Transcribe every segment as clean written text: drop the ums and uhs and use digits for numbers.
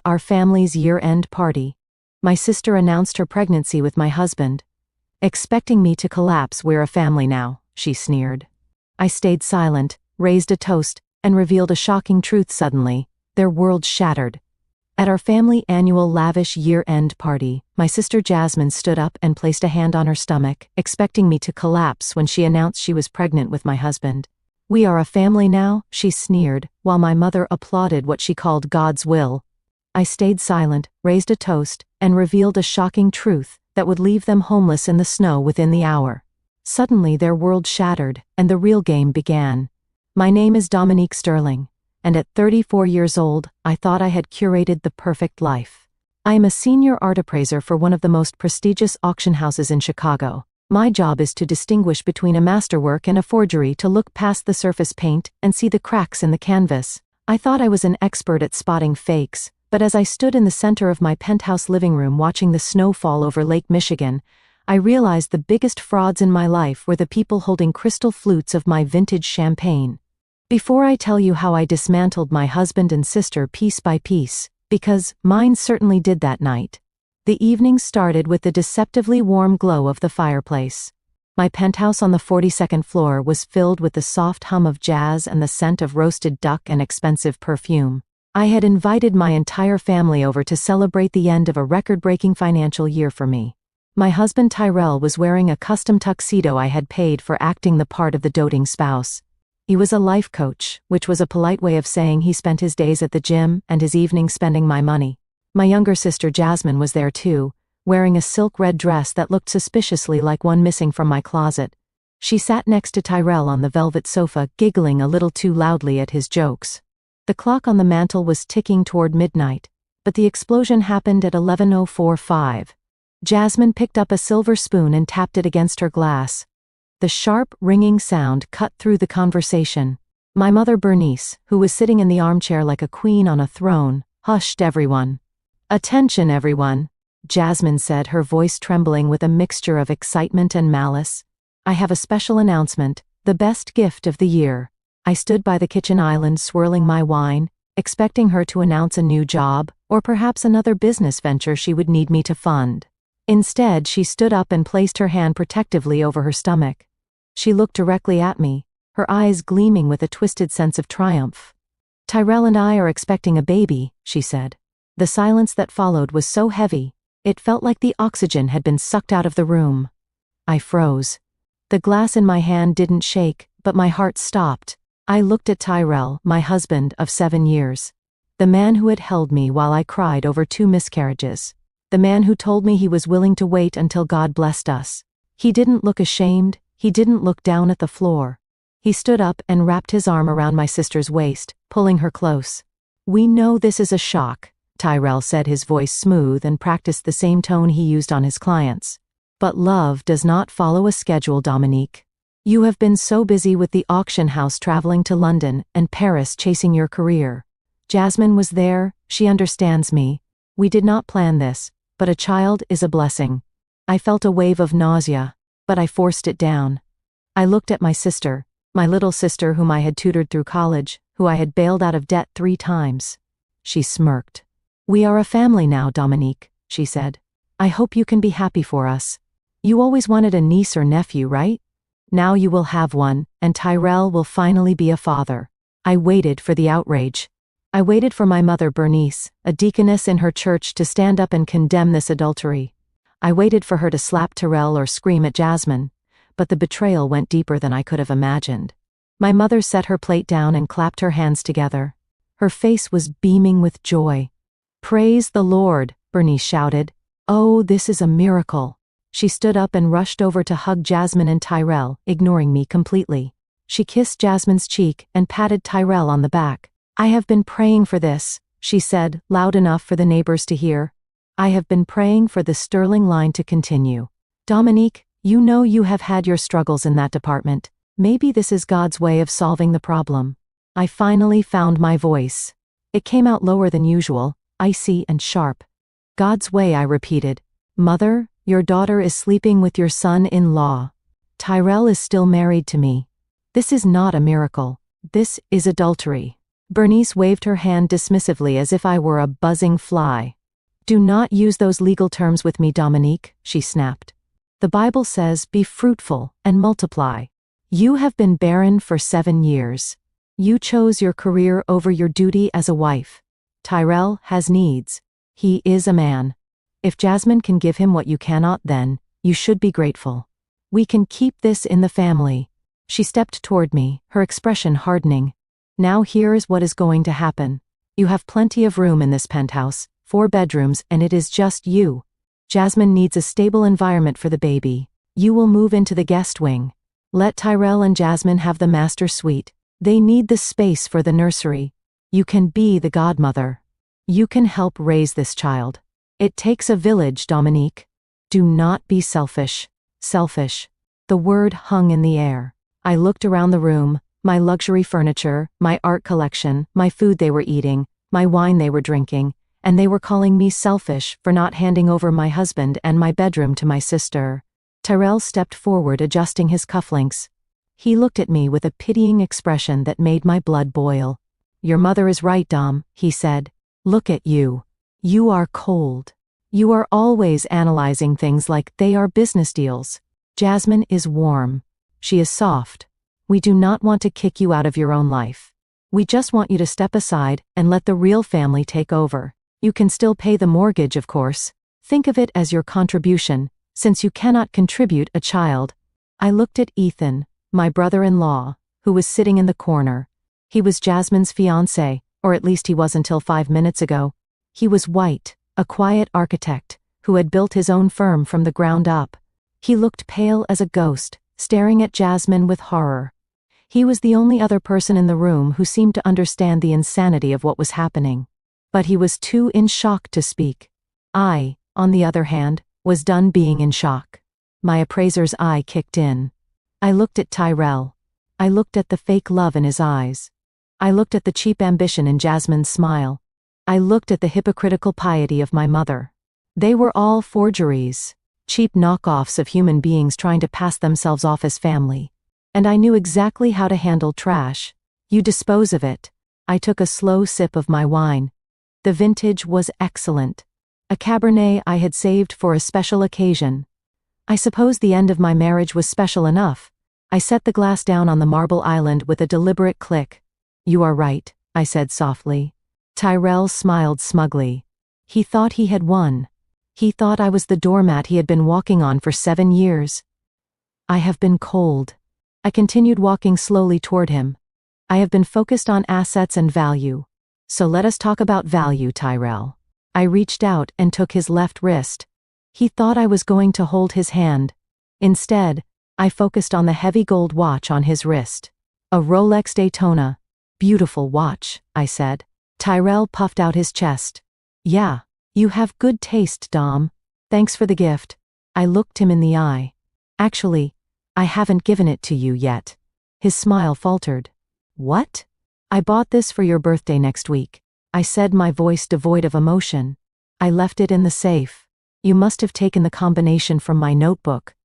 Our family's year-end party. My sister announced her pregnancy with my husband. Expecting me to collapse. We're a family now, she sneered. I stayed silent, raised a toast, and revealed a shocking truth suddenly. Their world shattered. At our family annual lavish year-end party, my sister Jasmine stood up and placed a hand on her stomach, expecting me to collapse when she announced she was pregnant with my husband. We are a family now, she sneered, while my mother applauded what she called God's will. I stayed silent, raised a toast, and revealed a shocking truth that would leave them homeless in the snow within the hour. Suddenly their world shattered, and the real game began. My name is Dominique Sterling, and at 34 years old, I thought I had curated the perfect life. I am a senior art appraiser for one of the most prestigious auction houses in Chicago. My job is to distinguish between a masterwork and a forgery, to look past the surface paint and see the cracks in the canvas. I thought I was an expert at spotting fakes, but as I stood in the center of my penthouse living room watching the snow fall over Lake Michigan, I realized the biggest frauds in my life were the people holding crystal flutes of my vintage champagne. Before I tell you how I dismantled my husband and sister piece by piece, because mine certainly did that night. The evening started with the deceptively warm glow of the fireplace. My penthouse on the 42nd floor was filled with the soft hum of jazz and the scent of roasted duck and expensive perfume. I had invited my entire family over to celebrate the end of a record-breaking financial year for me. My husband Tyrell was wearing a custom tuxedo I had paid for, acting the part of the doting spouse. He was a life coach, which was a polite way of saying he spent his days at the gym and his evenings spending my money. My younger sister Jasmine was there too, wearing a silk red dress that looked suspiciously like one missing from my closet. She sat next to Tyrell on the velvet sofa, giggling a little too loudly at his jokes. The clock on the mantel was ticking toward midnight, but the explosion happened at 11:45. Jasmine picked up a silver spoon and tapped it against her glass. The sharp, ringing sound cut through the conversation. My mother Bernice, who was sitting in the armchair like a queen on a throne, hushed everyone. "Attention, everyone," Jasmine said, her voice trembling with a mixture of excitement and malice. "I have a special announcement, the best gift of the year." I stood by the kitchen island swirling my wine, expecting her to announce a new job, or perhaps another business venture she would need me to fund. Instead, she stood up and placed her hand protectively over her stomach. She looked directly at me, her eyes gleaming with a twisted sense of triumph. "Tyrell and I are expecting a baby," she said. The silence that followed was so heavy, it felt like the oxygen had been sucked out of the room. I froze. The glass in my hand didn't shake, but my heart stopped. I looked at Tyrell, my husband of 7 years. The man who had held me while I cried over 2 miscarriages. The man who told me he was willing to wait until God blessed us. He didn't look ashamed, he didn't look down at the floor. He stood up and wrapped his arm around my sister's waist, pulling her close. "We know this is a shock," Tyrell said, his voice smooth and practiced the same tone he used on his clients. "But love does not follow a schedule, Dominique. You have been so busy with the auction house, traveling to London and Paris chasing your career. Jasmine was there, she understands me. We did not plan this, but a child is a blessing." I felt a wave of nausea, but I forced it down. I looked at my sister, my little sister whom I had tutored through college, who I had bailed out of debt 3 times. She smirked. "We are a family now, Dominique," she said. "I hope you can be happy for us. You always wanted a niece or nephew, right? Now you will have one, and Tyrell will finally be a father." I waited for the outrage. I waited for my mother Bernice, a deaconess in her church, to stand up and condemn this adultery. I waited for her to slap Tyrell or scream at Jasmine, but the betrayal went deeper than I could have imagined. My mother set her plate down and clapped her hands together. Her face was beaming with joy. "Praise the Lord," Bernice shouted. "Oh, this is a miracle." She stood up and rushed over to hug Jasmine and Tyrell, ignoring me completely. She kissed Jasmine's cheek and patted Tyrell on the back. "I have been praying for this," she said, loud enough for the neighbors to hear. "I have been praying for the Sterling line to continue. Dominique, you know you have had your struggles in that department. Maybe this is God's way of solving the problem." I finally found my voice. It came out lower than usual, icy and sharp. "God's way," I repeated. "Mother, your daughter is sleeping with your son-in-law. Tyrell is still married to me. This is not a miracle. This is adultery." Bernice waved her hand dismissively as if I were a buzzing fly. Do not use those legal terms with me, Dominique, she snapped. The Bible says, be fruitful and multiply. You have been barren for 7 years. You chose your career over your duty as a wife. Tyrell has needs. He is a man. If Jasmine can give him what you cannot, then you should be grateful. We can keep this in the family. She stepped toward me, her expression hardening. Now here is what is going to happen. You have plenty of room in this penthouse, 4 bedrooms, and it is just you. Jasmine needs a stable environment for the baby. You will move into the guest wing. Let Tyrell and Jasmine have the master suite. They need the space for the nursery. You can be the godmother. You can help raise this child. It takes a village, Dominique. Do not be selfish. Selfish. The word hung in the air. I looked around the room, my luxury furniture, my art collection, my food they were eating, my wine they were drinking, and they were calling me selfish for not handing over my husband and my bedroom to my sister. Tyrell stepped forward, adjusting his cufflinks. He looked at me with a pitying expression that made my blood boil. Your mother is right, Dom, he said. Look at you. You are cold. You are always analyzing things like they are business deals. Jasmine is warm. She is soft. We do not want to kick you out of your own life. We just want you to step aside and let the real family take over. You can still pay the mortgage, of course. Think of it as your contribution, since you cannot contribute a child. I looked at Ethan, my brother-in-law, who was sitting in the corner. He was Jasmine's fiancé, or at least he was until 5 minutes ago. He was white, a quiet architect, who had built his own firm from the ground up. He looked pale as a ghost, staring at Jasmine with horror. He was the only other person in the room who seemed to understand the insanity of what was happening. But he was too in shock to speak. I, on the other hand, was done being in shock. My appraiser's eye kicked in. I looked at Tyrell. I looked at the fake love in his eyes. I looked at the cheap ambition in Jasmine's smile. I looked at the hypocritical piety of my mother. They were all forgeries, cheap knockoffs of human beings trying to pass themselves off as family. And I knew exactly how to handle trash. You dispose of it. I took a slow sip of my wine. The vintage was excellent. A Cabernet I had saved for a special occasion. I suppose the end of my marriage was special enough. I set the glass down on the marble island with a deliberate click. You are right, I said softly. Tyrell smiled smugly. He thought he had won. He thought I was the doormat he had been walking on for 7 years. I have been cold. I continued walking slowly toward him. I have been focused on assets and value. So let us talk about value, Tyrell. I reached out and took his left wrist. He thought I was going to hold his hand. Instead, I focused on the heavy gold watch on his wrist. A Rolex Daytona. Beautiful watch, I said. Tyrell puffed out his chest. Yeah, you have good taste, Dom. Thanks for the gift. I looked him in the eye. Actually, I haven't given it to you yet. His smile faltered. What? I bought this for your birthday next week, I said, my voice devoid of emotion. I left it in the safe. You must have taken the combination from my notebook.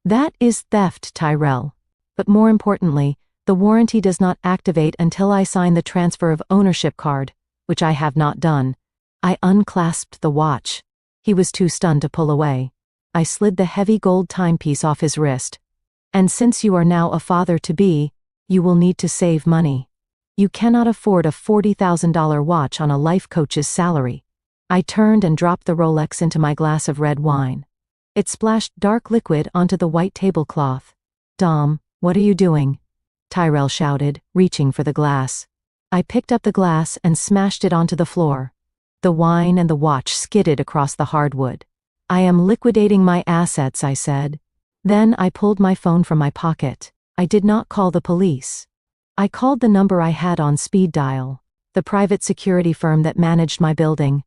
That is theft, Tyrell. But more importantly, the warranty does not activate until I sign the transfer of ownership card, which I have not done. I unclasped the watch. He was too stunned to pull away. I slid the heavy gold timepiece off his wrist. And since you are now a father-to-be, you will need to save money. You cannot afford a $40,000 watch on a life coach's salary. I turned and dropped the Rolex into my glass of red wine. It splashed dark liquid onto the white tablecloth. Dom, what are you doing? Tyrell shouted, reaching for the glass. I picked up the glass and smashed it onto the floor. The wine and the watch skidded across the hardwood. I am liquidating my assets, I said. Then I pulled my phone from my pocket. I did not call the police. I called the number I had on speed dial, the private security firm that managed my building.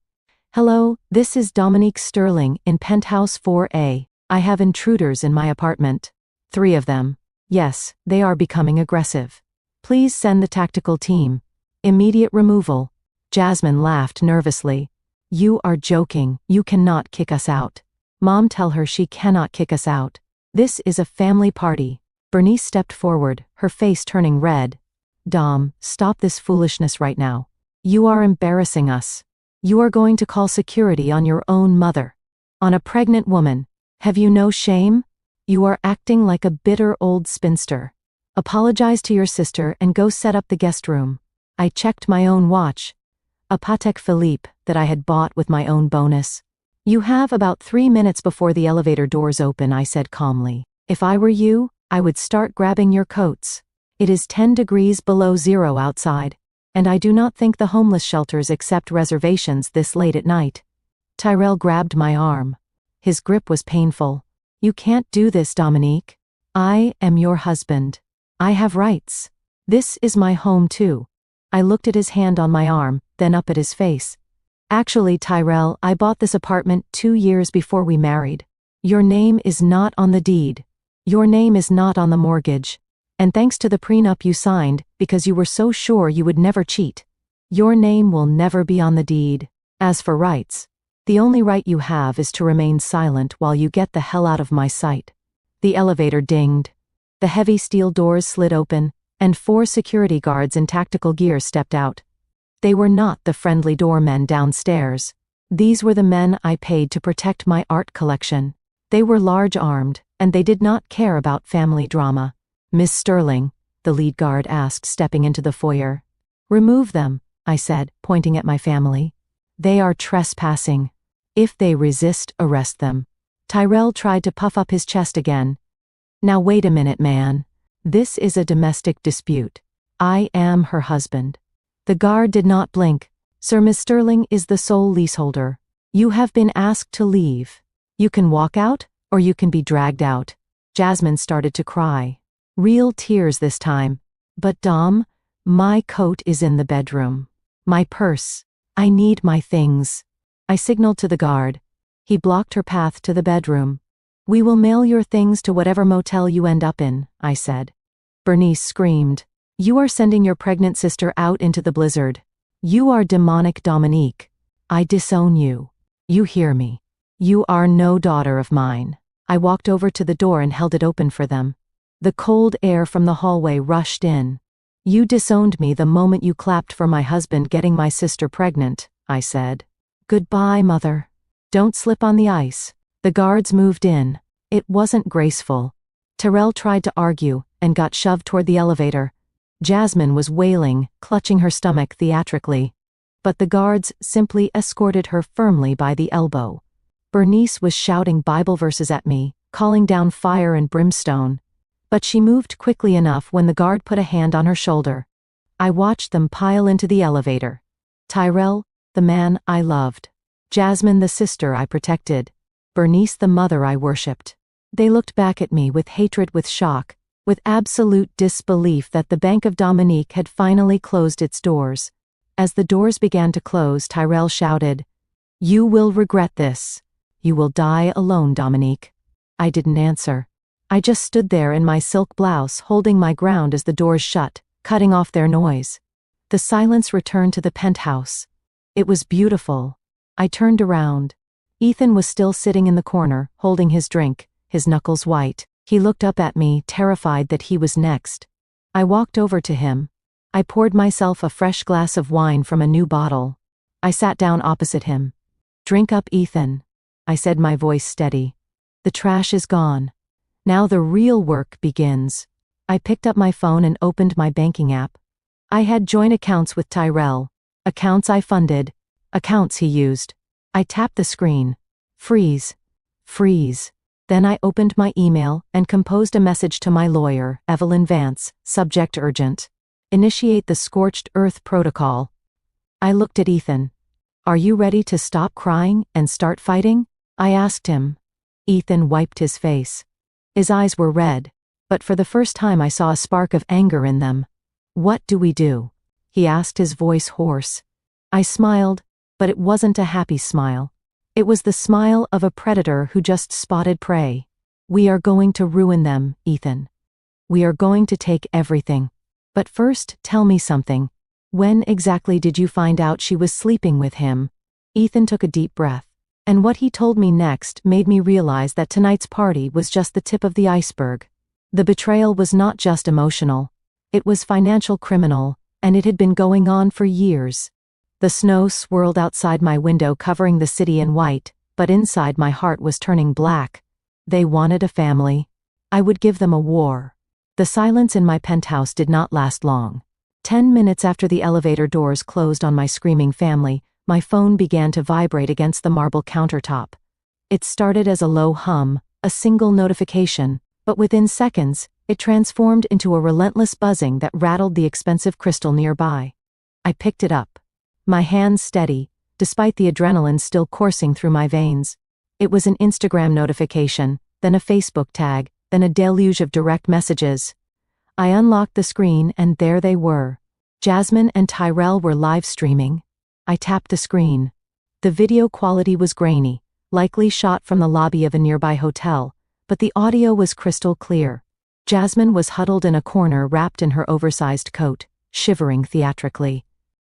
Hello, this is Dominique Sterling in Penthouse 4A. I have intruders in my apartment. 3 of them. Yes, they are becoming aggressive. Please send the tactical team. Immediate removal. Jasmine laughed nervously. You are joking. You cannot kick us out. Mom, tell her she cannot kick us out. This is a family party. Bernice stepped forward, her face turning red. Dom, stop this foolishness right now. You are embarrassing us. You are going to call security on your own mother. On a pregnant woman. Have you no shame? You are acting like a bitter old spinster. Apologize to your sister and go set up the guest room. I checked my own watch. A Patek Philippe that I had bought with my own bonus. You have about 3 minutes before the elevator doors open, I said calmly. If I were you, I would start grabbing your coats. It is 10 degrees below zero outside, and I do not think the homeless shelters accept reservations this late at night. Tyrell grabbed my arm. His grip was painful. You can't do this, Dominique. I am your husband. I have rights. This is my home too. I looked at his hand on my arm, then up at his face. Actually, Tyrell, I bought this apartment 2 years before we married. Your name is not on the deed. Your name is not on the mortgage. And thanks to the prenup you signed, because you were so sure you would never cheat. Your name will never be on the deed. As for rights, the only right you have is to remain silent while you get the hell out of my sight. The elevator dinged. The heavy steel doors slid open, and 4 security guards in tactical gear stepped out. They were not the friendly doormen downstairs. These were the men I paid to protect my art collection. They were large-armed, and they did not care about family drama. Miss Sterling, the lead guard asked, stepping into the foyer. Remove them, I said, pointing at my family. They are trespassing. If they resist, arrest them. Tyrell tried to puff up his chest again. Now wait a minute, man. This is a domestic dispute. I am her husband. The guard did not blink. Sir, Miss Sterling is the sole leaseholder. You have been asked to leave. You can walk out, or you can be dragged out. Jasmine started to cry. Real tears this time. But Dom, my coat is in the bedroom. My purse. I need my things. I signaled to the guard. He blocked her path to the bedroom. We will mail your things to whatever motel you end up in, I said. Bernice screamed. You are sending your pregnant sister out into the blizzard. You are demonic, Dominique. I disown you. You hear me. You are no daughter of mine. I walked over to the door and held it open for them. The cold air from the hallway rushed in. You disowned me the moment you clapped for my husband getting my sister pregnant, I said. Goodbye, mother. Don't slip on the ice. The guards moved in. It wasn't graceful. Tyrell tried to argue and got shoved toward the elevator. Jasmine was wailing, clutching her stomach theatrically. But the guards simply escorted her firmly by the elbow. Bernice was shouting Bible verses at me, calling down fire and brimstone. But she moved quickly enough when the guard put a hand on her shoulder. I watched them pile into the elevator. Tyrell, the man I loved. Jasmine, the sister I protected. Bernice, the mother I worshipped. They looked back at me with hatred, with shock, with absolute disbelief that the Bank of Dominique had finally closed its doors. As the doors began to close, Tyrell shouted, You will regret this. You will die alone, Dominique. I didn't answer. I just stood there in my silk blouse, holding my ground as the doors shut, cutting off their noise. The silence returned to the penthouse. It was beautiful. I turned around. Ethan was still sitting in the corner, holding his drink, his knuckles white. He looked up at me, terrified that he was next. I walked over to him. I poured myself a fresh glass of wine from a new bottle. I sat down opposite him. Drink up, Ethan, I said, my voice steady. The trash is gone. Now the real work begins. I picked up my phone and opened my banking app. I had joint accounts with Tyrell, accounts I funded, accounts he used. I tapped the screen. Freeze. Freeze. Then I opened my email and composed a message to my lawyer, Evelyn Vance, subject urgent. Initiate the scorched earth protocol. I looked at Ethan. Are you ready to stop crying and start fighting? I asked him. Ethan wiped his face. His eyes were red, but for the first time I saw a spark of anger in them. What do we do? He asked, his voice hoarse. I smiled, but it wasn't a happy smile. It was the smile of a predator who just spotted prey. We are going to ruin them, Ethan. We are going to take everything. But first, tell me something. When exactly did you find out she was sleeping with him? Ethan took a deep breath. And what he told me next made me realize that tonight's party was just the tip of the iceberg. The betrayal was not just emotional. It was financial criminal, and it had been going on for years. The snow swirled outside my window, covering the city in white, but inside my heart was turning black. They wanted a family. I would give them a war. The silence in my penthouse did not last long. 10 minutes after the elevator doors closed on my screaming family, my phone began to vibrate against the marble countertop. It started as a low hum, a single notification, but within seconds, it transformed into a relentless buzzing that rattled the expensive crystal nearby. I picked it up. My hands steady, despite the adrenaline still coursing through my veins. It was an Instagram notification, then a Facebook tag, then a deluge of direct messages. I unlocked the screen and there they were. Jasmine and Tyrell were live streaming. I tapped the screen. The video quality was grainy, likely shot from the lobby of a nearby hotel, but the audio was crystal clear. Jasmine was huddled in a corner, wrapped in her oversized coat, shivering theatrically.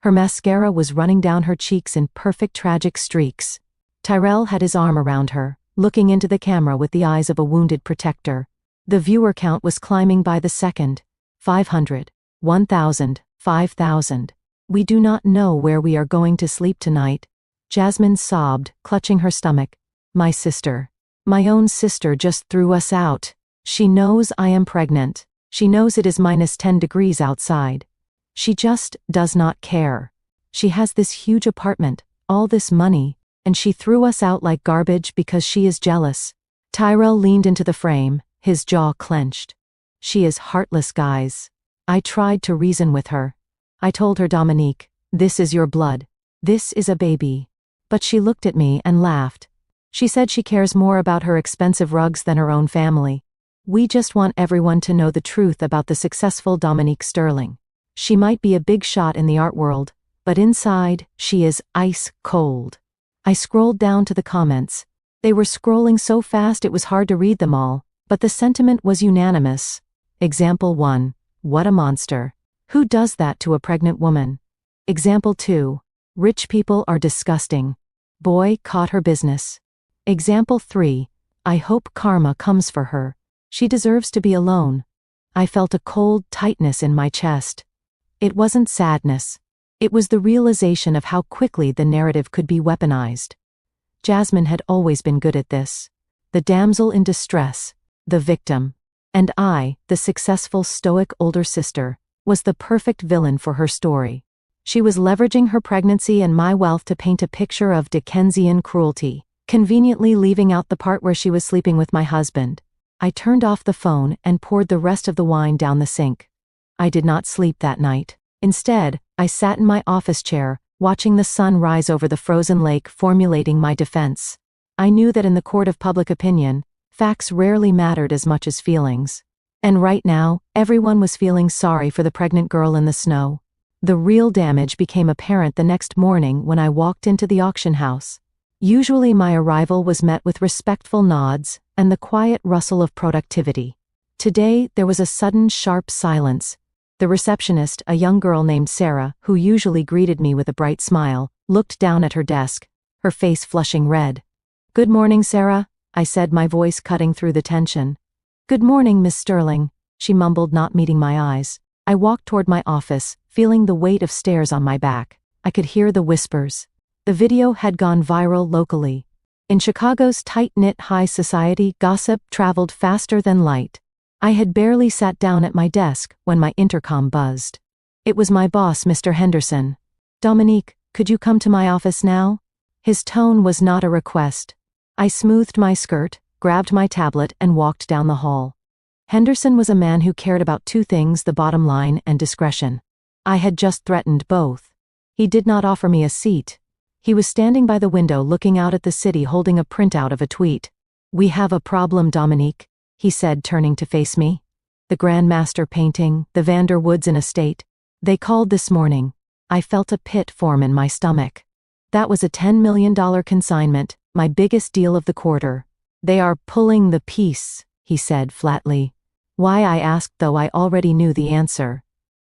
Her mascara was running down her cheeks in perfect tragic streaks. Tyrell had his arm around her, looking into the camera with the eyes of a wounded protector. The viewer count was climbing by the second. 500, 1,000, 5,000. We do not know where we are going to sleep tonight. Jasmine sobbed, clutching her stomach. My sister. My own sister just threw us out. She knows I am pregnant. She knows it is -10 degrees outside. She just does not care. She has this huge apartment, all this money, and she threw us out like garbage because she is jealous. Tyrell leaned into the frame, his jaw clenched. She is heartless, guys. I tried to reason with her. I told her, Dominique, this is your blood. This is a baby. But she looked at me and laughed. She said she cares more about her expensive rugs than her own family. We just want everyone to know the truth about the successful Dominique Sterling. She might be a big shot in the art world, but inside, she is ice cold. I scrolled down to the comments. They were scrolling so fast it was hard to read them all, but the sentiment was unanimous. Example 1. What a monster. Who does that to a pregnant woman? Example 2. Rich people are disgusting. Boy caught her business. Example 3. I hope karma comes for her. She deserves to be alone. I felt a cold tightness in my chest. It wasn't sadness. It was the realization of how quickly the narrative could be weaponized. Jasmine had always been good at this. The damsel in distress, the victim. And I, the successful stoic older sister, was the perfect villain for her story. She was leveraging her pregnancy and my wealth to paint a picture of Dickensian cruelty, conveniently leaving out the part where she was sleeping with my husband. I turned off the phone and poured the rest of the wine down the sink. I did not sleep that night. Instead, I sat in my office chair, watching the sun rise over the frozen lake, formulating my defense. I knew that in the court of public opinion, facts rarely mattered as much as feelings. And right now, everyone was feeling sorry for the pregnant girl in the snow. The real damage became apparent the next morning when I walked into the auction house. Usually my arrival was met with respectful nods and the quiet rustle of productivity. Today, there was a sudden sharp silence. The receptionist, a young girl named Sarah, who usually greeted me with a bright smile, looked down at her desk, her face flushing red. Good morning, Sarah, I said, my voice cutting through the tension. Good morning, Miss Sterling, she mumbled, not meeting my eyes. I walked toward my office, feeling the weight of stares on my back. I could hear the whispers. The video had gone viral locally. In Chicago's tight-knit high society, gossip traveled faster than light. I had barely sat down at my desk when my intercom buzzed. It was my boss, Mr. Henderson. Dominique, could you come to my office now? His tone was not a request. I smoothed my skirt, grabbed my tablet, and walked down the hall. Henderson was a man who cared about two things: the bottom line and discretion. I had just threatened both. He did not offer me a seat. He was standing by the window looking out at the city, holding a printout of a tweet. We have a problem, Dominique, he said, turning to face me. The Grandmaster painting, the Vanderwoods estate. They called this morning. I felt a pit form in my stomach. That was a $10 million consignment, my biggest deal of the quarter. They are pulling the piece, he said flatly. Why, I asked, though I already knew the answer.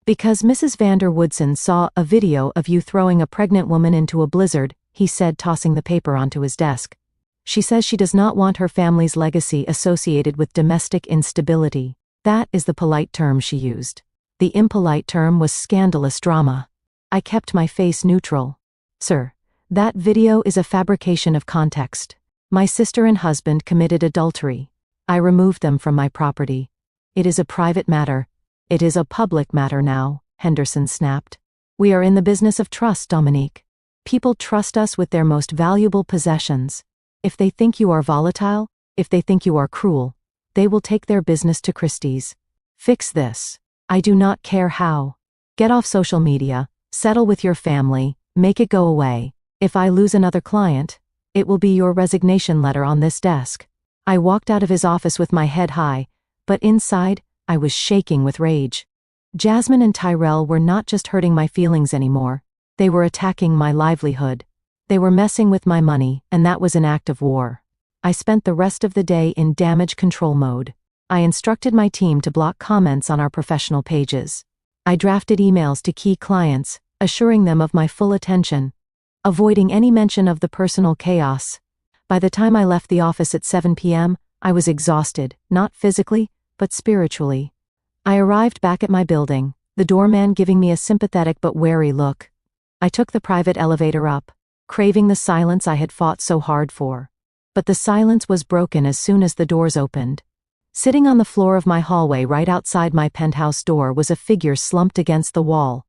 Because Mrs. Vanderwoodson saw a video of you throwing a pregnant woman into a blizzard, he said, tossing the paper onto his desk. She says she does not want her family's legacy associated with domestic instability. That is the polite term she used. The impolite term was scandalous drama. I kept my face neutral. Sir, that video is a fabrication of context. My sister and husband committed adultery. I removed them from my property. It is a private matter. It is a public matter now, Henderson snapped. We are in the business of trust, Dominique. People trust us with their most valuable possessions. If they think you are volatile, if they think you are cruel, they will take their business to Christie's. Fix this. I do not care how. Get off social media, settle with your family, make it go away. If I lose another client, it will be your resignation letter on this desk. I walked out of his office with my head high, but inside, I was shaking with rage. Jasmine and Tyrell were not just hurting my feelings anymore, they were attacking my livelihood. They were messing with my money, and that was an act of war. I spent the rest of the day in damage control mode. I instructed my team to block comments on our professional pages. I drafted emails to key clients, assuring them of my full attention, avoiding any mention of the personal chaos. By the time I left the office at 7 p.m., I was exhausted, not physically, but spiritually. I arrived back at my building, the doorman giving me a sympathetic but wary look. I took the private elevator up, craving the silence I had fought so hard for. But the silence was broken as soon as the doors opened. Sitting on the floor of my hallway right outside my penthouse door was a figure slumped against the wall.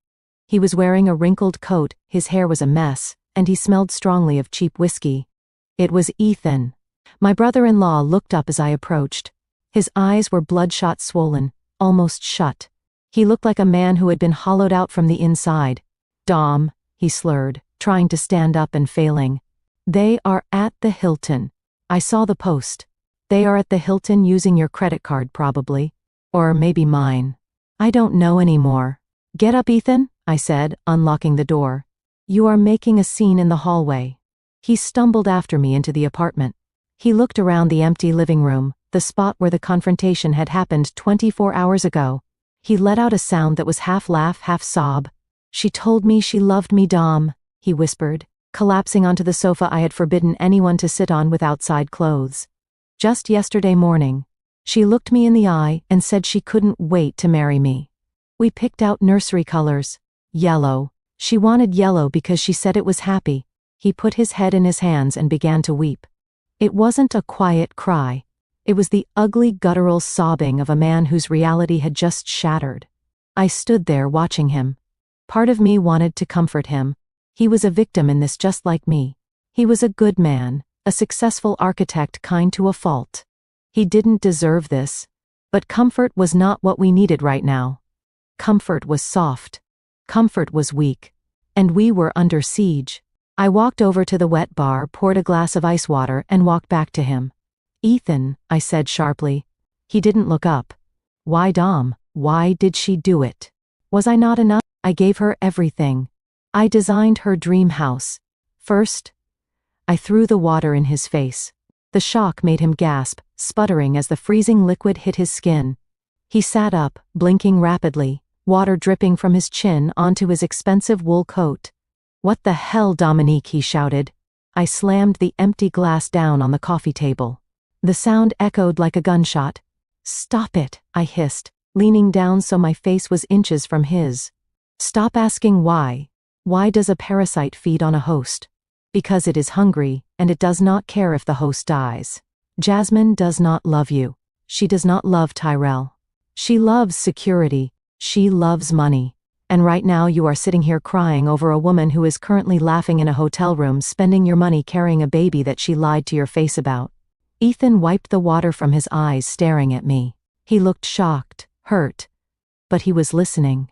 He was wearing a wrinkled coat, his hair was a mess, and he smelled strongly of cheap whiskey. It was Ethan. My brother-in-law looked up as I approached. His eyes were bloodshot swollen, almost shut. He looked like a man who had been hollowed out from the inside. Dom, he slurred, trying to stand up and failing. They are at the Hilton. I saw the post. They are at the Hilton using your credit card probably. Or maybe mine. I don't know anymore. Get up, Ethan, I said, unlocking the door. You are making a scene in the hallway. He stumbled after me into the apartment. He looked around the empty living room, the spot where the confrontation had happened 24 hours ago. He let out a sound that was half laugh, half sob. She told me she loved me, Dom, he whispered, collapsing onto the sofa I had forbidden anyone to sit on with outside clothes. Just yesterday morning, she looked me in the eye and said she couldn't wait to marry me. We picked out nursery colors. Yellow. She wanted yellow because she said it was happy. He put his head in his hands and began to weep. It wasn't a quiet cry. It was the ugly guttural sobbing of a man whose reality had just shattered. I stood there watching him. Part of me wanted to comfort him. He was a victim in this just like me. He was a good man, a successful architect kind to a fault. He didn't deserve this. But comfort was not what we needed right now. Comfort was soft. Comfort was weak. And we were under siege. I walked over to the wet bar, poured a glass of ice water, and walked back to him. Ethan, I said sharply. He didn't look up. Why, Dom? Why did she do it? Was I not enough? I gave her everything. I designed her dream house. First, I threw the water in his face. The shock made him gasp, sputtering as the freezing liquid hit his skin. He sat up, blinking rapidly, water dripping from his chin onto his expensive wool coat. What the hell, Dominique, he shouted. I slammed the empty glass down on the coffee table. The sound echoed like a gunshot. Stop it, I hissed, leaning down so my face was inches from his. Stop asking why. Why does a parasite feed on a host? Because it is hungry, and it does not care if the host dies. Jasmine does not love you. She does not love Tyrell. She loves security. She loves money. And right now you are sitting here crying over a woman who is currently laughing in a hotel room, spending your money carrying a baby that she lied to your face about. Ethan wiped the water from his eyes, staring at me. He looked shocked, hurt. But he was listening.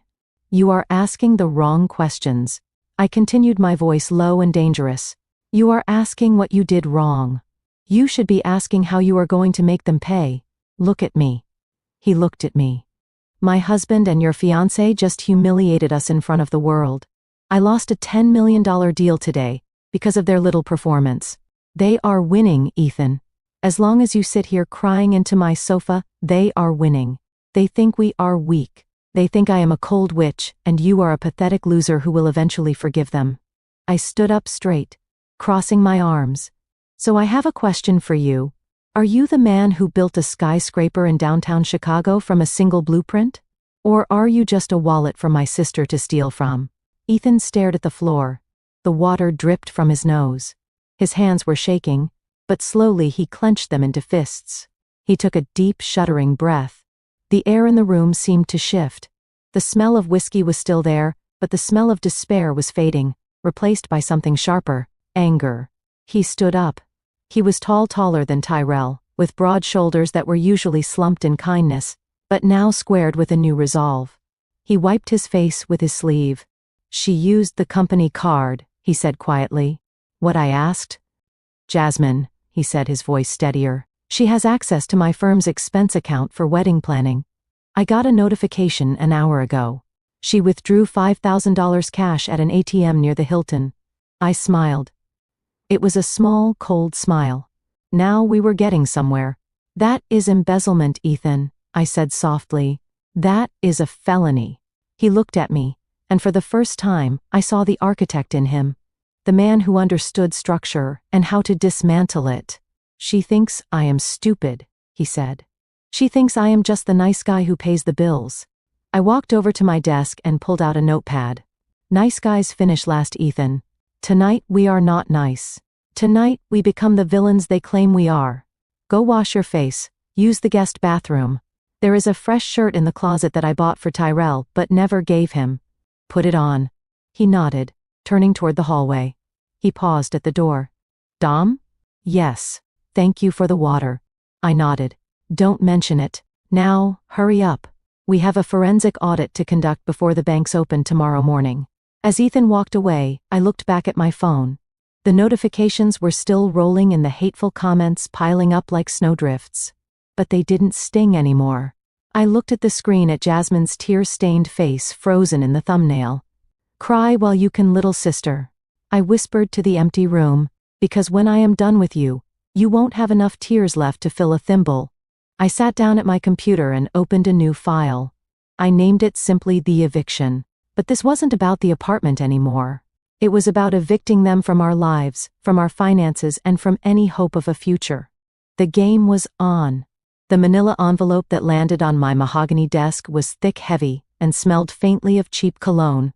You are asking the wrong questions. I continued, my voice low and dangerous. You are asking what you did wrong. You should be asking how you are going to make them pay. Look at me. He looked at me. My husband and your fiancé just humiliated us in front of the world. I lost a $10 million deal today because of their little performance. They are winning, Ethan. As long as you sit here crying into my sofa, they are winning. They think we are weak. They think I am a cold witch, and you are a pathetic loser who will eventually forgive them. I stood up straight, crossing my arms. So I have a question for you. Are you the man who built a skyscraper in downtown Chicago from a single blueprint? Or are you just a wallet for my sister to steal from? Ethan stared at the floor. The water dripped from his nose. His hands were shaking, but slowly he clenched them into fists. He took a deep, shuddering breath. The air in the room seemed to shift. The smell of whiskey was still there, but the smell of despair was fading, replaced by something sharper, anger. He stood up. He was taller than Tyrell, with broad shoulders that were usually slumped in kindness, but now squared with a new resolve. He wiped his face with his sleeve. She used the company card, he said quietly. What I asked? Jasmine, he said, his voice steadier. She has access to my firm's expense account for wedding planning. I got a notification an hour ago. She withdrew $5,000 cash at an ATM near the Hilton. I smiled. It was a small, cold smile. Now we were getting somewhere. That is embezzlement, Ethan, I said softly. That is a felony. He looked at me, and for the first time, I saw the architect in him. The man who understood structure and how to dismantle it. She thinks I am stupid, he said. She thinks I am just the nice guy who pays the bills. I walked over to my desk and pulled out a notepad. Nice guys finish last, Ethan. Tonight we are not nice. Tonight we become the villains they claim we are. Go wash your face. Use the guest bathroom. There is a fresh shirt in the closet that I bought for Tyrell but never gave him. Put it on. He nodded, turning toward the hallway. He paused at the door. Dom? Yes. Thank you for the water. I nodded. Don't mention it. Now, hurry up. We have a forensic audit to conduct before the banks open tomorrow morning. As Ethan walked away, I looked back at my phone. The notifications were still rolling and the hateful comments piling up like snowdrifts. But they didn't sting anymore. I looked at the screen at Jasmine's tear-stained face frozen in the thumbnail. Cry while you can, little sister. I whispered to the empty room, because when I am done with you, you won't have enough tears left to fill a thimble. I sat down at my computer and opened a new file. I named it simply The Eviction. But this wasn't about the apartment anymore. It was about evicting them from our lives, from our finances, and from any hope of a future. The game was on. The manila envelope that landed on my mahogany desk was thick, heavy, and smelled faintly of cheap cologne.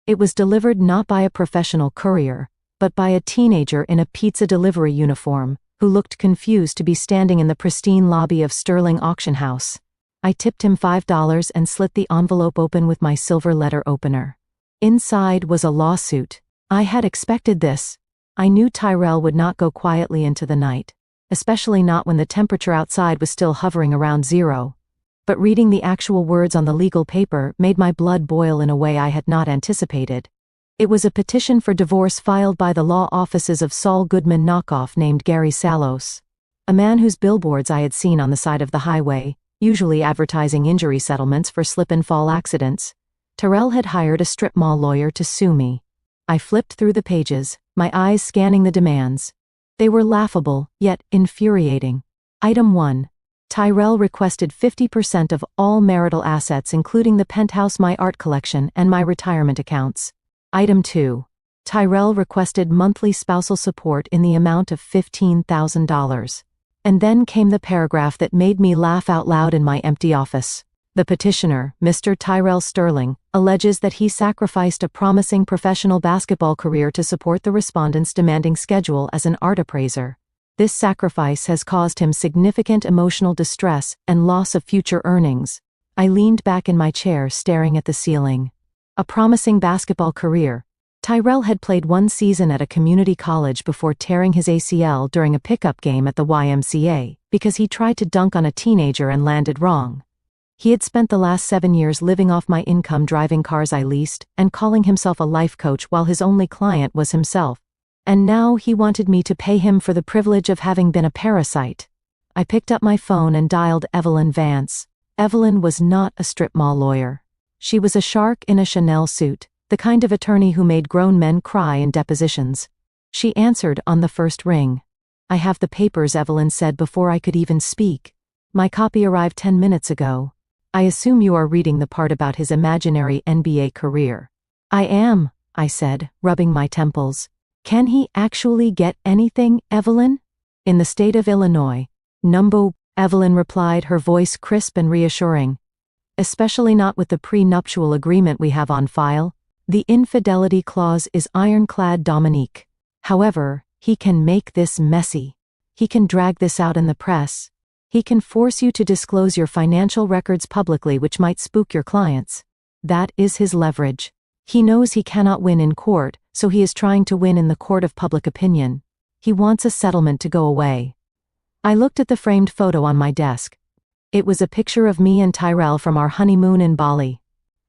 It was delivered not by a professional courier, but by a teenager in a pizza delivery uniform, who looked confused to be standing in the pristine lobby of Sterling Auction House. I tipped him $5 and slit the envelope open with my silver letter opener. Inside was a lawsuit. I had expected this. I knew Tyrell would not go quietly into the night, especially not when the temperature outside was still hovering around 0. But reading the actual words on the legal paper made my blood boil in a way I had not anticipated. It was a petition for divorce filed by the law offices of Saul Goodman knockoff named Gary Salos, a man whose billboards I had seen on the side of the highway, usually advertising injury settlements for slip-and-fall accidents. Tyrell had hired a strip mall lawyer to sue me. I flipped through the pages, my eyes scanning the demands. They were laughable, yet infuriating. Item 1. Tyrell requested 50% of all marital assets including the penthouse, my art collection, and my retirement accounts. Item 2. Tyrell requested monthly spousal support in the amount of $15,000. And then came the paragraph that made me laugh out loud in my empty office. The petitioner, Mr. Tyrell Sterling, alleges that he sacrificed a promising professional basketball career to support the respondent's demanding schedule as an art appraiser. This sacrifice has caused him significant emotional distress and loss of future earnings. I leaned back in my chair staring at the ceiling. A promising basketball career. Tyrell had played one season at a community college before tearing his ACL during a pickup game at the YMCA, because he tried to dunk on a teenager and landed wrong. He had spent the last 7 years living off my income, driving cars I leased, and calling himself a life coach while his only client was himself. And now he wanted me to pay him for the privilege of having been a parasite. I picked up my phone and dialed Evelyn Vance. Evelyn was not a strip mall lawyer. She was a shark in a Chanel suit, the kind of attorney who made grown men cry in depositions. She answered on the first ring. I have the papers, Evelyn said before I could even speak. My copy arrived 10 minutes ago. I assume you are reading the part about his imaginary NBA career. I am, I said, rubbing my temples. Can he actually get anything, Evelyn? In the state of Illinois. Numbo, Evelyn replied, her voice crisp and reassuring. especially not with the prenuptial agreement we have on file. The infidelity clause is ironclad, Dominique. However, he can make this messy. He can drag this out in the press. He can force you to disclose your financial records publicly, which might spook your clients. That is his leverage. He knows he cannot win in court, so he is trying to win in the court of public opinion. He wants a settlement to go away. I looked at the framed photo on my desk. It was a picture of me and Tyrell from our honeymoon in Bali.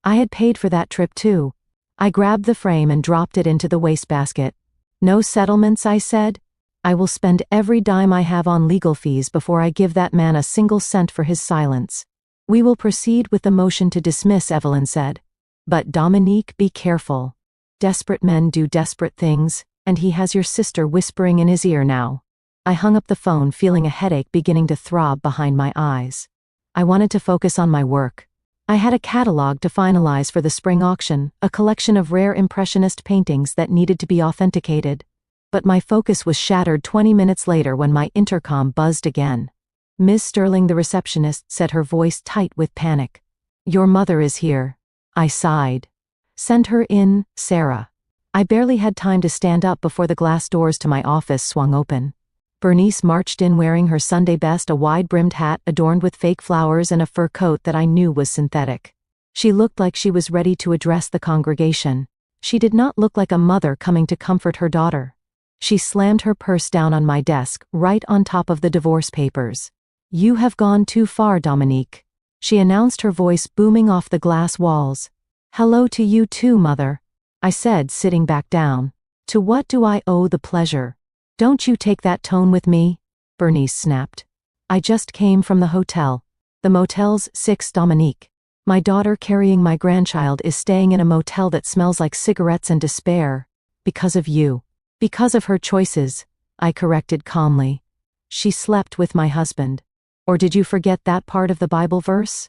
I had paid for that trip too. I grabbed the frame and dropped it into the wastebasket. No settlements, I said. I will spend every dime I have on legal fees before I give that man a single cent for his silence. We will proceed with the motion to dismiss, Evelyn said. But Dominique, be careful. Desperate men do desperate things, and he has your sister whispering in his ear now. I hung up the phone, feeling a headache beginning to throb behind my eyes. I wanted to focus on my work. I had a catalog to finalize for the spring auction, a collection of rare impressionist paintings that needed to be authenticated. But my focus was shattered 20 minutes later when my intercom buzzed again. Ms. Sterling, the receptionist, said, her voice tight with panic. Your mother is here. I sighed. Send her in, Sarah. I barely had time to stand up before the glass doors to my office swung open. Bernice marched in wearing her Sunday best, a wide-brimmed hat adorned with fake flowers and a fur coat that I knew was synthetic. She looked like she was ready to address the congregation. She did not look like a mother coming to comfort her daughter. She slammed her purse down on my desk, right on top of the divorce papers. You have gone too far, Dominique. She announced, her voice booming off the glass walls. Hello to you too, mother. I said, sitting back down. To what do I owe the pleasure? Don't you take that tone with me, Bernice snapped. I just came from the hotel. The motel's 6, Dominique. My daughter carrying my grandchild is staying in a motel that smells like cigarettes and despair. Because of you. Because of her choices, I corrected calmly. She slept with my husband. Or did you forget that part of the Bible verse?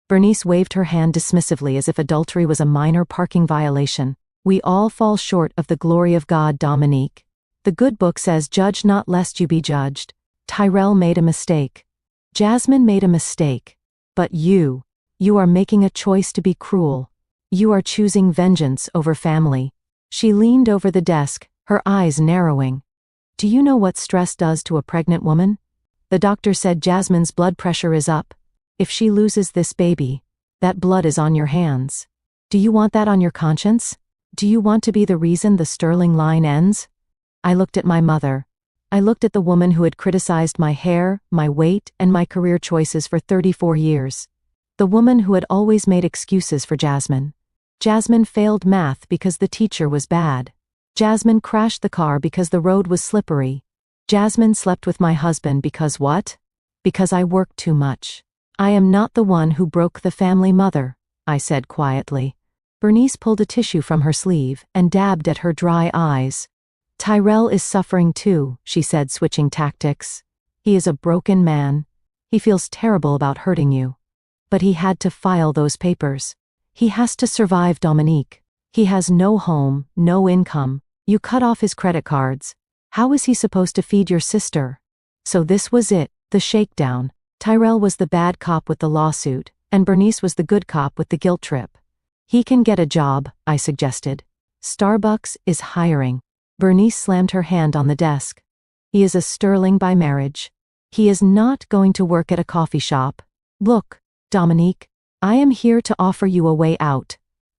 Bernice waved her hand dismissively as if adultery was a minor parking violation. We all fall short of the glory of God, Dominique. The good book says, judge not lest you be judged. Tyrell made a mistake. Jasmine made a mistake. But you are making a choice to be cruel. You are choosing vengeance over family. She leaned over the desk, her eyes narrowing. Do you know what stress does to a pregnant woman? The doctor said Jasmine's blood pressure is up. If she loses this baby, that blood is on your hands. Do you want that on your conscience? Do you want to be the reason the Sterling line ends? I looked at my mother. I looked at the woman who had criticized my hair, my weight, and my career choices for 34 years. The woman who had always made excuses for Jasmine. Jasmine failed math because the teacher was bad. Jasmine crashed the car because the road was slippery. Jasmine slept with my husband because what? Because I worked too much. I am not the one who broke the family, mother, I said quietly. Bernice pulled a tissue from her sleeve and dabbed at her dry eyes. Tyrell is suffering too, she said, switching tactics. He is a broken man. He feels terrible about hurting you. But he had to file those papers. He has to survive, Dominique. He has no home, no income. You cut off his credit cards. How is he supposed to feed your sister? So this was it, the shakedown. Tyrell was the bad cop with the lawsuit, and Bernice was the good cop with the guilt trip. He can get a job, I suggested. Starbucks is hiring. Bernice slammed her hand on the desk. He is a Sterling by marriage. He is not going to work at a coffee shop. Look, Dominique, I am here to offer you a way out.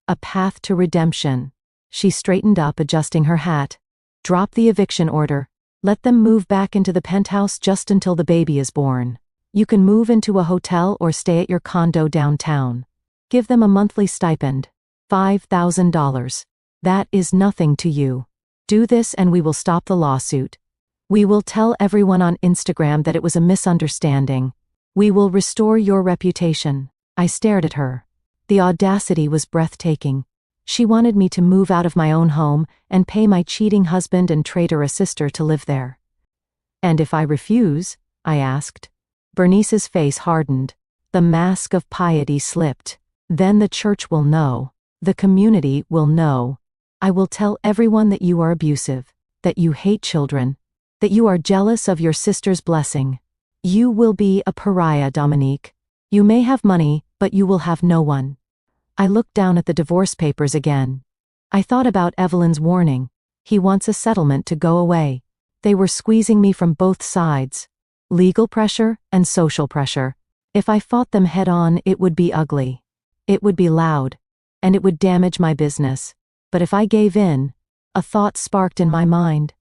A path to redemption. She straightened up, adjusting her hat. Drop the eviction order. Let them move back into the penthouse just until the baby is born. You can move into a hotel or stay at your condo downtown. Give them a monthly stipend. $5,000. That is nothing to you. Do this and we will stop the lawsuit. We will tell everyone on Instagram that it was a misunderstanding. We will restore your reputation. I stared at her. The audacity was breathtaking. She wanted me to move out of my own home and pay my cheating husband and traitorous sister to live there. And if I refuse? I asked. Bernice's face hardened. The mask of piety slipped. Then the church will know. The community will know. I will tell everyone that you are abusive, that you hate children, that you are jealous of your sister's blessing. You will be a pariah, Dominique. You may have money, But you will have no one. I looked down at the divorce papers again. I thought about Evelyn's warning. He wants a settlement to go away. They were squeezing me from both sides. Legal pressure and social pressure. If I fought them head on, it would be ugly. It would be loud. And it would damage my business. But if I gave in, a thought sparked in my mind.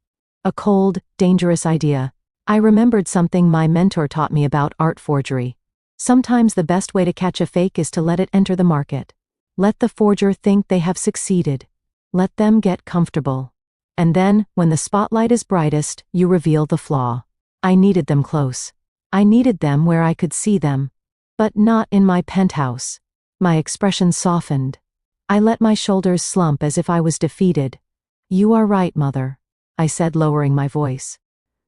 A cold, dangerous idea. I remembered something my mentor taught me about art forgery. Sometimes the best way to catch a fake is to let it enter the market. Let the forger think they have succeeded. Let them get comfortable. And then, when the spotlight is brightest, you reveal the flaw. I needed them close. I needed them where I could see them. But not in my penthouse. My expression softened. I let my shoulders slump as if I was defeated. You are right, Mother, I said, lowering my voice.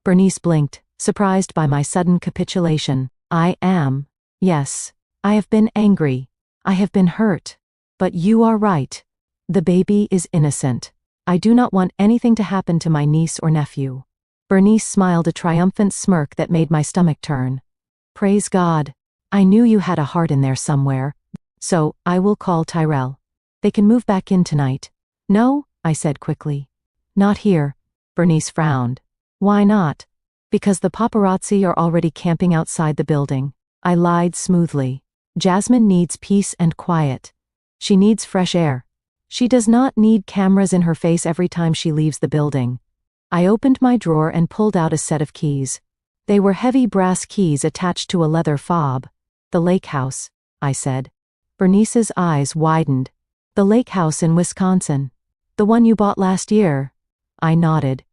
Bernice blinked, surprised by my sudden capitulation. I am. Yes. I have been angry. I have been hurt. But you are right. The baby is innocent. I do not want anything to happen to my niece or nephew. Bernice smiled a triumphant smirk that made my stomach turn. Praise God. I knew you had a heart in there somewhere. So, I will call Tyrell. They can move back in tonight. No, I said quickly. Not here. Bernice frowned. Why not? Because the paparazzi are already camping outside the building. I lied smoothly. Jasmine needs peace and quiet. She needs fresh air. She does not need cameras in her face every time she leaves the building. I opened my drawer and pulled out a set of keys. They were heavy brass keys attached to a leather fob. The lake house, I said. Bernice's eyes widened. The lake house in Wisconsin. The one you bought last year. I nodded.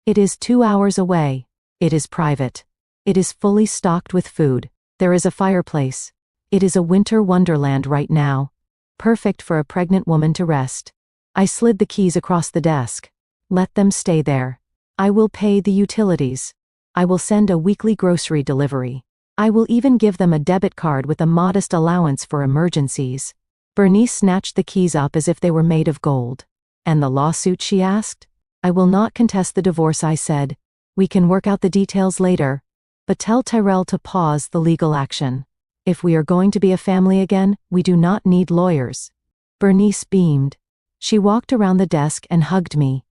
It is 2 hours away. It is private. It is fully stocked with food. There is a fireplace. It is a winter wonderland right now. Perfect for a pregnant woman to rest. I slid the keys across the desk. Let them stay there. I will pay the utilities. I will send a weekly grocery delivery. I will even give them a debit card with a modest allowance for emergencies. Bernice snatched the keys up as if they were made of gold. And the lawsuit, she asked? I will not contest the divorce, I said. We can work out the details later. But tell Tyrell to pause the legal action. If we are going to be a family again, we do not need lawyers. Bernice beamed. She walked around the desk and hugged me.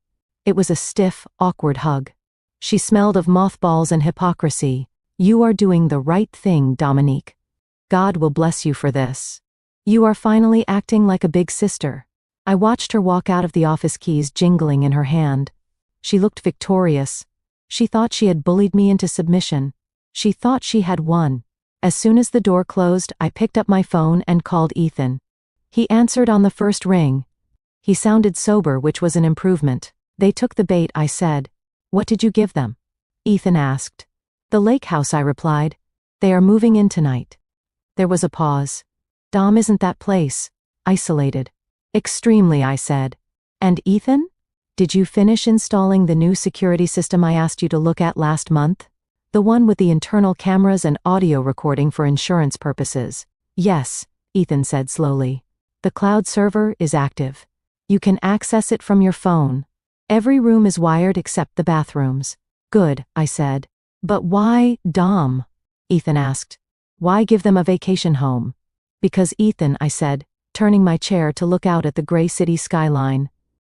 It was a stiff, awkward hug. She smelled of mothballs and hypocrisy. You are doing the right thing, Dominique. God will bless you for this. You are finally acting like a big sister. I watched her walk out of the office, keys jingling in her hand. She looked victorious. She thought she had bullied me into submission. She thought she had won. As soon as the door closed, I picked up my phone and called Ethan. He answered on the first ring. He sounded sober, which was an improvement. They took the bait, I said. What did you give them? Ethan asked. The lake house, I replied. They are moving in tonight. There was a pause. Dom, isn't that place isolated? Extremely, I said. And Ethan? Did you finish installing the new security system I asked you to look at last month? The one with the internal cameras and audio recording for insurance purposes. Yes, Ethan said slowly. The cloud server is active. You can access it from your phone. Every room is wired except the bathrooms. Good, I said. But why, Dom? Ethan asked. Why give them a vacation home? Because Ethan, I said, turning my chair to look out at the gray city skyline.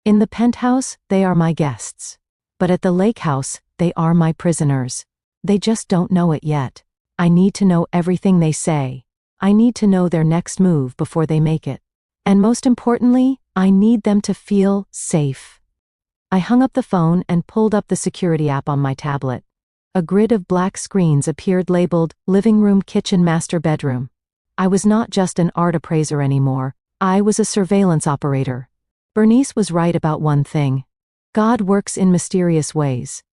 In the penthouse, they are my guests. But at the lake house, they are my prisoners. They just don't know it yet. I need to know everything they say. I need to know their next move before they make it. And most importantly, I need them to feel safe. I hung up the phone and pulled up the security app on my tablet. A grid of black screens appeared labeled living room, kitchen, master bedroom. I was not just an art appraiser anymore. I was a surveillance operator. Bernice was right about one thing. God works in mysterious ways.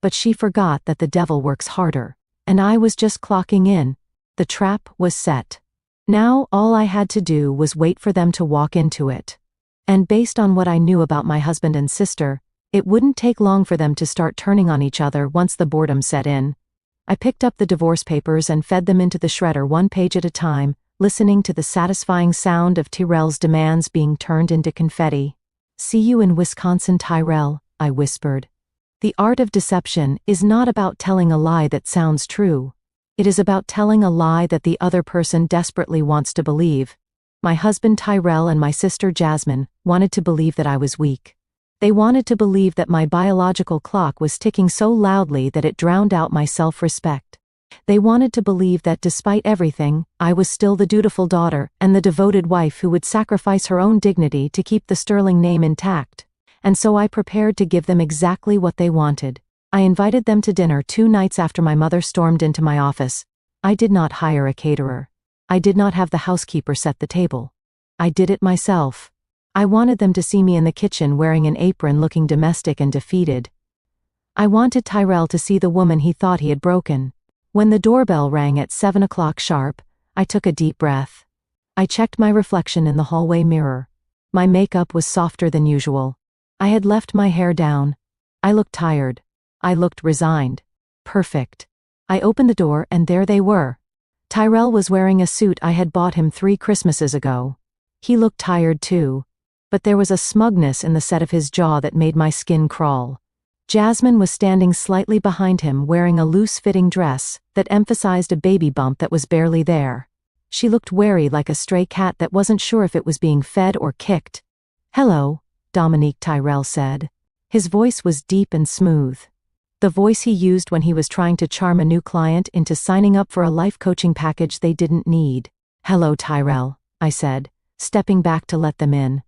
But she forgot that the devil works harder. And I was just clocking in. The trap was set. Now all I had to do was wait for them to walk into it. And based on what I knew about my husband and sister, it wouldn't take long for them to start turning on each other once the boredom set in. I picked up the divorce papers and fed them into the shredder one page at a time, listening to the satisfying sound of Tyrell's demands being turned into confetti. See you in Wisconsin, Tyrell, I whispered. The art of deception is not about telling a lie that sounds true. It is about telling a lie that the other person desperately wants to believe. My husband Tyrell and my sister Jasmine wanted to believe that I was weak. They wanted to believe that my biological clock was ticking so loudly that it drowned out my self-respect. They wanted to believe that despite everything, I was still the dutiful daughter and the devoted wife who would sacrifice her own dignity to keep the sterling name intact. And so I prepared to give them exactly what they wanted. I invited them to dinner 2 nights after my mother stormed into my office. I did not hire a caterer. I did not have the housekeeper set the table. I did it myself. I wanted them to see me in the kitchen wearing an apron looking domestic and defeated. I wanted Tyrell to see the woman he thought he had broken. When the doorbell rang at 7 o'clock sharp, I took a deep breath. I checked my reflection in the hallway mirror. My makeup was softer than usual. I had left my hair down. I looked tired. I looked resigned. Perfect. I opened the door and there they were. Tyrell was wearing a suit I had bought him 3 Christmases ago. He looked tired too, but there was a smugness in the set of his jaw that made my skin crawl. Jasmine was standing slightly behind him wearing a loose-fitting dress that emphasized a baby bump that was barely there. She looked wary like a stray cat that wasn't sure if it was being fed or kicked. "Hello," Dominique Tyrell said. His voice was deep and smooth. The voice he used when he was trying to charm a new client into signing up for a life coaching package they didn't need. "Hello, Tyrell," I said, stepping back to let them in.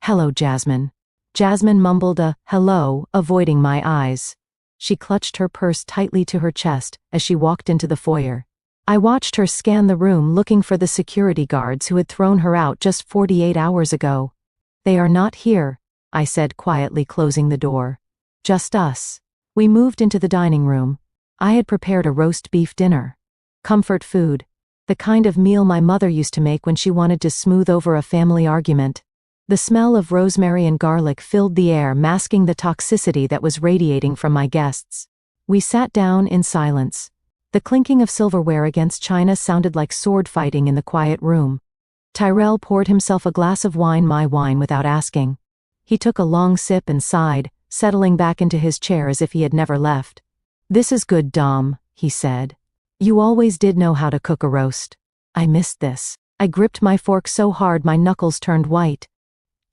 "Hello, Jasmine." Jasmine mumbled a hello, avoiding my eyes. She clutched her purse tightly to her chest as she walked into the foyer. I watched her scan the room looking for the security guards who had thrown her out just 48 hours ago. "They are not here," I said quietly, closing the door. "Just us." We moved into the dining room. I had prepared a roast beef dinner. Comfort food. The kind of meal my mother used to make when she wanted to smooth over a family argument. The smell of rosemary and garlic filled the air, masking the toxicity that was radiating from my guests. We sat down in silence. The clinking of silverware against china sounded like sword fighting in the quiet room. Tyrell poured himself a glass of wine, my wine, without asking. He took a long sip and sighed, settling back into his chair as if he had never left. "This is good, Dom," he said. "You always did know how to cook a roast." I missed this. I gripped my fork so hard my knuckles turned white.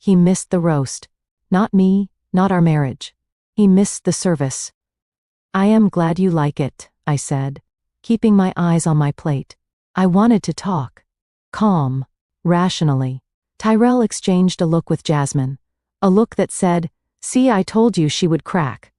He missed the roast. Not me, not our marriage. He missed the service. "I am glad you like it," I said, keeping my eyes on my plate. I wanted to talk. Calm, rationally. Tyrell exchanged a look with Jasmine. A look that said, "See, I told you she would crack."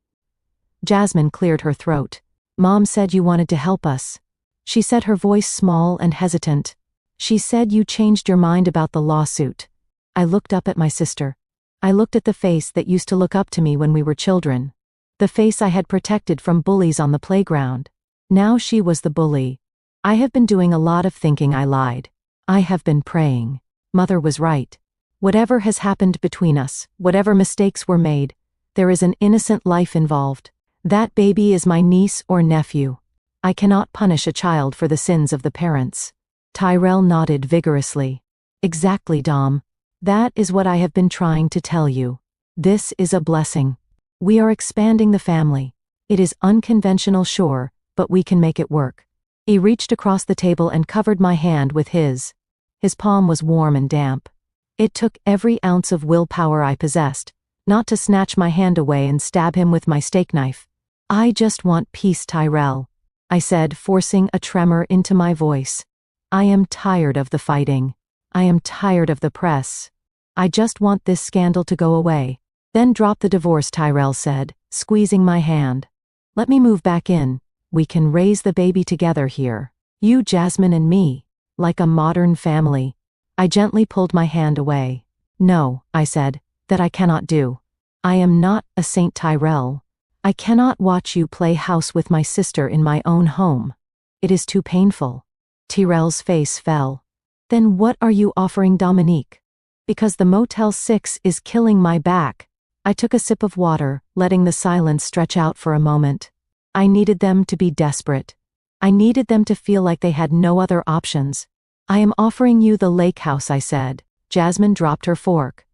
Jasmine cleared her throat. "Mom said you wanted to help us." She said, her voice small and hesitant. "She said you changed your mind about the lawsuit." I looked up at my sister. I looked at the face that used to look up to me when we were children. The face I had protected from bullies on the playground. Now she was the bully. I have been doing a lot of thinking. I lied. I have been praying. Mother was right. Whatever has happened between us, whatever mistakes were made, there is an innocent life involved. That baby is my niece or nephew. I cannot punish a child for the sins of the parents. Tyrell nodded vigorously. "Exactly, Dom. That is what I have been trying to tell you. This is a blessing. We are expanding the family. It is unconventional, sure, but we can make it work." He reached across the table and covered my hand with his. His palm was warm and damp. It took every ounce of willpower I possessed, not to snatch my hand away and stab him with my steak knife. "I just want peace, Tyrell," I said, forcing a tremor into my voice. "I am tired of the fighting. I am tired of the press. I just want this scandal to go away." "Then drop the divorce," Tyrell said, squeezing my hand. "Let me move back in. We can raise the baby together here. You, Jasmine, and me. Like a modern family." I gently pulled my hand away. "No," I said, "that I cannot do. I am not a Saint, Tyrell. I cannot watch you play house with my sister in my own home. It is too painful." Tyrell's face fell. "Then what are you offering Dominique?" "Because the Motel 6 is killing my back." I took a sip of water, letting the silence stretch out for a moment. I needed them to be desperate. I needed them to feel like they had no other options. "I am offering you the lake house," I said. Jasmine dropped her fork.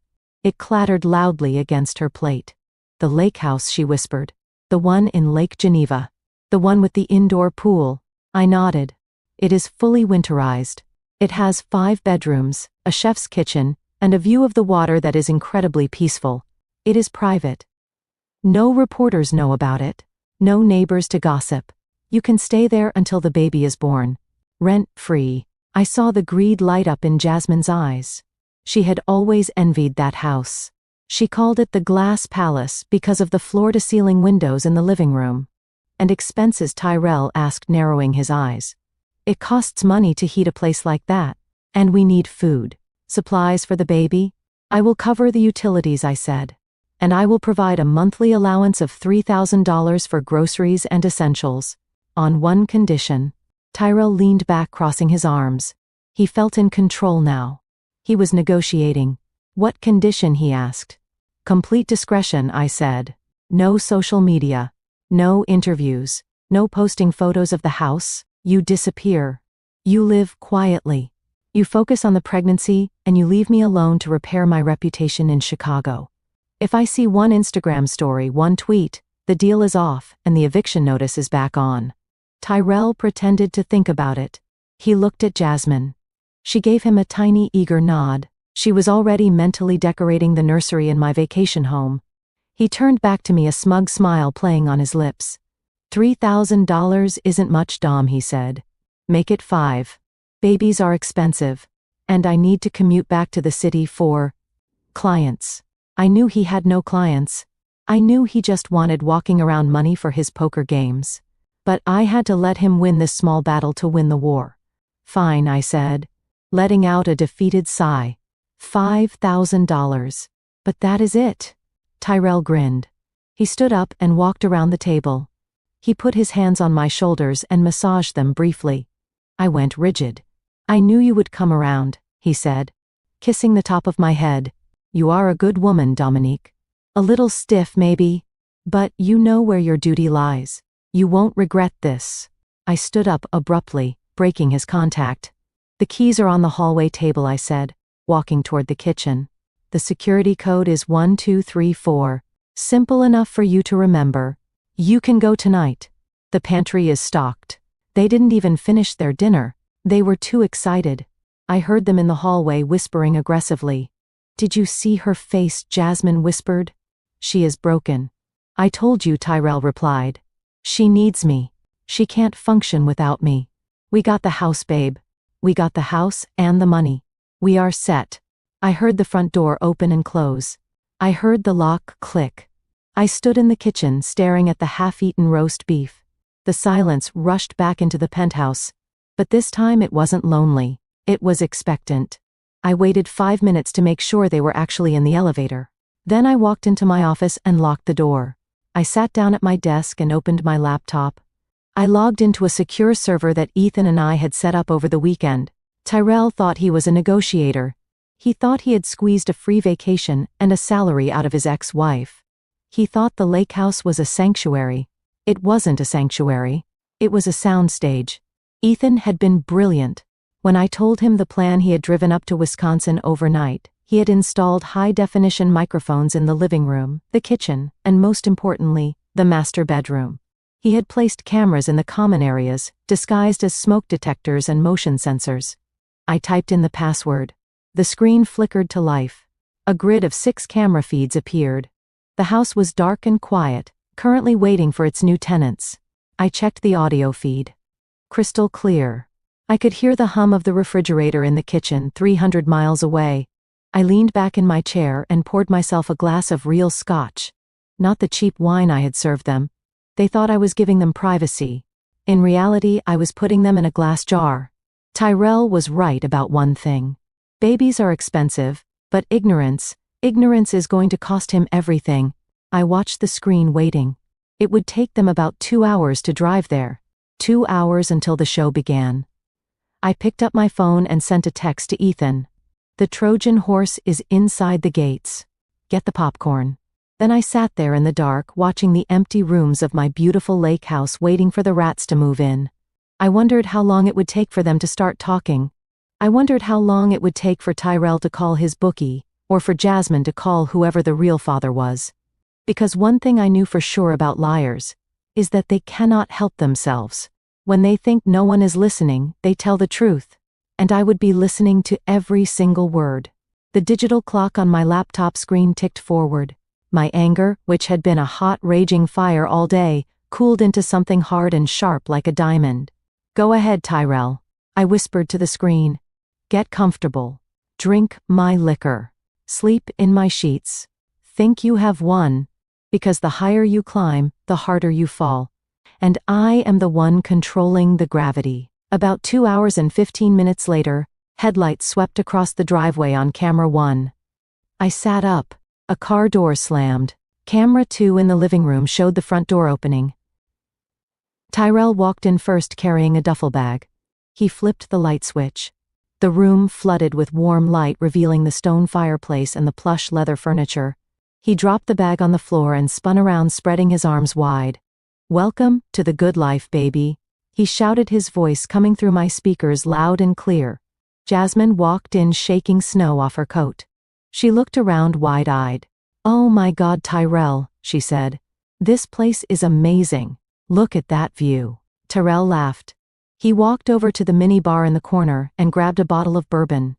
It clattered loudly against her plate. "The lake house," she whispered. "The one in Lake Geneva. The one with the indoor pool." I nodded. It is fully winterized. It has 5 bedrooms, a chef's kitchen, and a view of the water that is incredibly peaceful. It is private. No reporters know about it. No neighbors to gossip. You can stay there until the baby is born. Rent-free. I saw the greed light up in Jasmine's eyes. She had always envied that house. She called it the Glass Palace because of the floor-to-ceiling windows in the living room. And expenses, Tyrell asked, narrowing his eyes. It costs money to heat a place like that. And we need food. Supplies for the baby? I will cover the utilities, I said. And I will provide a monthly allowance of $3,000 for groceries and essentials. On one condition. Tyrell leaned back, crossing his arms. He felt in control now. He was negotiating. What condition, he asked. Complete discretion, I said. No social media. No interviews. No posting photos of the house. You disappear. You live quietly. You focus on the pregnancy, and you leave me alone to repair my reputation in Chicago. If I see one Instagram story, one tweet, the deal is off, and the eviction notice is back on. Tyrell pretended to think about it. He looked at Jasmine. She gave him a tiny, eager nod. She was already mentally decorating the nursery in my vacation home. He turned back to me, a smug smile playing on his lips. $3,000 isn't much, Dom, he said. Make it 5. Babies are expensive. And I need to commute back to the city for clients. I knew he had no clients. I knew he just wanted walking around money for his poker games. But I had to let him win this small battle to win the war. Fine, I said, letting out a defeated sigh. $5,000. But that is it. Tyrell grinned. He stood up and walked around the table. He put his hands on my shoulders and massaged them briefly. I went rigid. I knew you would come around, he said, kissing the top of my head. You are a good woman, Dominique. A little stiff, maybe. But you know where your duty lies. You won't regret this. I stood up abruptly, breaking his contact. The keys are on the hallway table, I said, walking toward the kitchen. The security code is 1234. Simple enough for you to remember. You can go tonight. The pantry is stocked. They didn't even finish their dinner. They were too excited. I heard them in the hallway whispering aggressively. Did you see her face? Jasmine whispered. She is broken. I told you, Tyrell replied. She needs me. She can't function without me. We got the house, babe. We got the house and the money. We are set. I heard the front door open and close. I heard the lock click. I stood in the kitchen staring at the half-eaten roast beef. The silence rushed back into the penthouse. But this time it wasn't lonely. It was expectant. I waited 5 minutes to make sure they were actually in the elevator. Then I walked into my office and locked the door. I sat down at my desk and opened my laptop. I logged into a secure server that Ethan and I had set up over the weekend. Tyrell thought he was a negotiator. He thought he had squeezed a free vacation and a salary out of his ex-wife. He thought the lake house was a sanctuary. It wasn't a sanctuary. It was a soundstage. Ethan had been brilliant. When I told him the plan, he had driven up to Wisconsin overnight. He had installed high-definition microphones in the living room, the kitchen, and most importantly, the master bedroom. He had placed cameras in the common areas, disguised as smoke detectors and motion sensors. I typed in the password. The screen flickered to life. A grid of 6 camera feeds appeared. The house was dark and quiet, currently waiting for its new tenants. I checked the audio feed. Crystal clear. I could hear the hum of the refrigerator in the kitchen 300 miles away. I leaned back in my chair and poured myself a glass of real scotch. Not the cheap wine I had served them. They thought I was giving them privacy. In reality, I was putting them in a glass jar. Tyrell was right about one thing. Babies are expensive, but ignorance is going to cost him everything. I watched the screen waiting. It would take them about 2 hours to drive there. 2 hours until the show began. I picked up my phone and sent a text to Ethan. The Trojan horse is inside the gates. Get the popcorn. Then I sat there in the dark watching the empty rooms of my beautiful lake house waiting for the rats to move in. I wondered how long it would take for them to start talking. I wondered how long it would take for Tyrell to call his bookie, or for Jasmine to call whoever the real father was. Because one thing I knew for sure about liars is that they cannot help themselves. When they think no one is listening, they tell the truth. And I would be listening to every single word. The digital clock on my laptop screen ticked forward. My anger, which had been a hot, raging fire all day, cooled into something hard and sharp like a diamond. "Go ahead, Tyrell," I whispered to the screen. "Get comfortable. Drink my liquor. Sleep in my sheets. Think you have won. Because the higher you climb, the harder you fall. And I am the one controlling the gravity." About 2 hours and 15 minutes later, headlights swept across the driveway on camera 1. I sat up. A car door slammed. Camera 2 in the living room showed the front door opening. Tyrell walked in first carrying a duffel bag. He flipped the light switch. The room flooded with warm light, revealing the stone fireplace and the plush leather furniture. He dropped the bag on the floor and spun around, spreading his arms wide. "Welcome to the good life, baby," he shouted, his voice coming through my speakers loud and clear. Jasmine walked in, shaking snow off her coat. She looked around wide-eyed. "Oh my God, Tyrell," she said. "This place is amazing. Look at that view." Tyrell laughed. He walked over to the mini bar in the corner and grabbed a bottle of bourbon.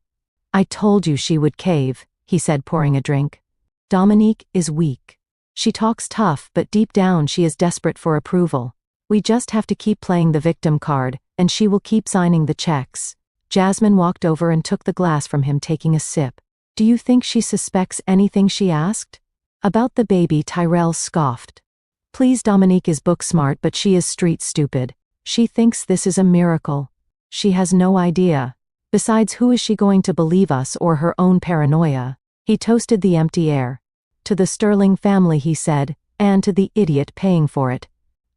"I told you she would cave," he said, pouring a drink. "Dominique is weak. She talks tough, but deep down she is desperate for approval. We just have to keep playing the victim card, and she will keep signing the checks." Jasmine walked over and took the glass from him, taking a sip. "Do you think she suspects anything?" she asked. "About the baby," Tyrell scoffed. "Please, Dominique is book smart, but she is street stupid. She thinks this is a miracle. She has no idea. Besides, who is she going to believe, us or her own paranoia?" He toasted the empty air. "To the Sterling family," he said, "and to the idiot paying for it."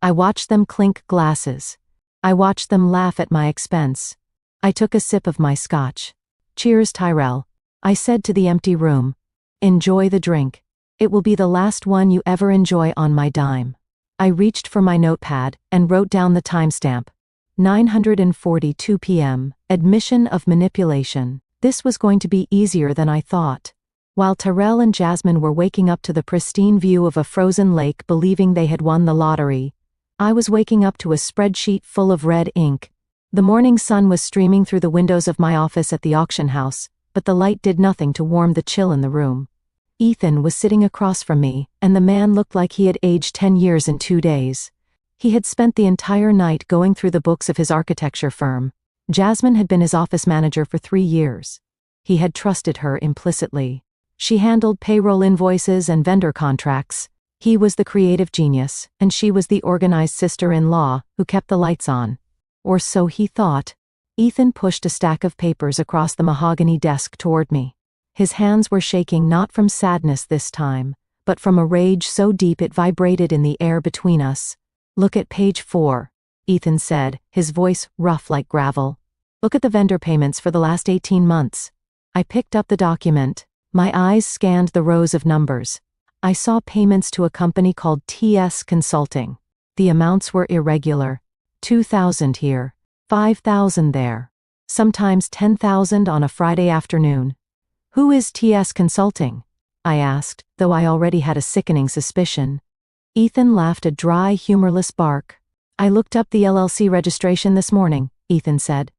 I watched them clink glasses. I watched them laugh at my expense. I took a sip of my scotch. "Cheers, Tyrell," I said to the empty room. "Enjoy the drink. It will be the last one you ever enjoy on my dime." I reached for my notepad and wrote down the timestamp. 9:42 p.m. Admission of manipulation. This was going to be easier than I thought. While Tyrell and Jasmine were waking up to the pristine view of a frozen lake, believing they had won the lottery, I was waking up to a spreadsheet full of red ink. The morning sun was streaming through the windows of my office at the auction house, but the light did nothing to warm the chill in the room. Ethan was sitting across from me, and the man looked like he had aged 10 years in 2 days. He had spent the entire night going through the books of his architecture firm. Jasmine had been his office manager for 3 years. He had trusted her implicitly. She handled payroll invoices and vendor contracts. He was the creative genius, and she was the organized sister-in-law who kept the lights on. Or so he thought. Ethan pushed a stack of papers across the mahogany desk toward me. His hands were shaking, not from sadness this time, but from a rage so deep it vibrated in the air between us. "Look at page 4, Ethan said, his voice rough like gravel. "Look at the vendor payments for the last 18 months. I picked up the document. My eyes scanned the rows of numbers. I saw payments to a company called TS Consulting. The amounts were irregular. 2,000 here, 5,000 there. Sometimes 10,000 on a Friday afternoon. "Who is TS Consulting?" I asked, though I already had a sickening suspicion. Ethan laughed a dry, humorless bark. "I looked up the LLC registration this morning," Ethan said.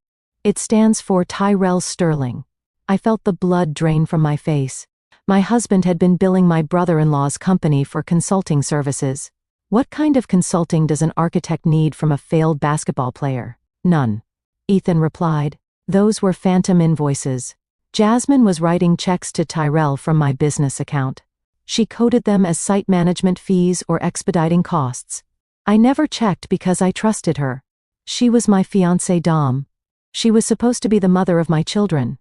"It stands for Tyrell Sterling." I felt the blood drain from my face. My husband had been billing my brother-in-law's company for consulting services. What kind of consulting does an architect need from a failed basketball player? None. Ethan replied. Those were phantom invoices. Jasmine was writing checks to Tyrell from my business account. She coded them as site management fees or expediting costs. I never checked because I trusted her. She was my fiancée Dom. She was supposed to be the mother of my children.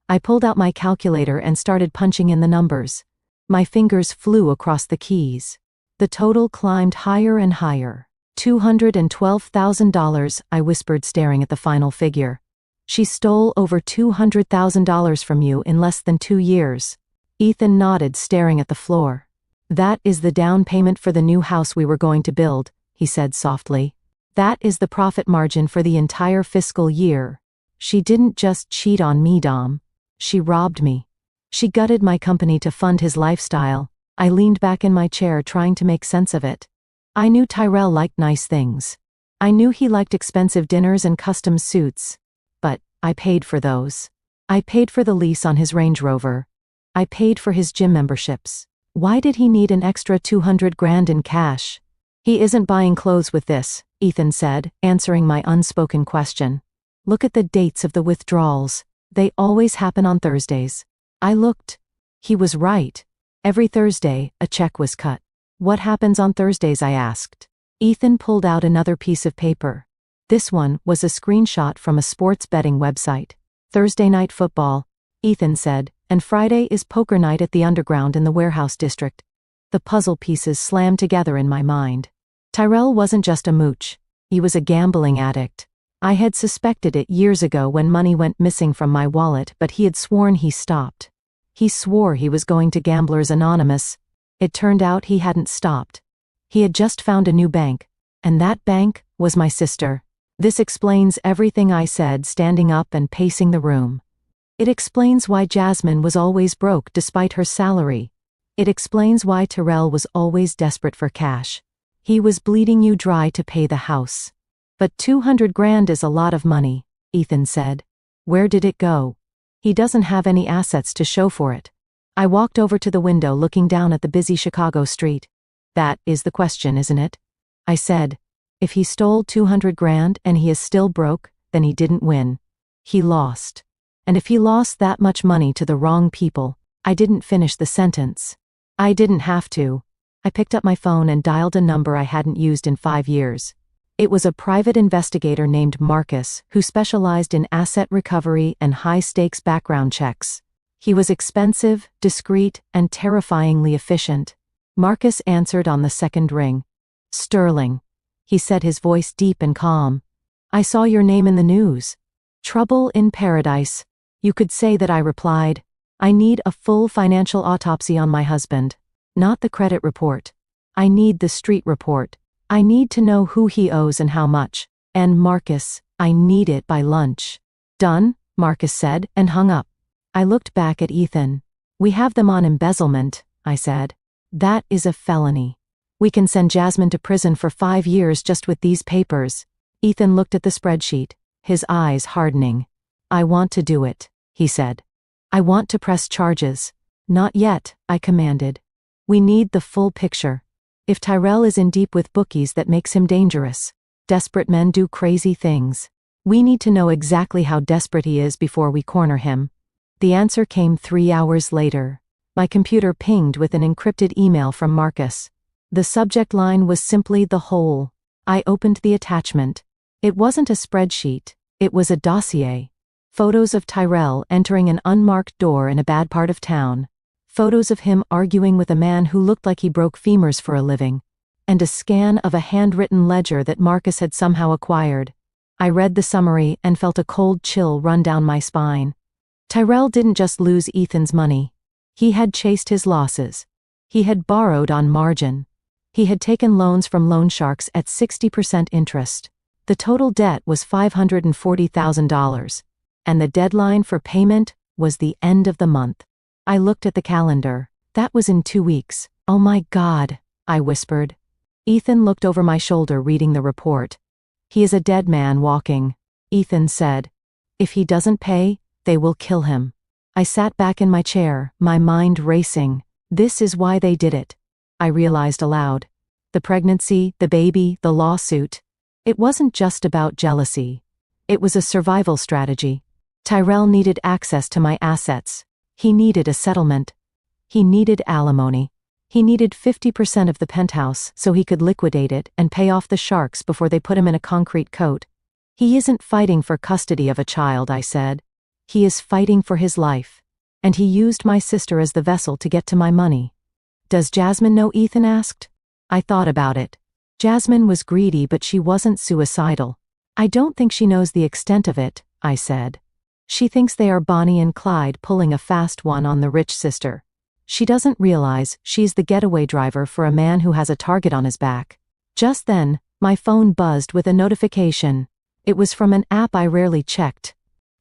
I pulled out my calculator and started punching in the numbers. My fingers flew across the keys. The total climbed higher and higher. $212,000, I whispered, staring at the final figure. She stole over $200,000 from you in less than 2 years. Ethan nodded, staring at the floor. That is the down payment for the new house we were going to build, he said softly. That is the profit margin for the entire fiscal year. She didn't just cheat on me, Dom. She robbed me. She gutted my company to fund his lifestyle. I leaned back in my chair, trying to make sense of it. I knew Tyrell liked nice things. I knew he liked expensive dinners and custom suits. But I paid for those. I paid for the lease on his Range Rover. I paid for his gym memberships. Why did he need an extra 200 grand in cash? He isn't buying clothes with this, Ethan said, answering my unspoken question. Look at the dates of the withdrawals. They always happen on Thursdays. I looked. He was right. Every Thursday, a check was cut. What happens on Thursdays? I asked. Ethan pulled out another piece of paper. This one was a screenshot from a sports betting website. Thursday night football, Ethan said, and Friday is poker night at the Underground in the Warehouse District. The puzzle pieces slammed together in my mind. Tyrell wasn't just a mooch. He was a gambling addict. I had suspected it years ago when money went missing from my wallet, but he had sworn he stopped. He swore he was going to Gamblers Anonymous. It turned out he hadn't stopped. He had just found a new bank, and that bank was my sister. This explains everything, I said, standing up and pacing the room. It explains why Jasmine was always broke despite her salary. It explains why Tyrell was always desperate for cash. He was bleeding you dry to pay the house. But 200 grand is a lot of money, Ethan said. Where did it go? He doesn't have any assets to show for it. I walked over to the window looking down at the busy Chicago street. That is the question, isn't it? I said. If he stole 200 grand and he is still broke, then he didn't win. He lost. And if he lost that much money to the wrong people, I didn't finish the sentence. I didn't have to. I picked up my phone and dialed a number I hadn't used in 5 years. It was a private investigator named Marcus who specialized in asset recovery and high-stakes background checks. He was expensive, discreet, and terrifyingly efficient. Marcus answered on the second ring. Sterling. He said, his voice deep and calm. I saw your name in the news. Trouble in paradise. You could say that, I replied. I need a full financial autopsy on my husband. Not the credit report. I need the street report. I need to know who he owes and how much. And Marcus, I need it by lunch. Done, Marcus said, and hung up. I looked back at Ethan. We have them on embezzlement, I said. That is a felony. We can send Jasmine to prison for 5 years just with these papers. Ethan looked at the spreadsheet, his eyes hardening. I want to do it, he said. I want to press charges. Not yet, I commanded. We need the full picture. If Tyrell is in deep with bookies, that makes him dangerous. Desperate men do crazy things. We need to know exactly how desperate he is before we corner him. The answer came 3 hours later. My computer pinged with an encrypted email from Marcus. The subject line was simply the whole. I opened the attachment. It wasn't a spreadsheet. It was a dossier. Photos of Tyrell entering an unmarked door in a bad part of town. Photos of him arguing with a man who looked like he broke femurs for a living. And a scan of a handwritten ledger that Marcus had somehow acquired. I read the summary and felt a cold chill run down my spine. Tyrell didn't just lose Ethan's money. He had chased his losses. He had borrowed on margin. He had taken loans from loan sharks at 60% interest. The total debt was $540,000. And the deadline for payment was the end of the month. I looked at the calendar. That was in 2 weeks. Oh my God, I whispered. Ethan looked over my shoulder reading the report. He is a dead man walking, Ethan said. If he doesn't pay, they will kill him. I sat back in my chair, my mind racing. This is why they did it. I realized aloud. The pregnancy, the baby, the lawsuit. It wasn't just about jealousy. It was a survival strategy. Tyrell needed access to my assets. He needed a settlement. He needed alimony. He needed 50% of the penthouse so he could liquidate it and pay off the sharks before they put him in a concrete coat. He isn't fighting for custody of a child, I said. He is fighting for his life. And he used my sister as the vessel to get to my money. Does Jasmine know? Ethan asked. I thought about it. Jasmine was greedy, but she wasn't suicidal. I don't think she knows the extent of it, I said. She thinks they are Bonnie and Clyde pulling a fast one on the rich sister. She doesn't realize she's the getaway driver for a man who has a target on his back. Just then, my phone buzzed with a notification. It was from an app I rarely checked.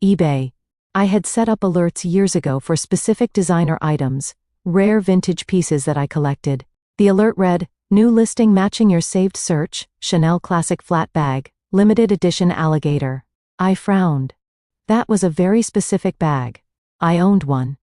eBay. I had set up alerts years ago for specific designer items, rare vintage pieces that I collected. The alert read, New listing matching your saved search, Chanel Classic Flat Bag, limited edition alligator. I frowned. That was a very specific bag. I owned one.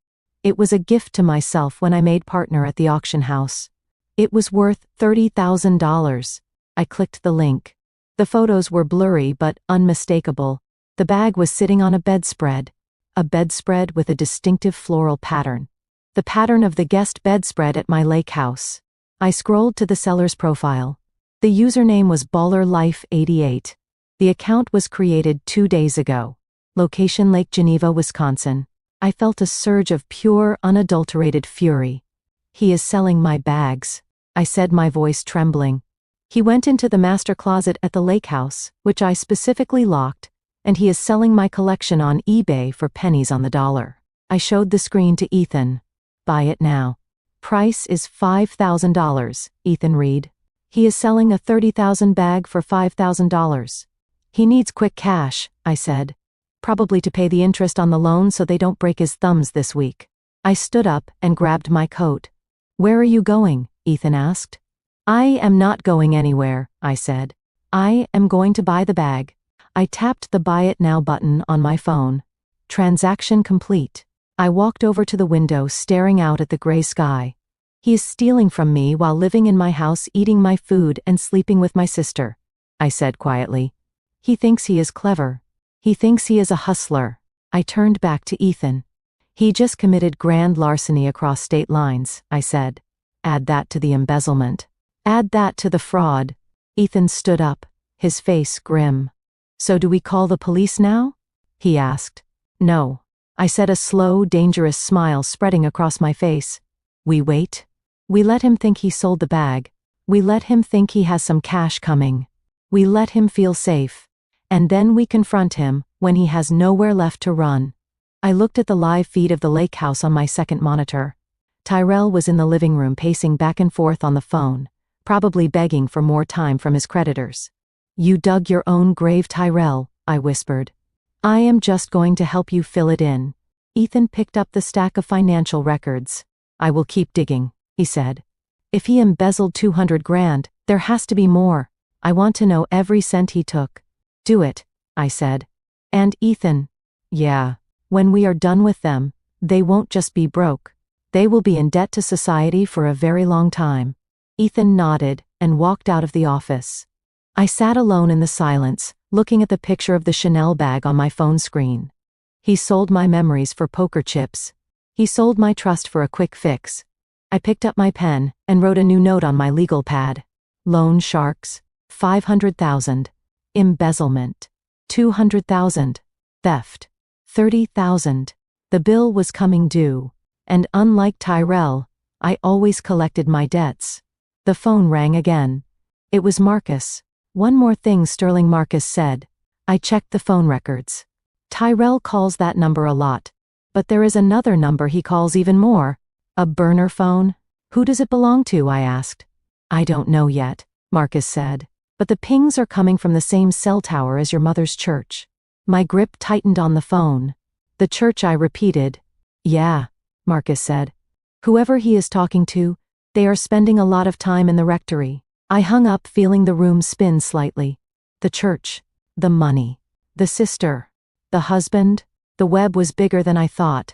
It was a gift to myself when I made partner at the auction house. It was worth $30,000. I clicked the link. The photos were blurry but unmistakable. The bag was sitting on a bedspread with a distinctive floral pattern. The pattern of the guest bedspread at my lake house. I scrolled to the seller's profile. The username was BallerLife88. The account was created 2 days ago. Location Lake Geneva, Wisconsin. I felt a surge of pure, unadulterated fury. He is selling my bags, I said, my voice trembling. He went into the master closet at the lake house, which I specifically locked, and he is selling my collection on eBay for pennies on the dollar. I showed the screen to Ethan. Buy it now. Price is $5,000, Ethan read. He is selling a $30,000 bag for $5,000. He needs quick cash, I said. Probably to pay the interest on the loan so they don't break his thumbs this week. I stood up and grabbed my coat. Where are you going? Ethan asked. I am not going anywhere, I said. I am going to buy the bag. I tapped the Buy It Now button on my phone. Transaction complete. I walked over to the window, staring out at the gray sky. He is stealing from me while living in my house, eating my food and sleeping with my sister, I said quietly. He thinks he is clever. He thinks he is a hustler. I turned back to Ethan. He just committed grand larceny across state lines, I said. Add that to the embezzlement. Add that to the fraud. Ethan stood up, his face grim. So do we call the police now? He asked. No, I said, a slow, dangerous smile spreading across my face. We wait. We let him think he sold the bag. We let him think he has some cash coming. We let him feel safe. And then we confront him when he has nowhere left to run. I looked at the live feed of the lake house on my second monitor. Tyrell was in the living room, pacing back and forth on the phone, probably begging for more time from his creditors. You dug your own grave, Tyrell, I whispered. I am just going to help you fill it in. Ethan picked up the stack of financial records. I will keep digging, he said. If he embezzled 200 grand, there has to be more. I want to know every cent he took. Do it, I said. And Ethan, yeah, when we are done with them, they won't just be broke. They will be in debt to society for a very long time. Ethan nodded and walked out of the office. I sat alone in the silence, looking at the picture of the Chanel bag on my phone screen. He sold my memories for poker chips. He sold my trust for a quick fix. I picked up my pen and wrote a new note on my legal pad. Loan sharks, 500,000. Embezzlement, 200,000. Theft, 30,000. The bill was coming due, and unlike Tyrell, I always collected my debts. The phone rang again. It was Marcus. One more thing, Sterling, Marcus said. I checked the phone records. Tyrell calls that number a lot, but there is another number he calls even more. A burner phone? Who does it belong to? I asked. I don't know yet, Marcus said. But the pings are coming from the same cell tower as your mother's church. My grip tightened on the phone. The church, I repeated. Yeah, Marcus said. Whoever he is talking to, they are spending a lot of time in the rectory. I hung up, feeling the room spin slightly. The church, the money, the sister, the husband. The web was bigger than I thought.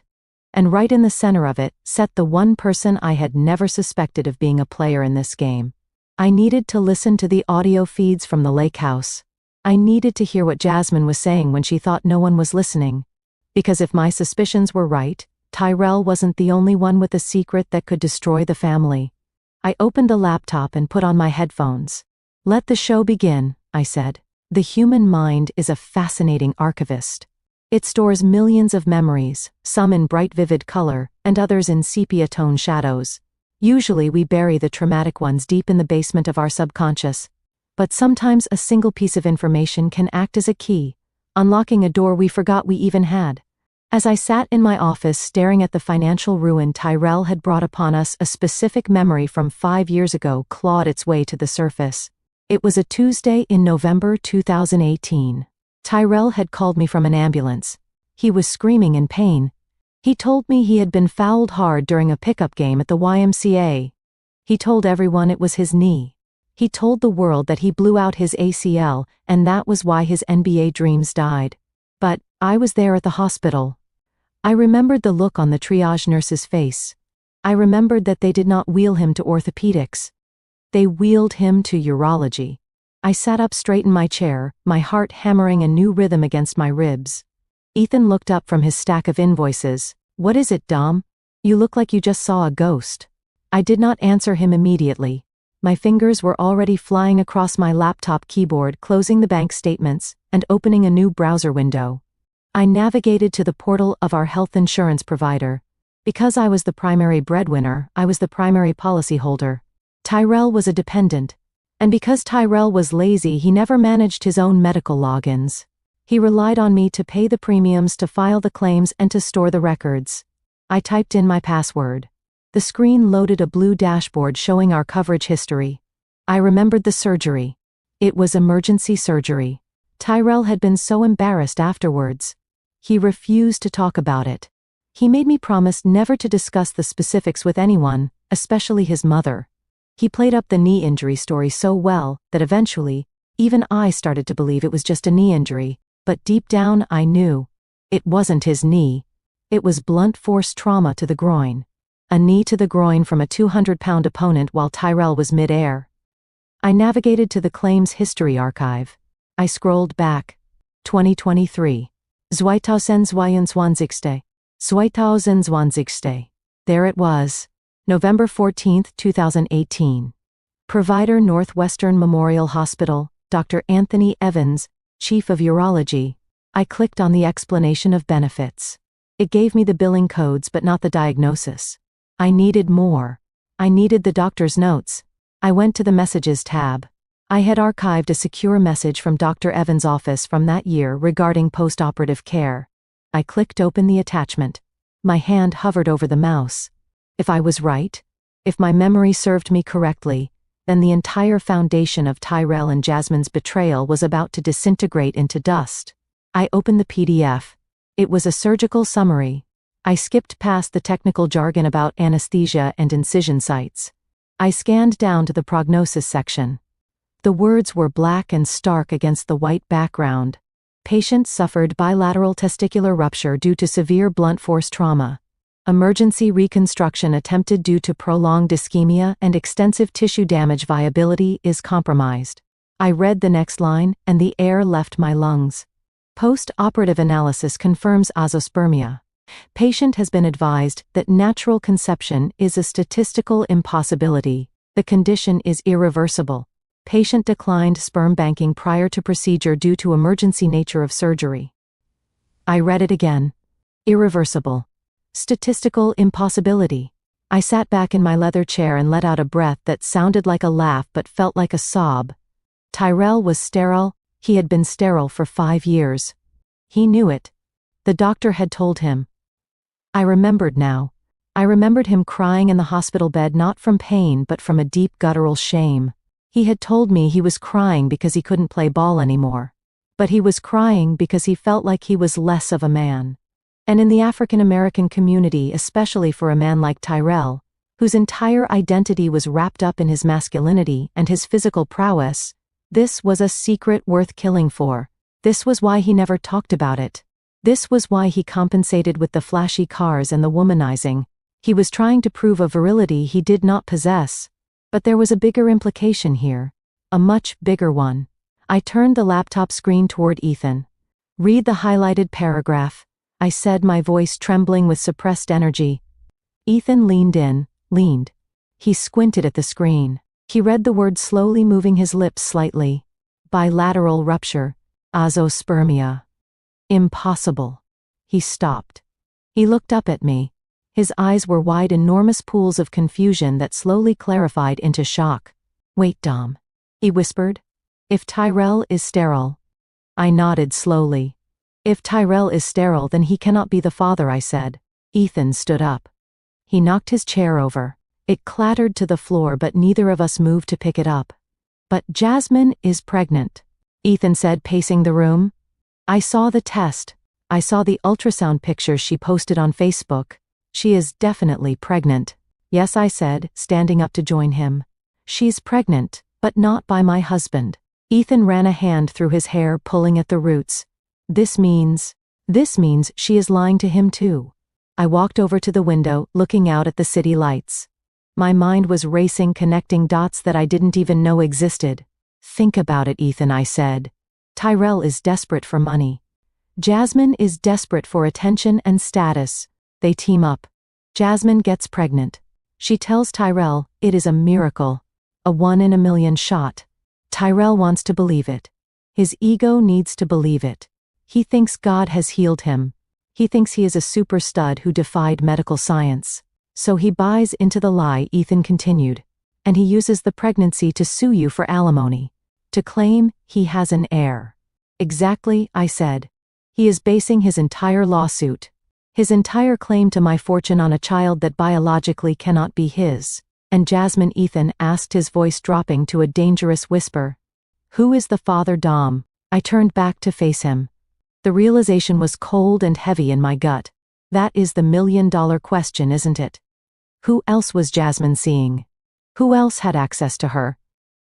And right in the center of it sat the one person I had never suspected of being a player in this game. I needed to listen to the audio feeds from the lake house. I needed to hear what Jasmine was saying when she thought no one was listening. Because if my suspicions were right, Tyrell wasn't the only one with a secret that could destroy the family. I opened the laptop and put on my headphones. Let the show begin, I said. The human mind is a fascinating archivist. It stores millions of memories, some in bright vivid color, and others in sepia-tone shadows. Usually we bury the traumatic ones deep in the basement of our subconscious. But sometimes a single piece of information can act as a key, unlocking a door we forgot we even had. As I sat in my office staring at the financial ruin Tyrell had brought upon us, a specific memory from 5 years ago clawed its way to the surface. It was a Tuesday in November 2018. Tyrell had called me from an ambulance. He was screaming in pain. He told me he had been fouled hard during a pickup game at the YMCA. He told everyone it was his knee. He told the world that he blew out his ACL, and that was why his NBA dreams died. But I was there at the hospital. I remembered the look on the triage nurse's face. I remembered that they did not wheel him to orthopedics. They wheeled him to urology. I sat up straight in my chair, my heart hammering a new rhythm against my ribs. Ethan looked up from his stack of invoices. "What is it, Dom? You look like you just saw a ghost." I did not answer him immediately. My fingers were already flying across my laptop keyboard, closing the bank statements and opening a new browser window. I navigated to the portal of our health insurance provider. Because I was the primary breadwinner, I was the primary policyholder. Tyrell was a dependent. And because Tyrell was lazy, he never managed his own medical logins. He relied on me to pay the premiums, to file the claims, and to store the records. I typed in my password. The screen loaded a blue dashboard showing our coverage history. I remembered the surgery. It was emergency surgery. Tyrell had been so embarrassed afterwards. He refused to talk about it. He made me promise never to discuss the specifics with anyone, especially his mother. He played up the knee injury story so well that eventually, even I started to believe it was just a knee injury, but deep down I knew. It wasn't his knee. It was blunt force trauma to the groin. A knee to the groin from a 200-pound opponent while Tyrell was mid-air. I navigated to the claims history archive. I scrolled back. 2023. 2022. 2020. There it was. November 14, 2018. Provider, Northwestern Memorial Hospital, Dr. Anthony Evans, Chief of Urology. I clicked on the explanation of benefits. It gave me the billing codes but not the diagnosis. I needed more. I needed the doctor's notes. I went to the Messages tab. I had archived a secure message from Dr. Evans' office from that year regarding postoperative care. I clicked open the attachment. My hand hovered over the mouse. If I was right, if my memory served me correctly, then the entire foundation of Tyrell and Jasmine's betrayal was about to disintegrate into dust. I opened the PDF. It was a surgical summary. I skipped past the technical jargon about anesthesia and incision sites. I scanned down to the prognosis section. The words were black and stark against the white background. Patient suffered bilateral testicular rupture due to severe blunt force trauma. Emergency reconstruction attempted due to prolonged ischemia and extensive tissue damage. Viability is compromised. I read the next line, and the air left my lungs. Post-operative analysis confirms azoospermia. Patient has been advised that natural conception is a statistical impossibility. The condition is irreversible. Patient declined sperm banking prior to procedure due to emergency nature of surgery. I read it again. Irreversible. Statistical impossibility. I sat back in my leather chair and let out a breath that sounded like a laugh but felt like a sob. Tyrell was sterile. He had been sterile for 5 years. He knew it. The doctor had told him. I remembered now. I remembered him crying in the hospital bed, not from pain but from a deep guttural shame. He had told me he was crying because he couldn't play ball anymore. But he was crying because he felt like he was less of a man. And in the African American community, especially for a man like Tyrell, whose entire identity was wrapped up in his masculinity and his physical prowess, this was a secret worth killing for. This was why he never talked about it. This was why he compensated with the flashy cars and the womanizing. He was trying to prove a virility he did not possess. But there was a bigger implication here. A much bigger one. I turned the laptop screen toward Ethan. "Read the highlighted paragraph," I said, my voice trembling with suppressed energy. Ethan leaned. He squinted at the screen. He read the word slowly, moving his lips slightly. Bilateral rupture. Azoospermia. Impossible. He stopped. He looked up at me. His eyes were wide, enormous pools of confusion that slowly clarified into shock. "Wait, Dom," he whispered. "If Tyrell is sterile." I nodded slowly. "If Tyrell is sterile, then he cannot be the father," I said. Ethan stood up. He knocked his chair over. It clattered to the floor, but neither of us moved to pick it up. "But Jasmine is pregnant," Ethan said, pacing the room. "I saw the test. I saw the ultrasound pictures she posted on Facebook. She is definitely pregnant." Yes, I said, standing up to join him. She's pregnant, but not by my husband. Ethan ran a hand through his hair, pulling at the roots. This means she is lying to him too. I walked over to the window, looking out at the city lights. My mind was racing, connecting dots that I didn't even know existed. Think about it, Ethan, I said. Tyrell is desperate for money. Jasmine is desperate for attention and status. They team up. Jasmine gets pregnant. She tells Tyrell it is a miracle. A 1 in a million shot. Tyrell wants to believe it. His ego needs to believe it. He thinks God has healed him. He thinks he is a super stud who defied medical science. So he buys into the lie, Ethan continued. And he uses the pregnancy to sue you for alimony. To claim he has an heir. Exactly, I said. He is basing his entire lawsuit, his entire claim to my fortune, on a child that biologically cannot be his. And Jasmine, Ethan asked, his voice dropping to a dangerous whisper. Who is the father, Dom? I turned back to face him. The realization was cold and heavy in my gut. That is the million-dollar question, isn't it? Who else was Jasmine seeing? Who else had access to her?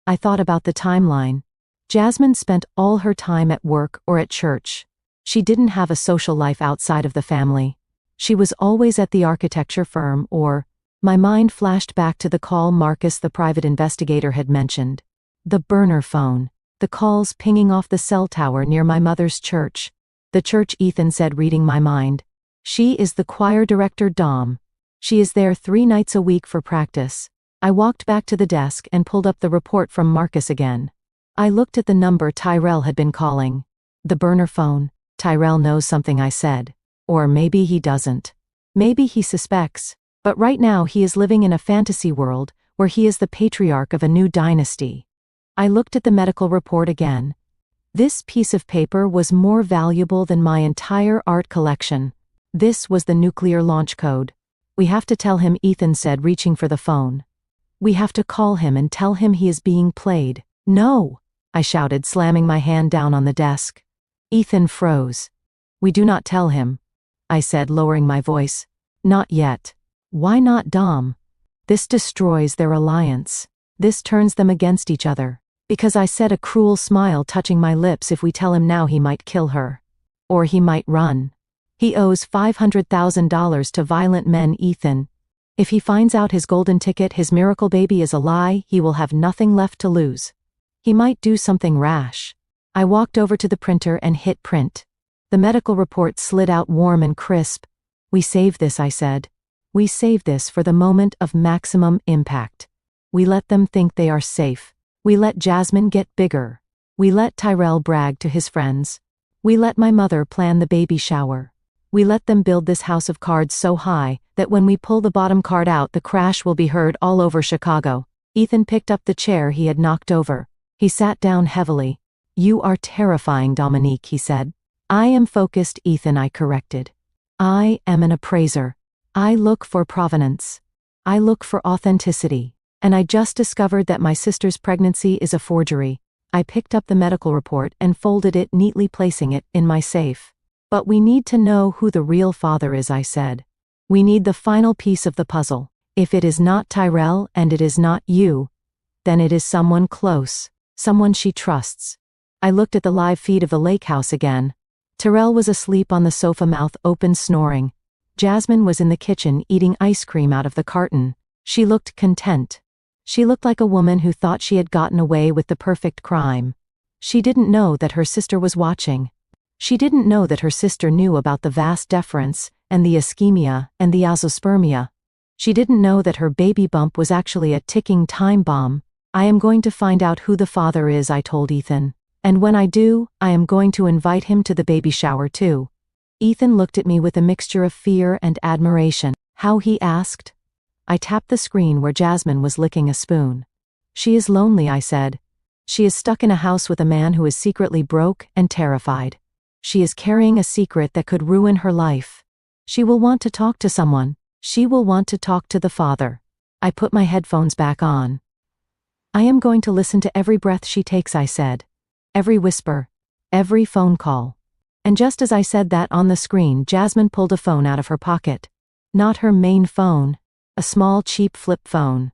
I thought about the timeline. Jasmine spent all her time at work or at church. She didn't have a social life outside of the family. She was always at the architecture firm or... My mind flashed back to the call Marcus, the private investigator, had mentioned. The burner phone. The calls pinging off the cell tower near my mother's church. The church, Ethan said, reading my mind. She is the choir director, Dom. She is there 3 nights a week for practice. I walked back to the desk and pulled up the report from Marcus again. I looked at the number Tyrell had been calling. The burner phone. Tyrell knows something, I said. Or maybe he doesn't. Maybe he suspects. But right now he is living in a fantasy world where he is the patriarch of a new dynasty. I looked at the medical report again. This piece of paper was more valuable than my entire art collection. This was the nuclear launch code. We have to tell him, Ethan said, reaching for the phone. We have to call him and tell him he is being played. No, I shouted, slamming my hand down on the desk. Ethan froze. We do not tell him, I said, lowering my voice. Not yet. Why not, Dom? This destroys their alliance. This turns them against each other. Because, I said, a cruel smile touching my lips, if we tell him now he might kill her. Or he might run. He owes $500,000 to violent men, Ethan. If he finds out his golden ticket, his miracle baby, is a lie, he will have nothing left to lose. He might do something rash. I walked over to the printer and hit print. The medical report slid out warm and crisp. We save this, I said. We save this for the moment of maximum impact. We let them think they are safe. We let Jasmine get bigger. We let Tyrell brag to his friends. We let my mother plan the baby shower. We let them build this house of cards so high that when we pull the bottom card out, the crash will be heard all over Chicago. Ethan picked up the chair he had knocked over. He sat down heavily. You are terrifying, Dominique, he said. I am focused, Ethan, I corrected. I am an appraiser. I look for provenance. I look for authenticity. And I just discovered that my sister's pregnancy is a forgery. I picked up the medical report and folded it neatly, placing it in my safe. But we need to know who the real father is, I said. We need the final piece of the puzzle. If it is not Tyrell and it is not you, then it is someone close, someone she trusts. I looked at the live feed of the lake house again. Tyrell was asleep on the sofa, mouth open, snoring. Jasmine was in the kitchen eating ice cream out of the carton. She looked content. She looked like a woman who thought she had gotten away with the perfect crime. She didn't know that her sister was watching. She didn't know that her sister knew about the vas deferens, and the ischemia, and the azoospermia. She didn't know that her baby bump was actually a ticking time bomb. I am going to find out who the father is, I told Ethan. And when I do, I am going to invite him to the baby shower too. Ethan looked at me with a mixture of fear and admiration. How, he asked. I tapped the screen where Jasmine was licking a spoon. She is lonely, I said. She is stuck in a house with a man who is secretly broke and terrified. She is carrying a secret that could ruin her life. She will want to talk to someone. She will want to talk to the father. I put my headphones back on. I am going to listen to every breath she takes, I said. Every whisper. Every phone call. And just as I said that, on the screen, Jasmine pulled a phone out of her pocket. Not her main phone. A small cheap flip phone.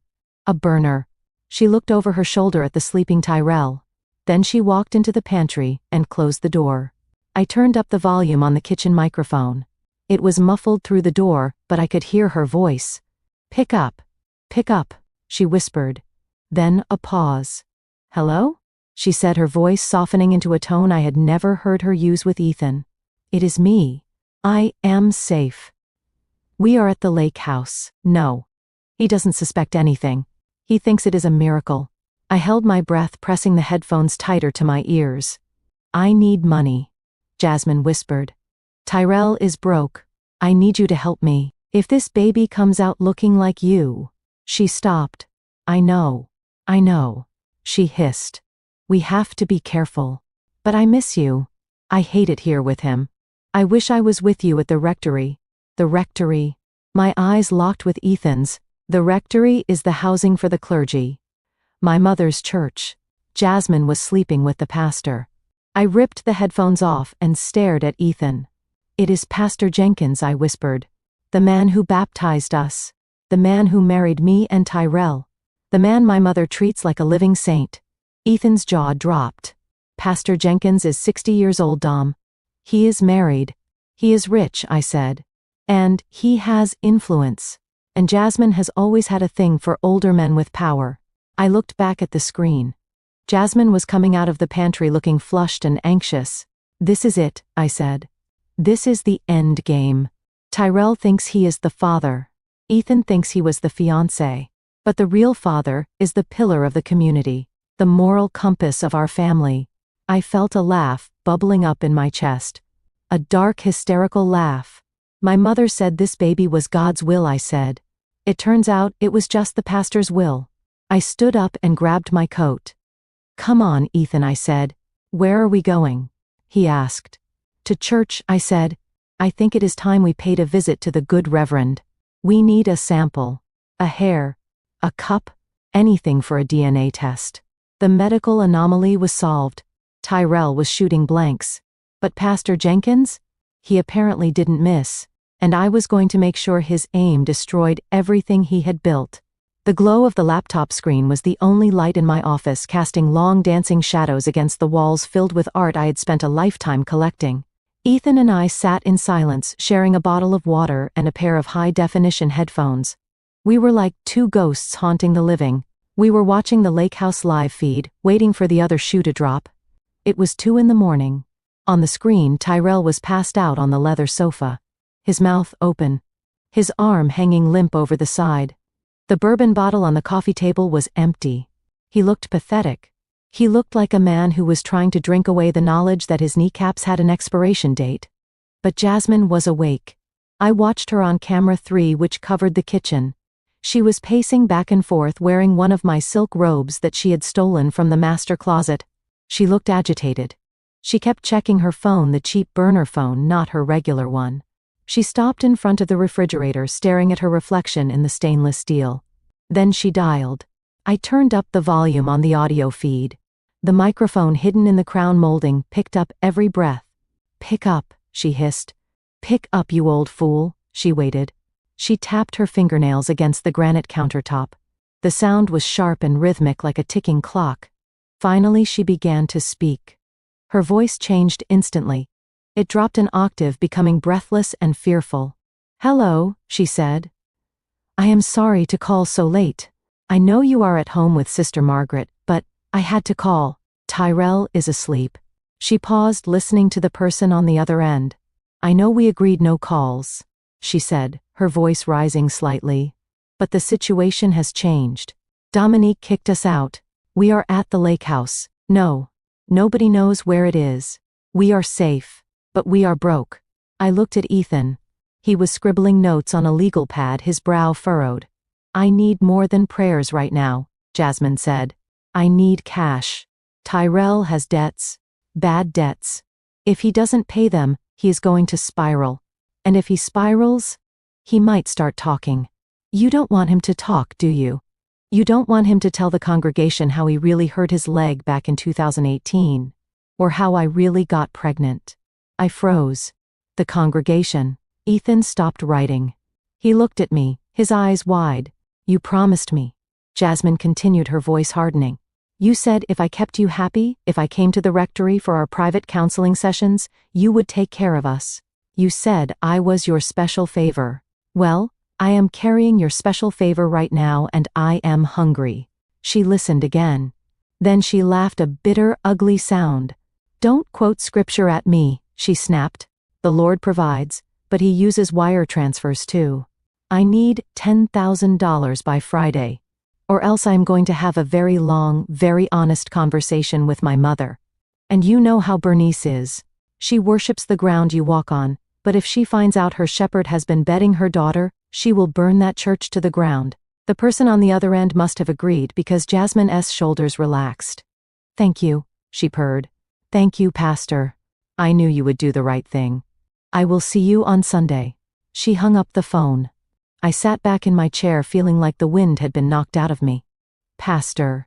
A burner. She looked over her shoulder at the sleeping Tyrell. Then she walked into the pantry and closed the door. I turned up the volume on the kitchen microphone. It was muffled through the door, but I could hear her voice. Pick up, she whispered. Then a pause. Hello? She said, her voice softening into a tone I had never heard her use with Ethan. It is me. I am safe. We are at the lake house. No. He doesn't suspect anything. He thinks it is a miracle. I held my breath, pressing the headphones tighter to my ears. I need money, Jasmine whispered. Tyrell is broke. I need you to help me. If this baby comes out looking like you. She stopped. I know, she hissed. We have to be careful. But I miss you. I hate it here with him. I wish I was with you at the rectory. The rectory. My eyes locked with Ethan's. The rectory is the housing for the clergy. My mother's church. Jasmine was sleeping with the pastor. I ripped the headphones off and stared at Ethan. It is Pastor Jenkins, I whispered. The man who baptized us. The man who married me and Tyrell. The man my mother treats like a living saint. Ethan's jaw dropped. Pastor Jenkins is 60 years old, Dom. He is married. He is rich, I said. And he has influence. And Jasmine has always had a thing for older men with power. I looked back at the screen. Jasmine was coming out of the pantry looking flushed and anxious. This is it, I said. This is the end game. Tyrell thinks he is the father. Ethan thinks he was the fiancé. But the real father is the pillar of the community, the moral compass of our family. I felt a laugh bubbling up in my chest. A dark, hysterical laugh. My mother said this baby was God's will, I said. It turns out it was just the pastor's will. I stood up and grabbed my coat. Come on, Ethan, I said. Where are we going? He asked. To church, I said. I think it is time we paid a visit to the good Reverend. We need a sample. A hair. A cup. Anything for a DNA test. The medical anomaly was solved. Tyrell was shooting blanks. But Pastor Jenkins? He apparently didn't miss. And I was going to make sure his aim destroyed everything he had built. The glow of the laptop screen was the only light in my office, casting long dancing shadows against the walls filled with art I had spent a lifetime collecting. Ethan and I sat in silence, sharing a bottle of water and a pair of high-definition headphones. We were like two ghosts haunting the living. We were watching the Lake House live feed, waiting for the other shoe to drop. It was 2 a.m. On the screen, Tyrell was passed out on the leather sofa. His mouth open. His arm hanging limp over the side. The bourbon bottle on the coffee table was empty. He looked pathetic. He looked like a man who was trying to drink away the knowledge that his kneecaps had an expiration date. But Jasmine was awake. I watched her on camera 3, which covered the kitchen. She was pacing back and forth, wearing one of my silk robes that she had stolen from the master closet. She looked agitated. She kept checking her phone, the cheap burner phone, not her regular one. She stopped in front of the refrigerator, staring at her reflection in the stainless steel. Then she dialed. I turned up the volume on the audio feed. The microphone hidden in the crown molding picked up every breath. Pick up, she hissed. Pick up, you old fool. She waited. She tapped her fingernails against the granite countertop. The sound was sharp and rhythmic like a ticking clock. Finally she began to speak. Her voice changed instantly. It dropped an octave, becoming breathless and fearful. Hello, she said. I am sorry to call so late. I know you are at home with Sister Margaret, but I had to call. Tyrell is asleep. She paused, listening to the person on the other end. I know we agreed no calls, she said, her voice rising slightly. But the situation has changed. Dominique kicked us out. We are at the lake house. No. Nobody knows where it is. We are safe. But we are broke. I looked at Ethan. He was scribbling notes on a legal pad, his brow furrowed. I need more than prayers right now, Jasmine said. I need cash. Tyrell has debts. Bad debts. If he doesn't pay them, he is going to spiral. And if he spirals, he might start talking. You don't want him to talk, do you? You don't want him to tell the congregation how he really hurt his leg back in 2018. Or how I really got pregnant. I froze. The congregation. Ethan stopped writing. He looked at me, his eyes wide. You promised me. Jasmine continued, her voice hardening. You said if I kept you happy, if I came to the rectory for our private counseling sessions, you would take care of us. You said I was your special favor. Well, I am carrying your special favor right now, and I am hungry. She listened again. Then she laughed a bitter, ugly sound. Don't quote scripture at me, she snapped. The Lord provides, but he uses wire transfers too. I need $10,000 by Friday. Or else I'm going to have a very long, very honest conversation with my mother. And you know how Bernice is. She worships the ground you walk on, but if she finds out her shepherd has been bedding her daughter, she will burn that church to the ground. The person on the other end must have agreed because Jasmine's shoulders relaxed. Thank you, she purred. Thank you, Pastor. I knew you would do the right thing. I will see you on Sunday. She hung up the phone. I sat back in my chair feeling like the wind had been knocked out of me. Pastor.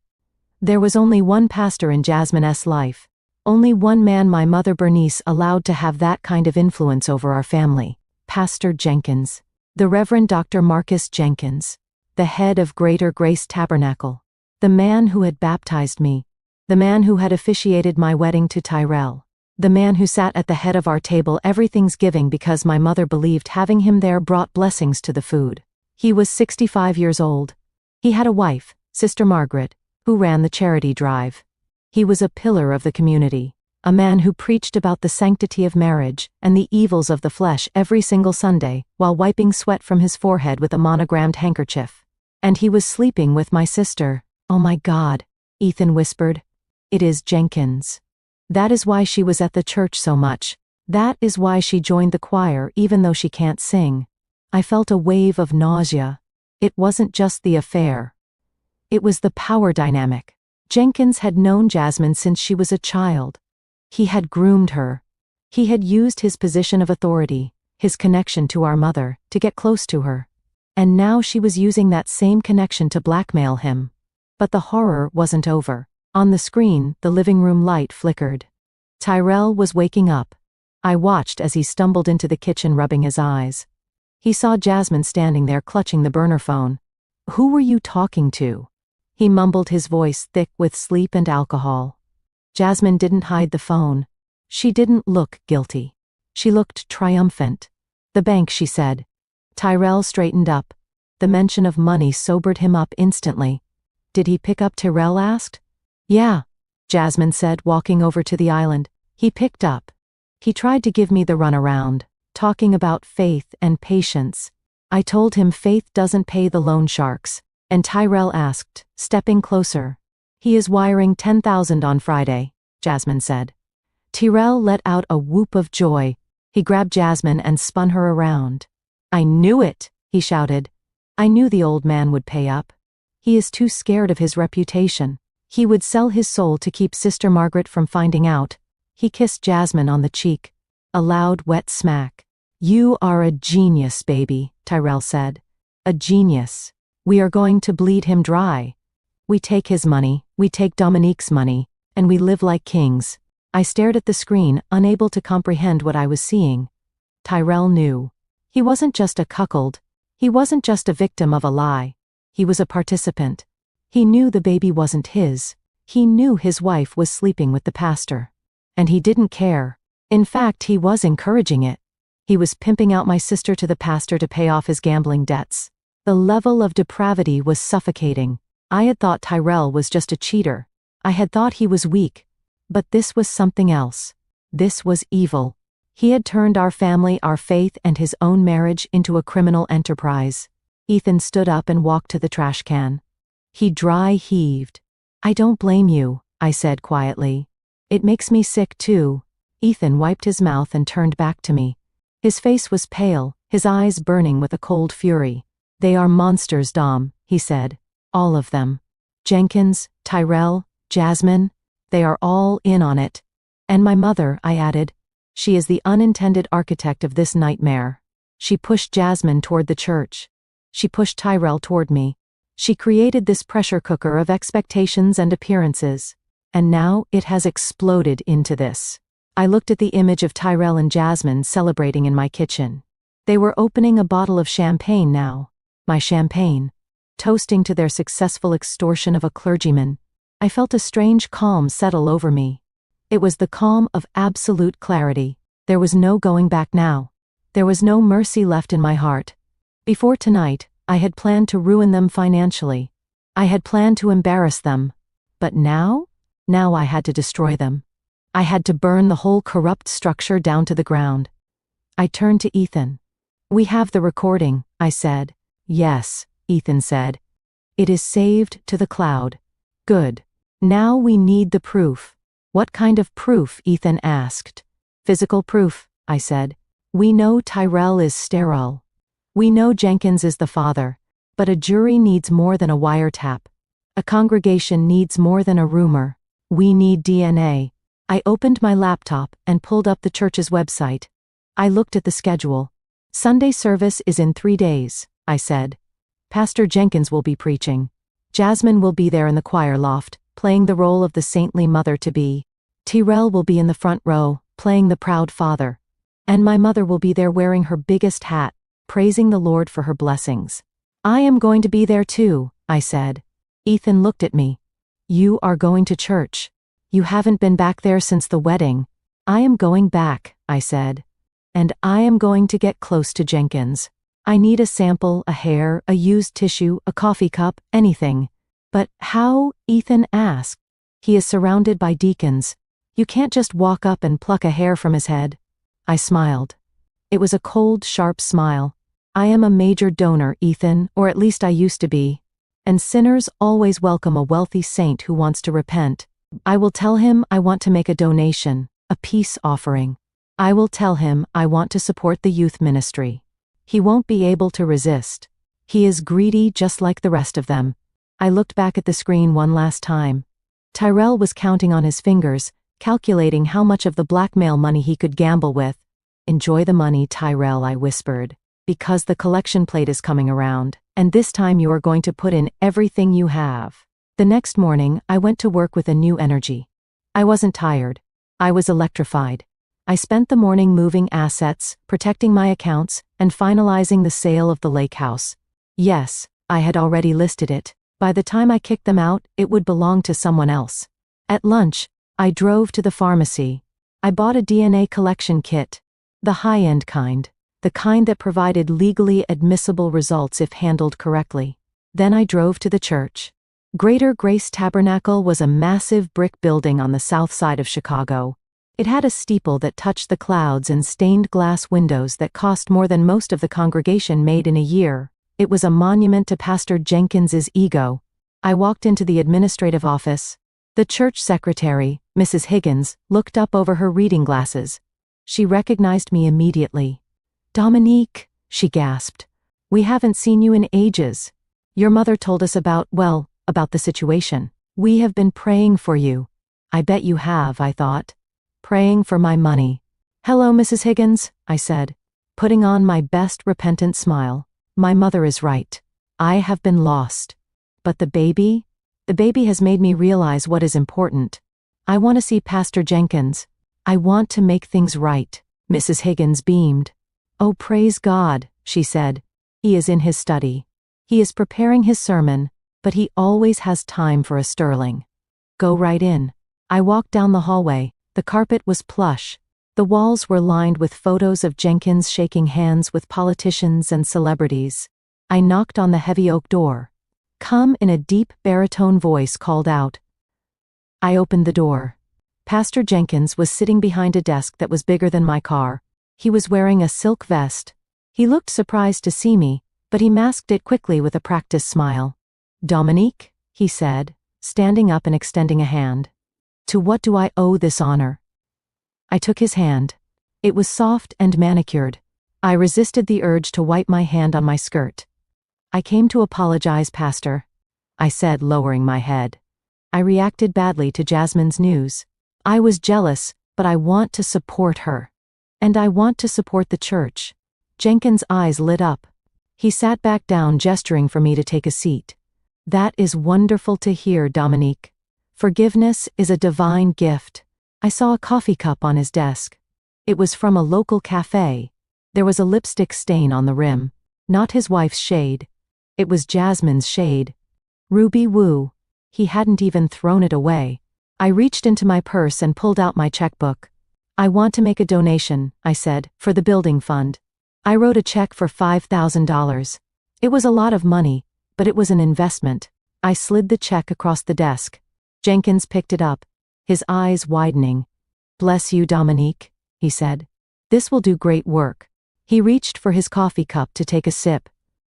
There was only one pastor in Jasmine's life. Only one man my mother Bernice allowed to have that kind of influence over our family. Pastor Jenkins. The Reverend Dr. Marcus Jenkins. The head of Greater Grace Tabernacle. The man who had baptized me. The man who had officiated my wedding to Tyrell. The man who sat at the head of our table every Thanksgiving because my mother believed having him there brought blessings to the food. He was 65 years old. He had a wife, Sister Margaret, who ran the charity drive. He was a pillar of the community, a man who preached about the sanctity of marriage and the evils of the flesh every single Sunday while wiping sweat from his forehead with a monogrammed handkerchief. And he was sleeping with my sister. Oh my God, Ethan whispered. It is Jenkins. That is why she was at the church so much. That is why she joined the choir even though she can't sing. I felt a wave of nausea. It wasn't just the affair. It was the power dynamic. Jenkins had known Jasmine since she was a child. He had groomed her. He had used his position of authority, his connection to our mother, to get close to her. And now she was using that same connection to blackmail him. But the horror wasn't over. On the screen, the living room light flickered. Tyrell was waking up. I watched as he stumbled into the kitchen rubbing his eyes. He saw Jasmine standing there clutching the burner phone. Who were you talking to? He mumbled, his voice thick with sleep and alcohol. Jasmine didn't hide the phone. She didn't look guilty. She looked triumphant. The bank, she said. Tyrell straightened up. The mention of money sobered him up instantly. Did he pick up? Tyrell asked. Yeah, Jasmine said, walking over to the island. He picked up. He tried to give me the runaround, talking about faith and patience. I told him faith doesn't pay the loan sharks, and Tyrell asked, stepping closer. He is wiring $10,000 on Friday, Jasmine said. Tyrell let out a whoop of joy. He grabbed Jasmine and spun her around. I knew it, he shouted. I knew the old man would pay up. He is too scared of his reputation. He would sell his soul to keep Sister Margaret from finding out. He kissed Jasmine on the cheek. A loud, wet smack. You are a genius, baby, Tyrell said. A genius. We are going to bleed him dry. We take his money, we take Dominique's money, and we live like kings. I stared at the screen, unable to comprehend what I was seeing. Tyrell knew. He wasn't just a cuckold. He wasn't just a victim of a lie. He was a participant. He knew the baby wasn't his. He knew his wife was sleeping with the pastor. And he didn't care. In fact, he was encouraging it. He was pimping out my sister to the pastor to pay off his gambling debts. The level of depravity was suffocating. I had thought Tyrell was just a cheater. I had thought he was weak. But this was something else. This was evil. He had turned our family, our faith, and his own marriage into a criminal enterprise. Ethan stood up and walked to the trash can. He dry heaved. I don't blame you, I said quietly. It makes me sick too. Ethan wiped his mouth and turned back to me. His face was pale, his eyes burning with a cold fury. They are monsters, Dom, he said. All of them. Jenkins, Tyrell, Jasmine. They are all in on it. And my mother, I added. She is the unintended architect of this nightmare. She pushed Jasmine toward the church. She pushed Tyrell toward me. She created this pressure cooker of expectations and appearances. And now it has exploded into this. I looked at the image of Tyrell and Jasmine celebrating in my kitchen. They were opening a bottle of champagne now. My champagne. Toasting to their successful extortion of a clergyman. I felt a strange calm settle over me. It was the calm of absolute clarity. There was no going back now. There was no mercy left in my heart. Before tonight, I had planned to ruin them financially. I had planned to embarrass them. But now? Now I had to destroy them. I had to burn the whole corrupt structure down to the ground. I turned to Ethan. "We have the recording," I said. "Yes," Ethan said. "It is saved to the cloud." "Good. Now we need the proof." "What kind of proof?" Ethan asked. "Physical proof," I said. "We know Tyrell is sterile. We know Jenkins is the father. But a jury needs more than a wiretap. A congregation needs more than a rumor. We need DNA." I opened my laptop and pulled up the church's website. I looked at the schedule. "Sunday service is in 3 days," I said. "Pastor Jenkins will be preaching. Jasmine will be there in the choir loft, playing the role of the saintly mother-to-be. Tyrell will be in the front row, playing the proud father. And my mother will be there wearing her biggest hat, praising the Lord for her blessings. I am going to be there too," I said. Ethan looked at me. "You are going to church. You haven't been back there since the wedding." "I am going back," I said. "And I am going to get close to Jenkins. I need a sample, a hair, a used tissue, a coffee cup, anything." "But how?" Ethan asked. "He is surrounded by deacons. You can't just walk up and pluck a hair from his head." I smiled. It was a cold, sharp smile. "I am a major donor, Ethan, or at least I used to be. And sinners always welcome a wealthy saint who wants to repent. I will tell him I want to make a donation, a peace offering. I will tell him I want to support the youth ministry. He won't be able to resist. He is greedy just like the rest of them." I looked back at the screen one last time. Tyrell was counting on his fingers, calculating how much of the blackmail money he could gamble with. "Enjoy the money, Tyrell," I whispered. "Because the collection plate is coming around, and this time you are going to put in everything you have." The next morning, I went to work with a new energy. I wasn't tired. I was electrified. I spent the morning moving assets, protecting my accounts, and finalizing the sale of the lake house. Yes, I had already listed it. By the time I kicked them out, it would belong to someone else. At lunch, I drove to the pharmacy. I bought a DNA collection kit. The high-end kind. The kind that provided legally admissible results if handled correctly. Then I drove to the church. Greater Grace Tabernacle was a massive brick building on the south side of Chicago. It had a steeple that touched the clouds and stained glass windows that cost more than most of the congregation made in a year. It was a monument to Pastor Jenkins's ego. I walked into the administrative office. The church secretary, Mrs. Higgins, looked up over her reading glasses. She recognized me immediately. "Dominique," she gasped. "We haven't seen you in ages. Your mother told us about the situation. We have been praying for you." "I bet you have," I thought. "Praying for my money." "Hello, Mrs. Higgins," I said, putting on my best repentant smile. "My mother is right. I have been lost. But the baby has made me realize what is important. I want to see Pastor Jenkins. I want to make things right." Mrs. Higgins beamed. "Oh, praise God," she said. "He is in his study. He is preparing his sermon, but he always has time for a sterling. Go right in." I walked down the hallway. The carpet was plush. The walls were lined with photos of Jenkins shaking hands with politicians and celebrities. I knocked on the heavy oak door. "Come," in a deep baritone voice called out. I opened the door. Pastor Jenkins was sitting behind a desk that was bigger than my car. He was wearing a silk vest. He looked surprised to see me, but he masked it quickly with a practiced smile. "Dominique," he said, standing up and extending a hand. "To what do I owe this honor?" I took his hand. It was soft and manicured. I resisted the urge to wipe my hand on my skirt. "I came to apologize, Pastor," I said, lowering my head. "I reacted badly to Jasmine's news. I was jealous, but I want to support her. And I want to support the church." Jenkins' eyes lit up. He sat back down, gesturing for me to take a seat. "That is wonderful to hear, Dominique. Forgiveness is a divine gift." I saw a coffee cup on his desk. It was from a local cafe. There was a lipstick stain on the rim. Not his wife's shade. It was Jasmine's shade. Ruby Woo. He hadn't even thrown it away. I reached into my purse and pulled out my checkbook. I want to make a donation, I said, for the building fund. I wrote a check for $5,000. It was a lot of money, but it was an investment. I slid the check across the desk. Jenkins picked it up, his eyes widening. "Bless you, Dominique," he said. "This will do great work." He reached for his coffee cup to take a sip.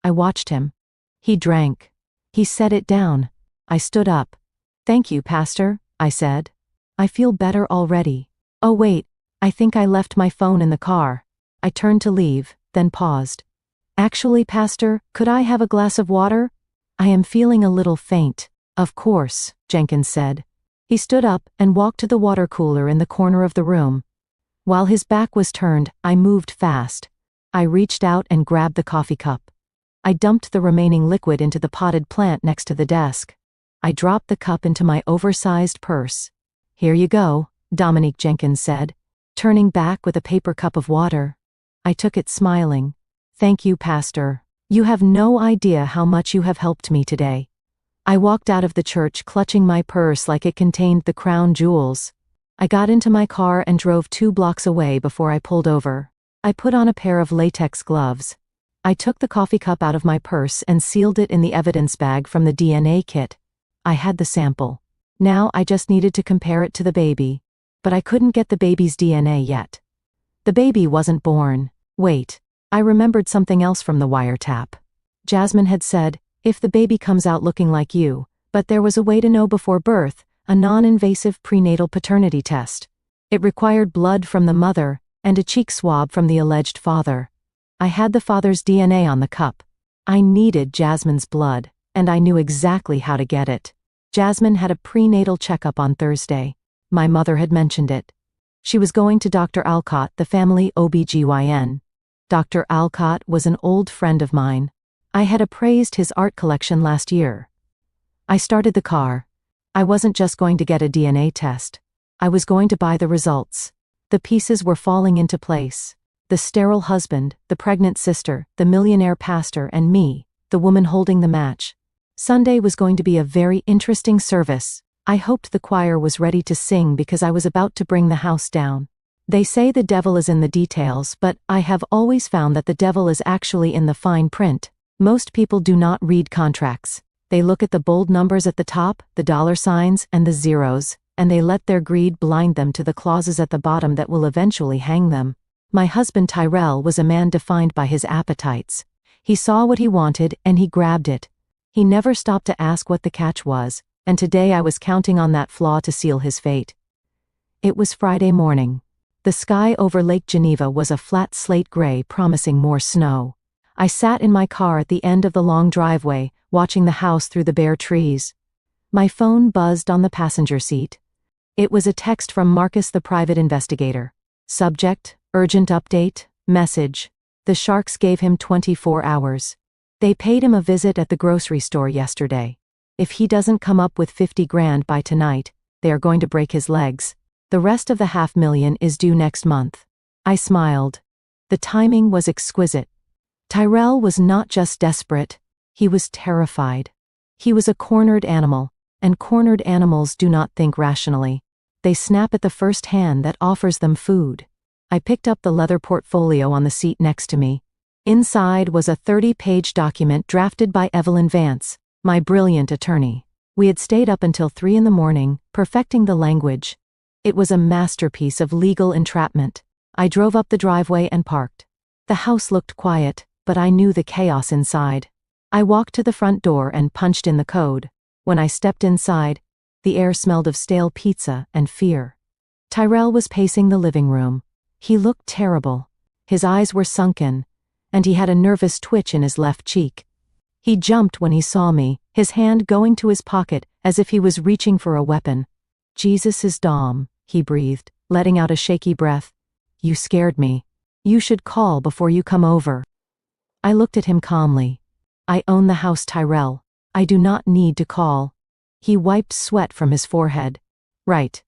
I watched him. He drank. He set it down. I stood up. "Thank you, Pastor," I said. "I feel better already. Oh wait, I think I left my phone in the car." I turned to leave, then paused. "Actually, Pastor, could I have a glass of water? I am feeling a little faint." "Of course," Jenkins said. He stood up and walked to the water cooler in the corner of the room. While his back was turned, I moved fast. I reached out and grabbed the coffee cup. I dumped the remaining liquid into the potted plant next to the desk. I dropped the cup into my oversized purse. "Here you go," Dominique Jenkins said, turning back with a paper cup of water. I took it smiling. "Thank you, Pastor. You have no idea how much you have helped me today." I walked out of the church clutching my purse like it contained the crown jewels. I got into my car and drove 2 blocks away before I pulled over. I put on a pair of latex gloves. I took the coffee cup out of my purse and sealed it in the evidence bag from the DNA kit. I had the sample. Now I just needed to compare it to the baby. But I couldn't get the baby's DNA yet. The baby wasn't born. Wait, I remembered something else from the wiretap. Jasmine had said, "If the baby comes out looking like you," but there was a way to know before birth, a non-invasive prenatal paternity test. It required blood from the mother and a cheek swab from the alleged father. I had the father's DNA on the cup. I needed Jasmine's blood, and I knew exactly how to get it. Jasmine had a prenatal checkup on Thursday. My mother had mentioned it. She was going to Dr. Alcott, the family OBGYN. Dr. Alcott was an old friend of mine. I had appraised his art collection last year. I started the car. I wasn't just going to get a DNA test. I was going to buy the results. The pieces were falling into place. The sterile husband, the pregnant sister, the millionaire pastor, and me, the woman holding the match. Sunday was going to be a very interesting service. I hoped the choir was ready to sing because I was about to bring the house down. They say the devil is in the details, but I have always found that the devil is actually in the fine print. Most people do not read contracts. They look at the bold numbers at the top, the dollar signs, and the zeros, and they let their greed blind them to the clauses at the bottom that will eventually hang them. My husband Tyrell was a man defined by his appetites. He saw what he wanted and he grabbed it. He never stopped to ask what the catch was, and today I was counting on that flaw to seal his fate. It was Friday morning. The sky over Lake Geneva was a flat slate gray, promising more snow. I sat in my car at the end of the long driveway, watching the house through the bare trees. My phone buzzed on the passenger seat. It was a text from Marcus, the private investigator. Subject: urgent update, message. The Sharks gave him 24 hours. They paid him a visit at the grocery store yesterday. If he doesn't come up with 50 grand by tonight, they are going to break his legs. The rest of the $500,000 is due next month. I smiled. The timing was exquisite. Tyrell was not just desperate, he was terrified. He was a cornered animal, and cornered animals do not think rationally. They snap at the first hand that offers them food. I picked up the leather portfolio on the seat next to me. Inside was a 30-page document drafted by Evelyn Vance, my brilliant attorney. We had stayed up until 3 a.m, perfecting the language. It was a masterpiece of legal entrapment. I drove up the driveway and parked. The house looked quiet, but I knew the chaos inside. I walked to the front door and punched in the code. When I stepped inside, the air smelled of stale pizza and fear. Tyrell was pacing the living room. He looked terrible. His eyes were sunken, and he had a nervous twitch in his left cheek. He jumped when he saw me, his hand going to his pocket as if he was reaching for a weapon. "Jesus is Dom," he breathed, letting out a shaky breath. "You scared me. You should call before you come over." I looked at him calmly. "I own the house, Tyrell. I do not need to call." He wiped sweat from his forehead. Right.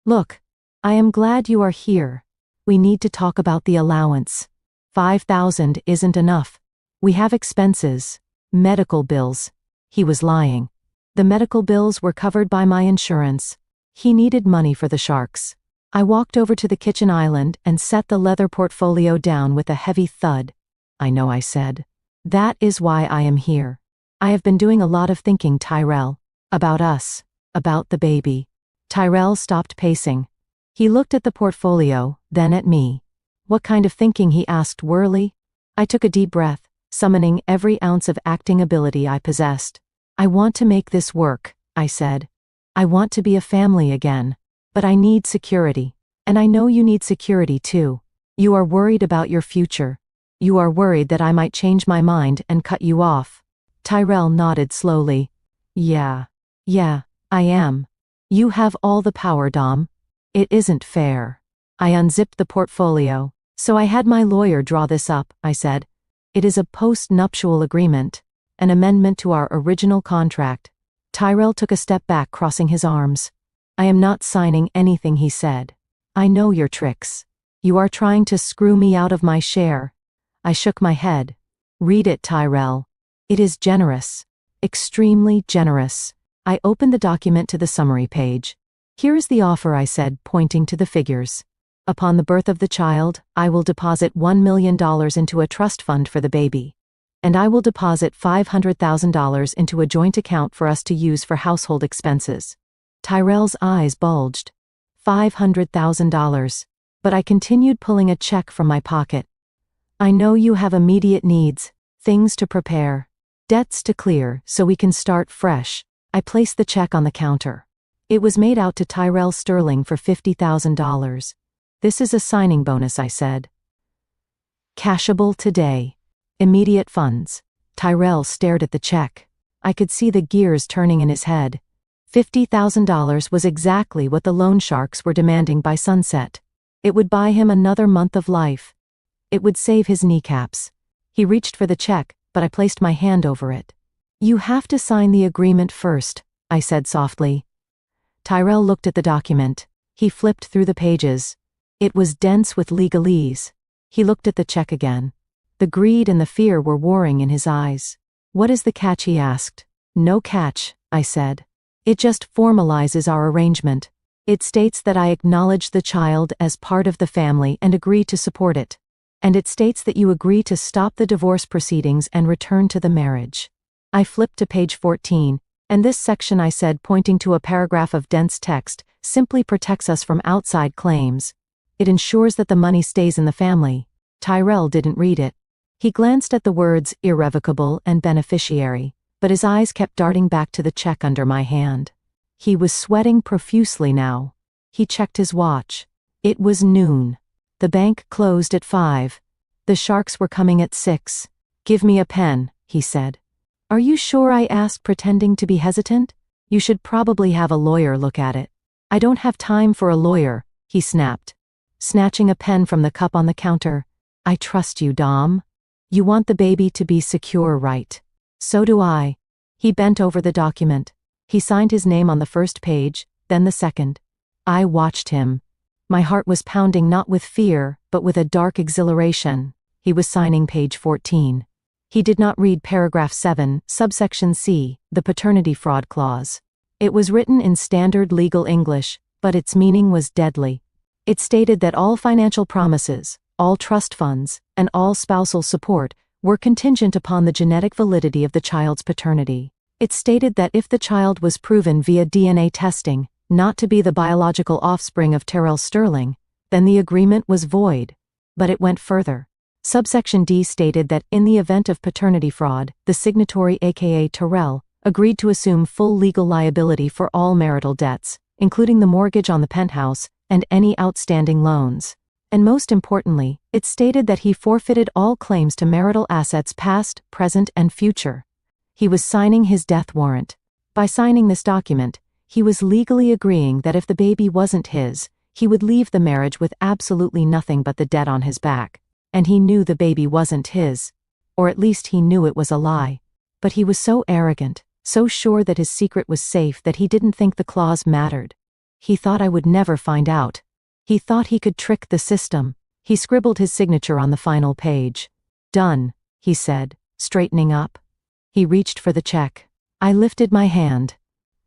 Look, I am glad you are here. We need to talk about the allowance." 5,000 isn't enough. We have expenses. Medical bills. He was lying. The medical bills were covered by my insurance. He needed money for the sharks. I walked over to the kitchen island and set the leather portfolio down with a heavy thud. I know, I said. That is why I am here. I have been doing a lot of thinking, Tyrell. About us. About the baby. Tyrell stopped pacing. He looked at the portfolio, then at me. What kind of thinking, he asked wearily. I took a deep breath, summoning every ounce of acting ability I possessed. I want to make this work, I said. I want to be a family again. But I need security. And I know you need security too. You are worried about your future. You are worried that I might change my mind and cut you off. Tyrell nodded slowly. Yeah, I am. You have all the power, Dom. It isn't fair. I unzipped the portfolio. So I had my lawyer draw this up, I said. It is a post-nuptial agreement, an amendment to our original contract. Tyrell took a step back, crossing his arms. I am not signing anything, he said. I know your tricks. You are trying to screw me out of my share. I shook my head. Read it, Tyrell. It is generous. Extremely generous. I opened the document to the summary page. Here is the offer, I said, pointing to the figures. Upon the birth of the child, I will deposit $1 million into a trust fund for the baby. And I will deposit $500,000 into a joint account for us to use for household expenses. Tyrell's eyes bulged. $500,000. But I continued pulling a check from my pocket. I know you have immediate needs, things to prepare, debts to clear, so we can start fresh. I placed the check on the counter. It was made out to Tyrell Sterling for $50,000. This is a signing bonus, I said. Cashable today. Immediate funds. Tyrell stared at the check. I could see the gears turning in his head. $50,000 was exactly what the loan sharks were demanding by sunset. It would buy him another month of life. It would save his kneecaps. He reached for the check, but I placed my hand over it. You have to sign the agreement first, I said softly. Tyrell looked at the document. He flipped through the pages. It was dense with legalese. He looked at the check again. The greed and the fear were warring in his eyes. What is the catch, he asked. No catch, I said. It just formalizes our arrangement. It states that I acknowledge the child as part of the family and agree to support it. And it states that you agree to stop the divorce proceedings and return to the marriage. I flipped to page 14, and this section, I said, pointing to a paragraph of dense text, simply protects us from outside claims. It ensures that the money stays in the family. Tyrell didn't read it. He glanced at the words irrevocable and beneficiary, but his eyes kept darting back to the check under my hand. He was sweating profusely now. He checked his watch. It was noon. The bank closed at 5. The sharks were coming at 6. Give me a pen, he said. Are you sure, I asked, pretending to be hesitant. You should probably have a lawyer look at it. I don't have time for a lawyer, he snapped, snatching a pen from the cup on the counter. I trust you, Dom. You want the baby to be secure, right? So do I. He bent over the document. He signed his name on the first page, then the second. I watched him. My heart was pounding not with fear, but with a dark exhilaration. He was signing page 14. He did not read paragraph 7, subsection C, the paternity fraud clause. It was written in standard legal English, but its meaning was deadly. It stated that all financial promises, all trust funds, and all spousal support were contingent upon the genetic validity of the child's paternity. It stated that if the child was proven via DNA testing not to be the biological offspring of Tyrell Sterling, then the agreement was void. But it went further. Subsection D stated that in the event of paternity fraud, the signatory, aka Tyrell, agreed to assume full legal liability for all marital debts, including the mortgage on the penthouse and any outstanding loans. And most importantly, it stated that he forfeited all claims to marital assets past, present, and future. He was signing his death warrant. By signing this document, he was legally agreeing that if the baby wasn't his, he would leave the marriage with absolutely nothing but the debt on his back. And he knew the baby wasn't his. Or at least he knew it was a lie. But he was so arrogant, so sure that his secret was safe that he didn't think the clause mattered. He thought I would never find out. He thought he could trick the system. He scribbled his signature on the final page. Done, he said, straightening up. He reached for the check. I lifted my hand.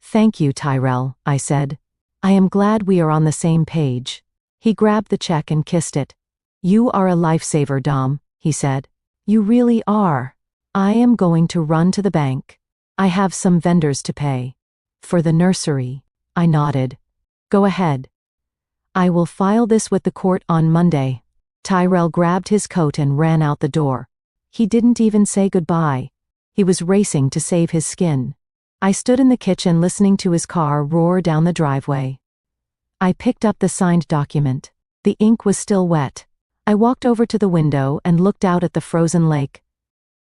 Thank you, Tyrell, I said. I am glad we are on the same page. He grabbed the check and kissed it. You are a lifesaver, Dom, he said. You really are. I am going to run to the bank. I have some vendors to pay. For the nursery. I nodded. Go ahead. I will file this with the court on Monday. Tyrell grabbed his coat and ran out the door. He didn't even say goodbye. He was racing to save his skin. I stood in the kitchen listening to his car roar down the driveway. I picked up the signed document. The ink was still wet. I walked over to the window and looked out at the frozen lake.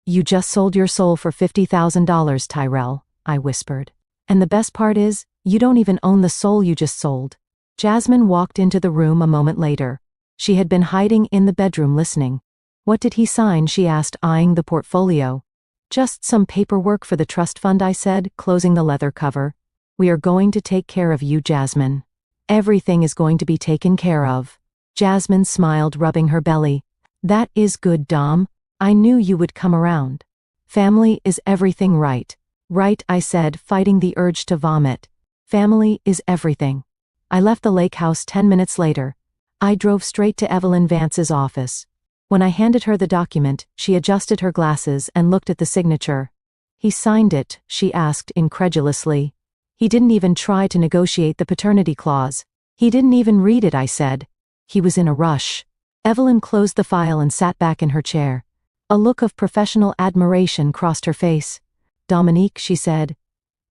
You just sold your soul for $50,000, Tyrell, I whispered. And the best part is, you don't even own the soul you just sold. Jasmine walked into the room a moment later. She had been hiding in the bedroom listening. What did he sign? She asked, eyeing the portfolio. Just some paperwork for the trust fund, I said, closing the leather cover. We are going to take care of you, Jasmine. Everything is going to be taken care of. Jasmine smiled, rubbing her belly. That is good, Dom. I knew you would come around. Family is everything, right? Right, I said, fighting the urge to vomit. Family is everything. I left the lake house 10 minutes later. I drove straight to Evelyn Vance's office. When I handed her the document, she adjusted her glasses and looked at the signature. He signed it, she asked incredulously. He didn't even try to negotiate the paternity clause. He didn't even read it, I said. He was in a rush. Evelyn closed the file and sat back in her chair. A look of professional admiration crossed her face. Dominique, she said,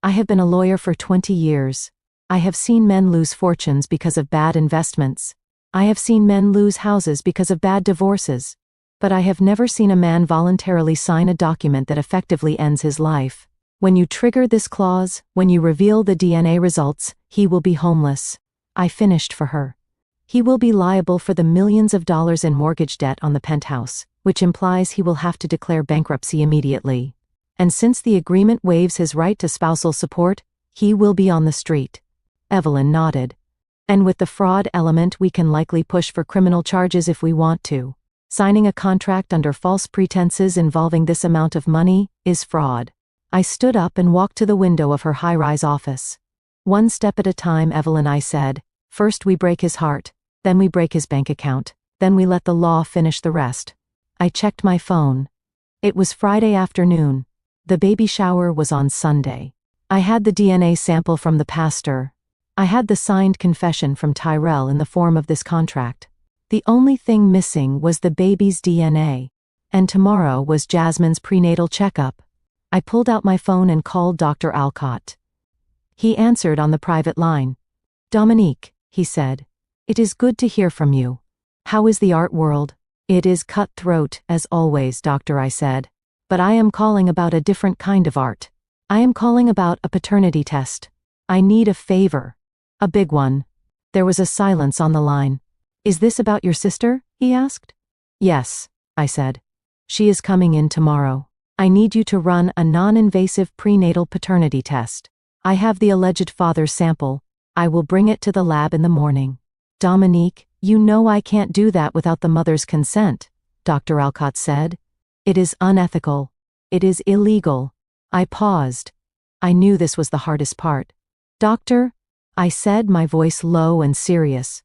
I have been a lawyer for 20 years. I have seen men lose fortunes because of bad investments. I have seen men lose houses because of bad divorces. But I have never seen a man voluntarily sign a document that effectively ends his life. When you trigger this clause, when you reveal the DNA results, he will be homeless. I finished for her. He will be liable for the millions of dollars in mortgage debt on the penthouse, which implies he will have to declare bankruptcy immediately. And since the agreement waives his right to spousal support, he will be on the street. Evelyn nodded. And with the fraud element, we can likely push for criminal charges if we want to. Signing a contract under false pretenses involving this amount of money is fraud. I stood up and walked to the window of her high-rise office. One step at a time, Evelyn, I said. First we break his heart, then we break his bank account, then we let the law finish the rest. I checked my phone. It was Friday afternoon. The baby shower was on Sunday. I had the DNA sample from the pastor. I had the signed confession from Tyrell in the form of this contract. The only thing missing was the baby's DNA. And tomorrow was Jasmine's prenatal checkup. I pulled out my phone and called Dr. Alcott. He answered on the private line. Dominique, he said. It is good to hear from you. How is the art world? It is cutthroat, as always, doctor, I said. But I am calling about a different kind of art. I am calling about a paternity test. I need a favor. A big one. There was a silence on the line. Is this about your sister? He asked. Yes, I said. She is coming in tomorrow. I need you to run a non-invasive prenatal paternity test. I have the alleged father's sample. I will bring it to the lab in the morning. Dominique, you know I can't do that without the mother's consent, Dr. Alcott said. It is unethical. It is illegal. I paused. I knew this was the hardest part. Doctor, I said, my voice low and serious.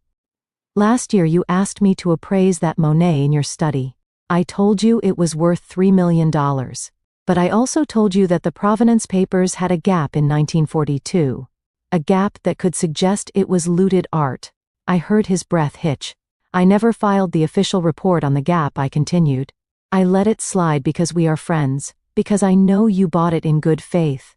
Last year you asked me to appraise that Monet in your study. I told you it was worth $3 million. But I also told you that the provenance papers had a gap in 1942. A gap that could suggest it was looted art. I heard his breath hitch. I never filed the official report on the gap, I continued. I let it slide because we are friends, because I know you bought it in good faith.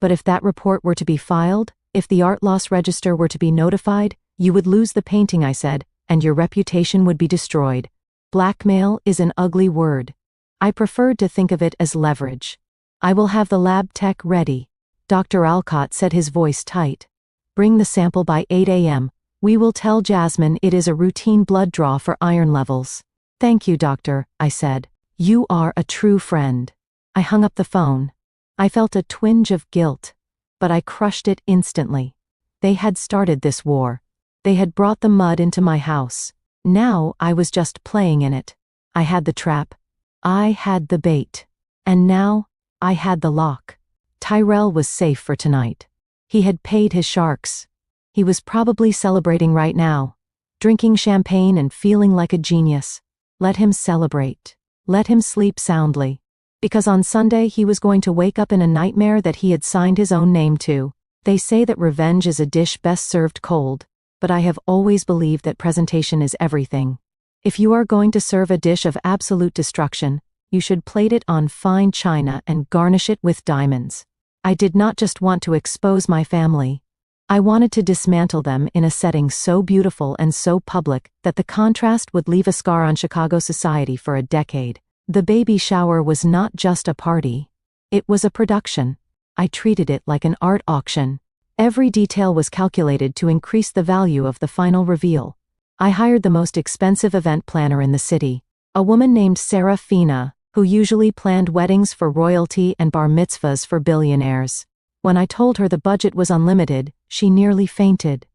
But if that report were to be filed, if the art loss register were to be notified, you would lose the painting, I said, and your reputation would be destroyed. Blackmail is an ugly word. I preferred to think of it as leverage. I will have the lab tech ready. Dr. Alcott said, his voice tight. Bring the sample by 8 a.m. We will tell Jasmine it is a routine blood draw for iron levels. Thank you, doctor, I said. You are a true friend. I hung up the phone. I felt a twinge of guilt. But I crushed it instantly. They had started this war. They had brought the mud into my house. Now I was just playing in it. I had the trap. I had the bait. And now, I had the lock. Tyrell was safe for tonight. He had paid his sharks. He was probably celebrating right now, drinking champagne and feeling like a genius. Let him celebrate. Let him sleep soundly. Because on Sunday he was going to wake up in a nightmare that he had signed his own name to. They say that revenge is a dish best served cold, but I have always believed that presentation is everything. If you are going to serve a dish of absolute destruction, you should plate it on fine china and garnish it with diamonds. I did not just want to expose my family. I wanted to dismantle them in a setting so beautiful and so public that the contrast would leave a scar on Chicago society for a decade. The baby shower was not just a party. It was a production. I treated it like an art auction. Every detail was calculated to increase the value of the final reveal. I hired the most expensive event planner in the city, a woman named Sarah Fina, who usually planned weddings for royalty and bar mitzvahs for billionaires. When I told her the budget was unlimited, she nearly fainted.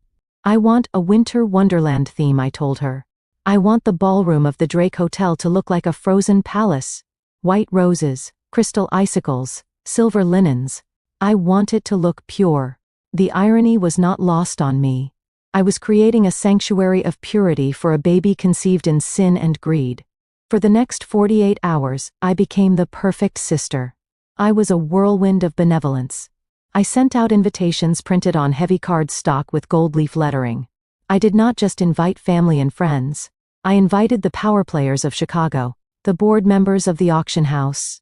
I want a winter wonderland theme, I told her. I want the ballroom of the Drake Hotel to look like a frozen palace. White roses, crystal icicles, silver linens. I want it to look pure. The irony was not lost on me. I was creating a sanctuary of purity for a baby conceived in sin and greed. For the next 48 hours, I became the perfect sister. I was a whirlwind of benevolence. I sent out invitations printed on heavy card stock with gold leaf lettering. I did not just invite family and friends. I invited the power players of Chicago, the board members of the auction house,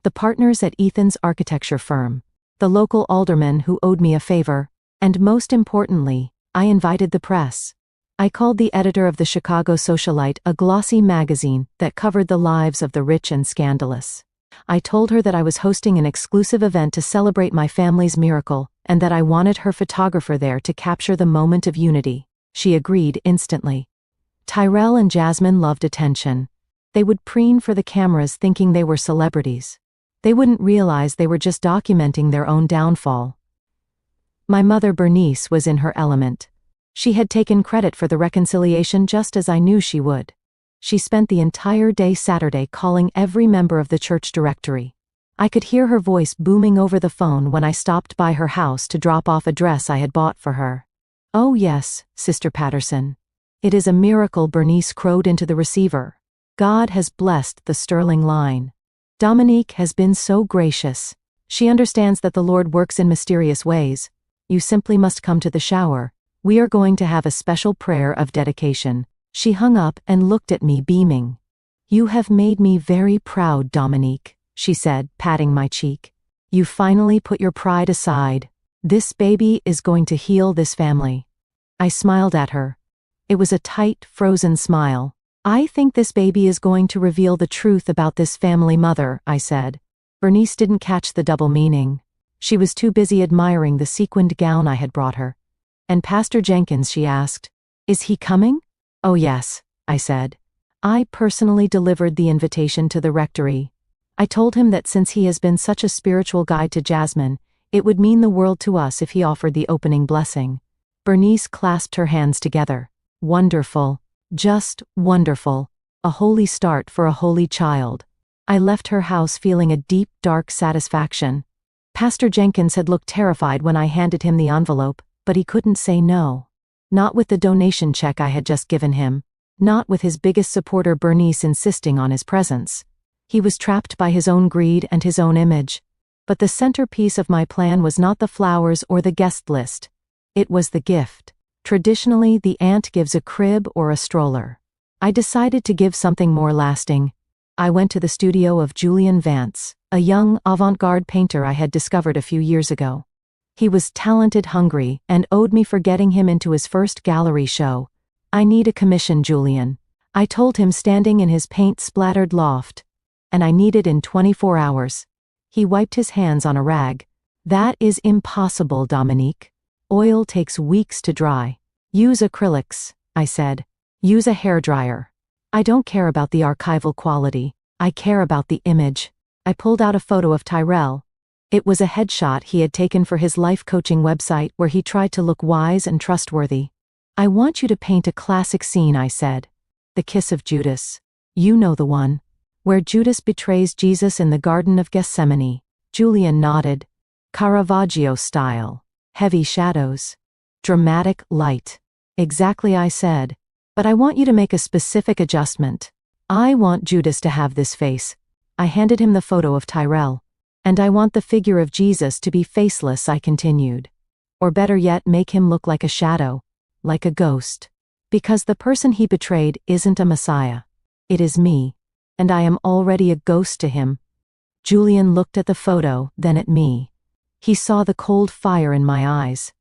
the partners at Ethan's architecture firm, the local alderman who owed me a favor, and most importantly, I invited the press. I called the editor of the Chicago Socialite, a glossy magazine that covered the lives of the rich and scandalous. I told her that I was hosting an exclusive event to celebrate my family's miracle, and that I wanted her photographer there to capture the moment of unity. She agreed instantly. Tyrell and Jasmine loved attention. They would preen for the cameras thinking they were celebrities. They wouldn't realize they were just documenting their own downfall. My mother Bernice was in her element. She had taken credit for the reconciliation just as I knew she would. She spent the entire day Saturday calling every member of the church directory. I could hear her voice booming over the phone when I stopped by her house to drop off a dress I had bought for her. "Oh yes, Sister Patterson. It is a miracle," Bernice crowed into the receiver. "God has blessed the sterling line. Dominique has been so gracious. She understands that the Lord works in mysterious ways. You simply must come to the shower. We are going to have a special prayer of dedication." She hung up and looked at me beaming. "You have made me very proud, Dominique," she said, patting my cheek. "You finally put your pride aside. This baby is going to heal this family." I smiled at her. It was a tight, frozen smile. "I think this baby is going to reveal the truth about this family, Mother," I said. Bernice didn't catch the double meaning. She was too busy admiring the sequined gown I had brought her. "And Pastor Jenkins," she asked, "is he coming?" "Oh yes," I said. I personally delivered the invitation to the rectory. I told him that since he has been such a spiritual guide to Jasmine, it would mean the world to us if he offered the opening blessing. Bernice clasped her hands together. Wonderful. Just wonderful. A holy start for a holy child. I left her house feeling a deep, dark satisfaction. Pastor Jenkins had looked terrified when I handed him the envelope, but he couldn't say no. Not with the donation check I had just given him. Not with his biggest supporter Bernice insisting on his presence. He was trapped by his own greed and his own image. But the centerpiece of my plan was not the flowers or the guest list. It was the gift. Traditionally, the aunt gives a crib or a stroller. I decided to give something more lasting. I went to the studio of Julian Vance, a young avant-garde painter I had discovered a few years ago. He was talented, hungry, and owed me for getting him into his first gallery show. "I need a commission, Julian," I told him standing in his paint-splattered loft. "And I need it in 24 hours. He wiped his hands on a rag. "That is impossible, Dominique. Oil takes weeks to dry. Use acrylics," I said. "Use a hairdryer. I don't care about the archival quality. I care about the image." I pulled out a photo of Tyrell. It was a headshot he had taken for his life coaching website where he tried to look wise and trustworthy. "I want you to paint a classic scene," I said. The kiss of Judas. You know the one. Where Judas betrays Jesus in the Garden of Gethsemane. Julian nodded. Caravaggio style. Heavy shadows. Dramatic light. Exactly, I said. But I want you to make a specific adjustment. I want Judas to have this face. I handed him the photo of Tyrell. And I want the figure of Jesus to be faceless, I continued. Or better yet, make him look like a shadow. Like a ghost. Because the person he betrayed isn't a Messiah. It is me. And I am already a ghost to him. Julian looked at the photo, then at me. He saw the cold fire in my eyes.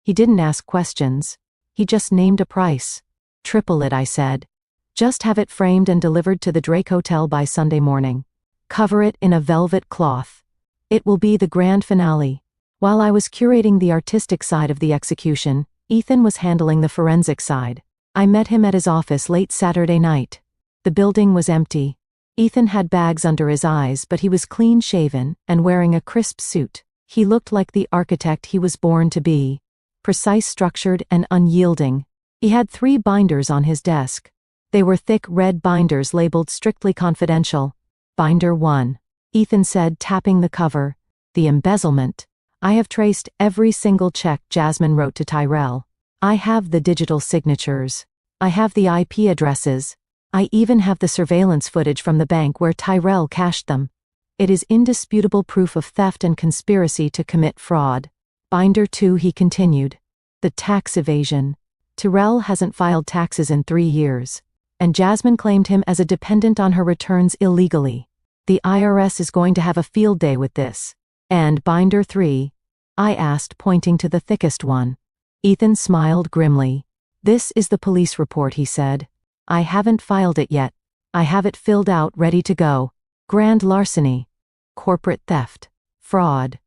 He didn't ask questions. He just named a price. Triple it, I said. Just have it framed and delivered to the Drake Hotel by Sunday morning. Cover it in a velvet cloth. It will be the grand finale. While I was curating the artistic side of the execution, Ethan was handling the forensic side. I met him at his office late Saturday night. The building was empty. Ethan had bags under his eyes, but he was clean-shaven and wearing a crisp suit. He looked like the architect he was born to be. Precise, structured, and unyielding. He had 3 binders on his desk. They were thick red binders labeled strictly confidential. Binder 1. Ethan said, tapping the cover. The embezzlement. I have traced every single check Jasmine wrote to Tyrell. I have the digital signatures. I have the IP addresses. I even have the surveillance footage from the bank where Tyrell cashed them. It is indisputable proof of theft and conspiracy to commit fraud. Binder 2, he continued. The tax evasion. Tyrell hasn't filed taxes in 3 years. And Jasmine claimed him as a dependent on her returns illegally. The IRS is going to have a field day with this. And Binder 3? I asked, pointing to the thickest one. Ethan smiled grimly. This is the police report, he said. I haven't filed it yet. I have it filled out, ready to go. Grand larceny. Corporate theft. Fraud.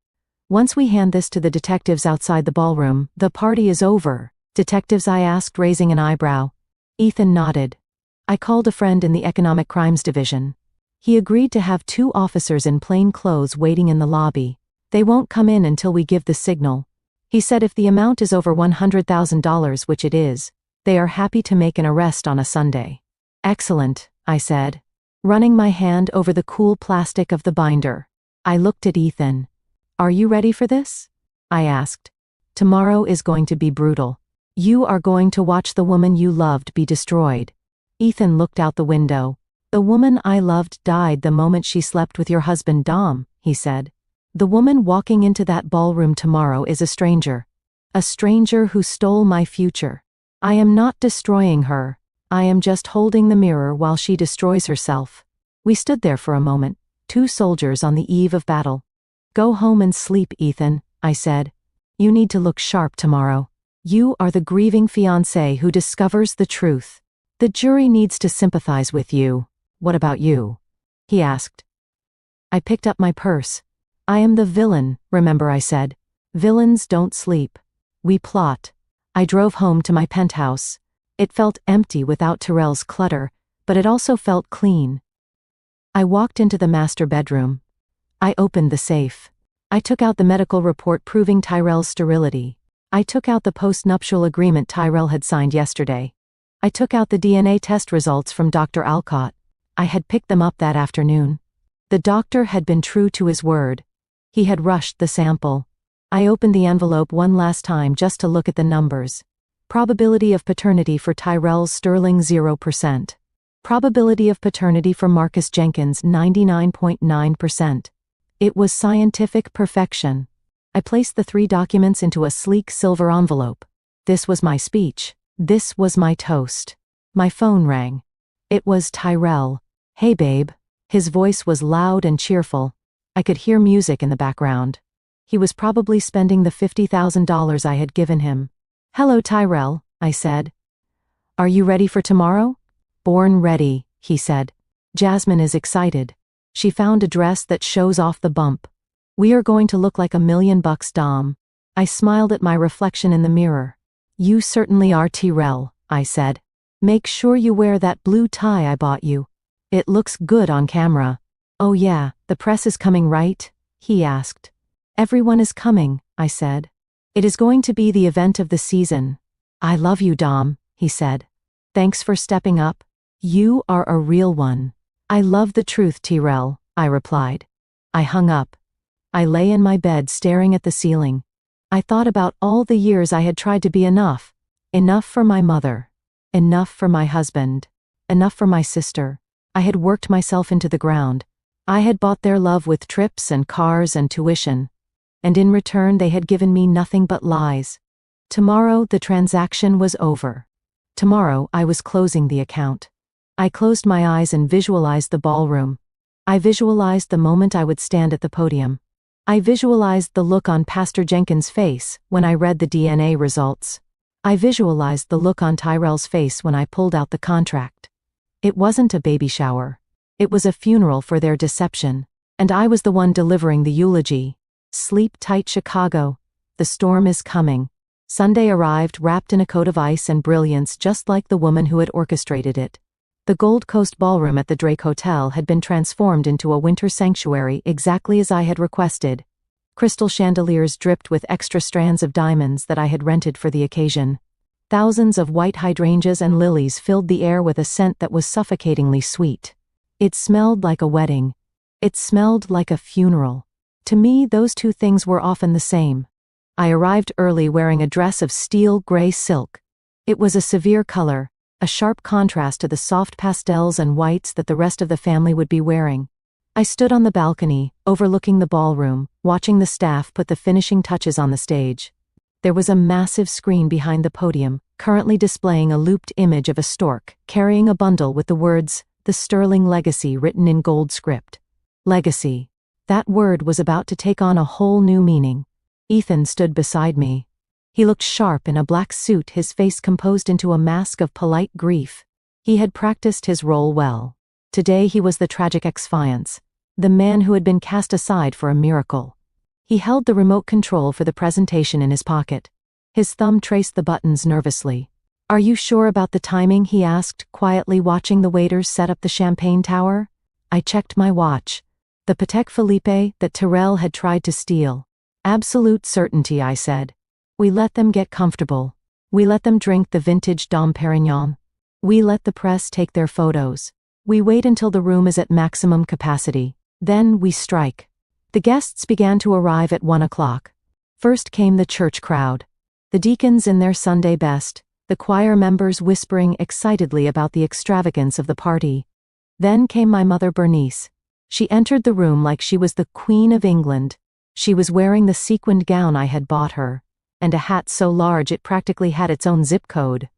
Once we hand this to the detectives outside the ballroom, the party is over. Detectives, I asked, raising an eyebrow. Ethan nodded. I called a friend in the Economic Crimes Division. He agreed to have 2 officers in plain clothes waiting in the lobby. They won't come in until we give the signal. He said if the amount is over $100,000, which it is, they are happy to make an arrest on a Sunday. Excellent, I said, running my hand over the cool plastic of the binder. I looked at Ethan. Are you ready for this? I asked. Tomorrow is going to be brutal. You are going to watch the woman you loved be destroyed. Ethan looked out the window. The woman I loved died the moment she slept with your husband Dom, he said. The woman walking into that ballroom tomorrow is a stranger. A stranger who stole my future. I am not destroying her. I am just holding the mirror while she destroys herself. We stood there for a moment, 2 soldiers on the eve of battle. Go home and sleep, Ethan, I said. You need to look sharp tomorrow. You are the grieving fiancé who discovers the truth. The jury needs to sympathize with you. What about you? He asked. I picked up my purse. I am the villain, remember I said. Villains don't sleep. We plot. I drove home to my penthouse. It felt empty without Tyrell's clutter, but it also felt clean. I walked into the master bedroom. I opened the safe. I took out the medical report proving Tyrell's sterility. I took out the post-nuptial agreement Tyrell had signed yesterday. I took out the DNA test results from Dr. Alcott. I had picked them up that afternoon. The doctor had been true to his word. He had rushed the sample. I opened the envelope one last time just to look at the numbers. Probability of paternity for Tyrell's sterling 0%. Probability of paternity for Marcus Jenkins 99.9%. It was scientific perfection. I placed the 3 documents into a sleek silver envelope. This was my speech. This was my toast. My phone rang. It was Tyrell. Hey babe. His voice was loud and cheerful. I could hear music in the background. He was probably spending the $50,000 I had given him. Hello Tyrell, I said. Are you ready for tomorrow? Born ready, he said. Jasmine is excited. She found a dress that shows off the bump. We are going to look like $1 million, Dom. I smiled at my reflection in the mirror. You certainly are Tyrell, I said. Make sure you wear that blue tie I bought you. It looks good on camera. Oh yeah, the press is coming, right? He asked. Everyone is coming, I said. It is going to be the event of the season. I love you, Dom, he said. Thanks for stepping up. You are a real one. I love the truth, Tyrell, I replied. I hung up. I lay in my bed staring at the ceiling. I thought about all the years I had tried to be enough. Enough for my mother. Enough for my husband. Enough for my sister. I had worked myself into the ground. I had bought their love with trips and cars and tuition. And in return they had given me nothing but lies. Tomorrow the transaction was over. Tomorrow I was closing the account. I closed my eyes and visualized the ballroom. I visualized the moment I would stand at the podium. I visualized the look on Pastor Jenkins' face when I read the DNA results. I visualized the look on Tyrell's face when I pulled out the contract. It wasn't a baby shower. It was a funeral for their deception, and I was the one delivering the eulogy. Sleep tight, Chicago. The storm is coming. Sunday arrived wrapped in a coat of ice and brilliance, just like the woman who had orchestrated it. The Gold Coast Ballroom at the Drake Hotel had been transformed into a winter sanctuary exactly as I had requested. Crystal chandeliers dripped with extra strands of diamonds that I had rented for the occasion. Thousands of white hydrangeas and lilies filled the air with a scent that was suffocatingly sweet. It smelled like a wedding. It smelled like a funeral. To me, those two things were often the same. I arrived early wearing a dress of steel gray silk. It was a severe color, a sharp contrast to the soft pastels and whites that the rest of the family would be wearing. I stood on the balcony, overlooking the ballroom, watching the staff put the finishing touches on the stage. There was a massive screen behind the podium, currently displaying a looped image of a stork, carrying a bundle with the words, "The Sterling Legacy," written in gold script. Legacy. That word was about to take on a whole new meaning. Ethan stood beside me. He looked sharp in a black suit, his face composed into a mask of polite grief. He had practiced his role well. Today he was the tragic exfiance, the man who had been cast aside for a miracle. He held the remote control for the presentation in his pocket. His thumb traced the buttons nervously. "Are you sure about the timing?" he asked, quietly watching the waiters set up the champagne tower. I checked my watch. The Patek Philippe that Tyrell had tried to steal. "Absolute certainty," I said. "We let them get comfortable. We let them drink the vintage Dom Perignon. We let the press take their photos. We wait until the room is at maximum capacity. Then we strike." The guests began to arrive at 1 o'clock. First came the church crowd. The deacons in their Sunday best, the choir members whispering excitedly about the extravagance of the party. Then came my mother Bernice. She entered the room like she was the Queen of England. She was wearing the sequined gown I had bought her, and a hat so large it practically had its own zip code.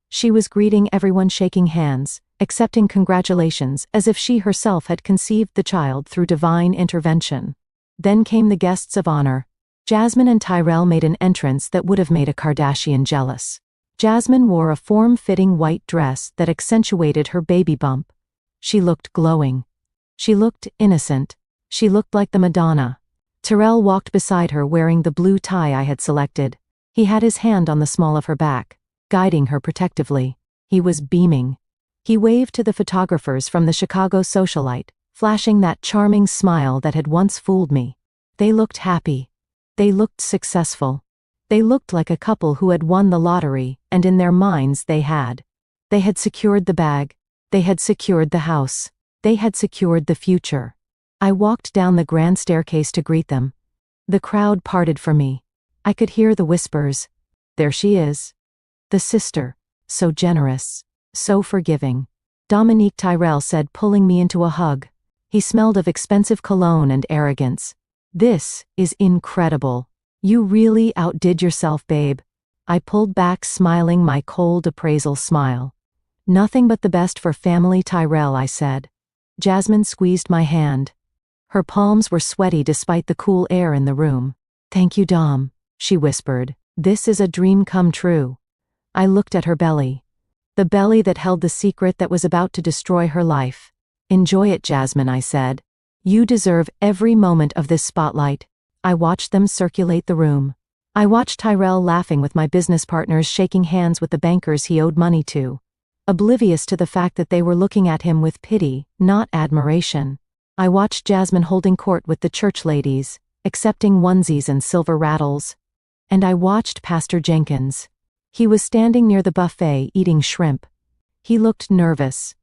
She was greeting everyone, shaking hands, accepting congratulations as if she herself had conceived the child through divine intervention. Then came the guests of honor. Jasmine and Tyrell made an entrance that would have made a Kardashian jealous. Jasmine wore a form-fitting white dress that accentuated her baby bump. She looked glowing. She looked innocent. She looked like the Madonna. Tyrell walked beside her wearing the blue tie I had selected. He had his hand on the small of her back, guiding her protectively. He was beaming. He waved to the photographers from the Chicago socialite, flashing that charming smile that had once fooled me. They looked happy. They looked successful. They looked like a couple who had won the lottery, and in their minds they had. They had secured the bag. They had secured the house. They had secured the future. I walked down the grand staircase to greet them. The crowd parted for me. I could hear the whispers. "There she is. The sister. So generous. So forgiving." Dominique, Tyrell said, pulling me into a hug. He smelled of expensive cologne and arrogance. "This is incredible. You really outdid yourself, babe." I pulled back, smiling my cold appraisal smile. "Nothing but the best for family, Tyrell," I said. Jasmine squeezed my hand. Her palms were sweaty despite the cool air in the room. "Thank you, Dom," she whispered. "This is a dream come true." I looked at her belly. The belly that held the secret that was about to destroy her life. "Enjoy it, Jasmine," I said. "You deserve every moment of this spotlight." I watched them circulate the room. I watched Tyrell laughing with my business partners, shaking hands with the bankers he owed money to, oblivious to the fact that they were looking at him with pity, not admiration. I watched Jasmine holding court with the church ladies, accepting onesies and silver rattles. And I watched Pastor Jenkins. He was standing near the buffet eating shrimp. He looked nervous.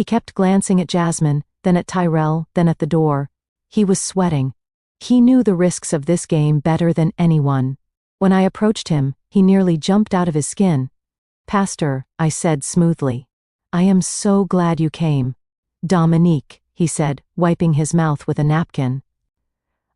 He kept glancing at Jasmine, then at Tyrell, then at the door. He was sweating. He knew the risks of this game better than anyone. When I approached him, he nearly jumped out of his skin. "Pastor," I said smoothly. "I am so glad you came." "Dominique," he said, wiping his mouth with a napkin.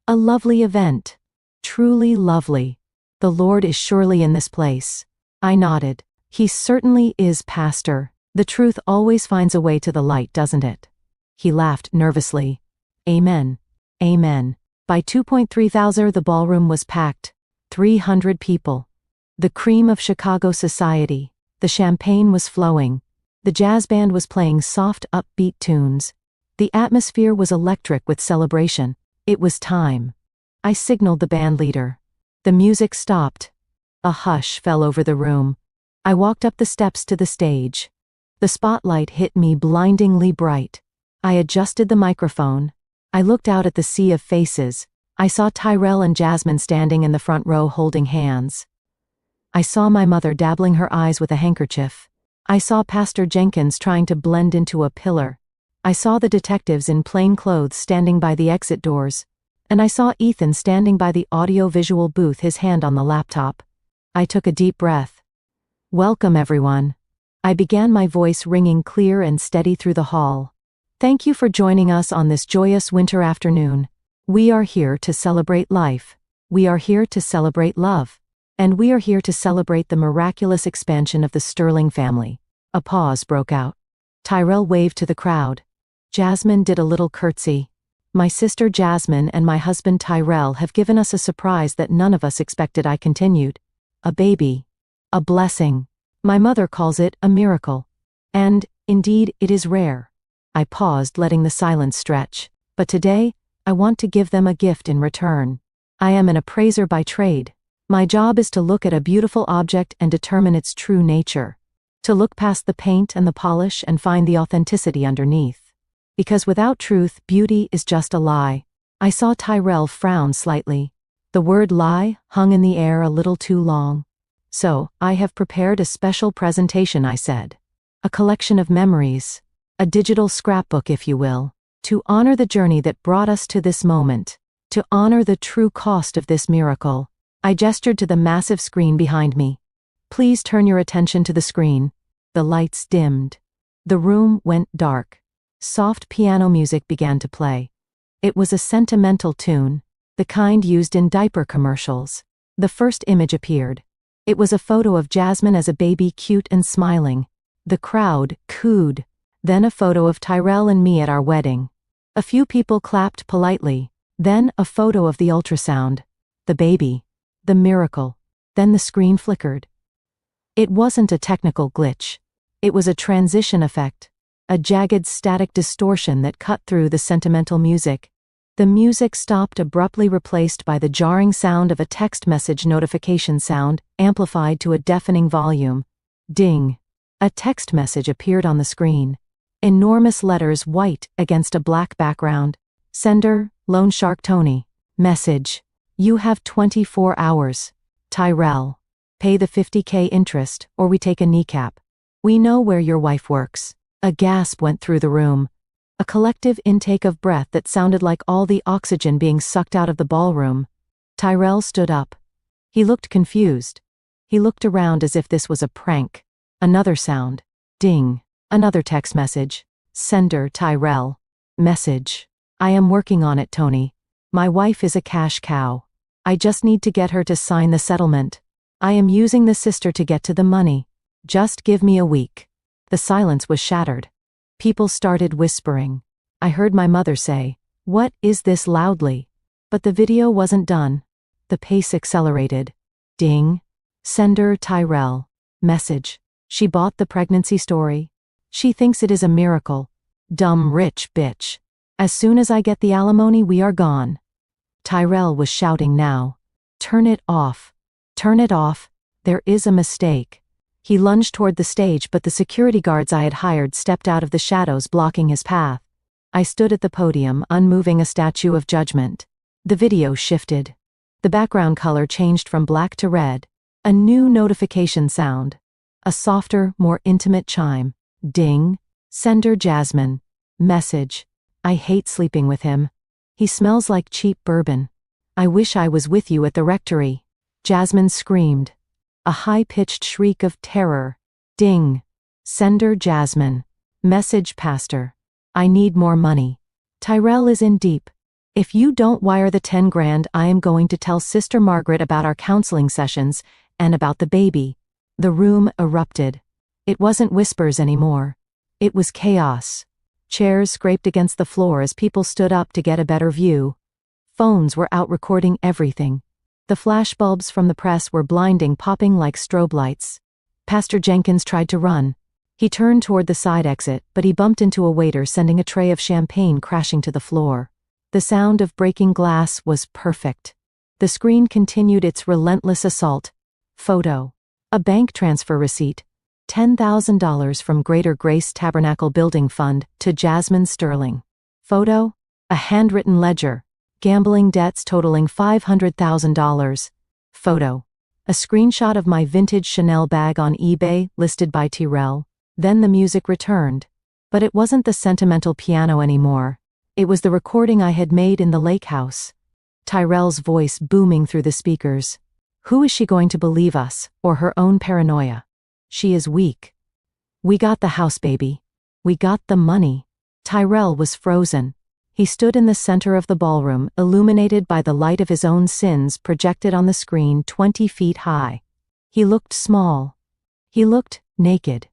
"A lovely event. Truly lovely. The Lord is surely in this place." I nodded. "He certainly is, Pastor. The truth always finds a way to the light, doesn't it?" He laughed nervously. "Amen. Amen." By 2:30 the ballroom was packed. 300 people. The cream of Chicago society. The champagne was flowing. The jazz band was playing soft, upbeat tunes. The atmosphere was electric with celebration. It was time. I signaled the band leader. The music stopped. A hush fell over the room. I walked up the steps to the stage. The spotlight hit me blindingly bright. I adjusted the microphone. I looked out at the sea of faces. I saw Tyrell and Jasmine standing in the front row holding hands. I saw my mother dabbling her eyes with a handkerchief. I saw Pastor Jenkins trying to blend into a pillar. I saw the detectives in plain clothes standing by the exit doors. And I saw Ethan standing by the audio-visual booth, his hand on the laptop. I took a deep breath. "Welcome, everyone." I began, my voice ringing clear and steady through the hall. "Thank you for joining us on this joyous winter afternoon. We are here to celebrate life. We are here to celebrate love. And we are here to celebrate the miraculous expansion of the Sterling family." A pause broke out. Tyrell waved to the crowd. Jasmine did a little curtsy. "My sister Jasmine and my husband Tyrell have given us a surprise that none of us expected," I continued. "A baby. A blessing. My mother calls it a miracle. And, indeed, it is rare." I paused, letting the silence stretch. "But today, I want to give them a gift in return. I am an appraiser by trade. My job is to look at a beautiful object and determine its true nature. To look past the paint and the polish and find the authenticity underneath. Because without truth, beauty is just a lie." I saw Tyrell frown slightly. The word lie hung in the air a little too long. "So, I have prepared a special presentation," I said. "A collection of memories. A digital scrapbook, if you will. To honor the journey that brought us to this moment. To honor the true cost of this miracle." I gestured to the massive screen behind me. "Please turn your attention to the screen." The lights dimmed. The room went dark. Soft piano music began to play. It was a sentimental tune, the kind used in diaper commercials. The first image appeared. It was a photo of Jasmine as a baby, cute and smiling. The crowd cooed. Then a photo of Tyrell and me at our wedding. A few people clapped politely. Then a photo of the ultrasound. The baby. The miracle. Then the screen flickered. It wasn't a technical glitch. It was a transition effect. A jagged static distortion that cut through the sentimental music. The music stopped, abruptly replaced by the jarring sound of a text message notification sound, amplified to a deafening volume. Ding. A text message appeared on the screen. Enormous letters white against a black background. Sender, Lone Shark Tony. Message. "You have 24 hours. Tyrell. Pay the $50K interest, or we take a kneecap. We know where your wife works." A gasp went through the room. A collective intake of breath that sounded like all the oxygen being sucked out of the ballroom. Tyrell stood up. He looked confused. He looked around as if this was a prank. Another sound. Ding. Another text message. "Sender Tyrell. Message. I am working on it, Tony. My wife is a cash cow. I just need to get her to sign the settlement. I am using the sister to get to the money. Just give me a week." The silence was shattered. People started whispering. I heard my mother say, "What is this?" loudly. But the video wasn't done. The pace accelerated. Ding. Sender Tyrell. Message. She bought the pregnancy story. She thinks it is a miracle. Dumb rich bitch. As soon as I get the alimony, we are gone. Tyrell was shouting now. "Turn it off. Turn it off. There is a mistake." He lunged toward the stage, but the security guards I had hired stepped out of the shadows, blocking his path. I stood at the podium, unmoving, a statue of judgment. The video shifted. The background color changed from black to red. A new notification sound. A softer, more intimate chime. Ding. Sender Jasmine. Message. I hate sleeping with him. He smells like cheap bourbon. I wish I was with you at the rectory. Jasmine screamed. A high-pitched shriek of terror. Ding. Sender Jasmine. Message Pastor. I need more money. Tyrell is in deep. If you don't wire the 10 grand, I am going to tell Sister Margaret about our counseling sessions and about the baby. The room erupted. It wasn't whispers anymore. It was chaos. Chairs scraped against the floor as people stood up to get a better view. Phones were out recording everything. The flashbulbs from the press were blinding, popping like strobe lights. Pastor Jenkins tried to run. He turned toward the side exit, but he bumped into a waiter, sending a tray of champagne crashing to the floor. The sound of breaking glass was perfect. The screen continued its relentless assault. Photo. A bank transfer receipt. $10,000 from Greater Grace Tabernacle Building Fund to Jasmine Sterling. Photo. A handwritten ledger. Gambling debts totaling $500,000. Photo. A screenshot of my vintage Chanel bag on eBay, listed by Tyrell. Then the music returned. But it wasn't the sentimental piano anymore. It was the recording I had made in the lake house. Tyrell's voice booming through the speakers. Who is she going to believe, us, or her own paranoia? She is weak. We got the house, baby. We got the money. Tyrell was frozen. He stood in the center of the ballroom, illuminated by the light of his own sins projected on the screen 20 feet high. He looked small. He looked naked.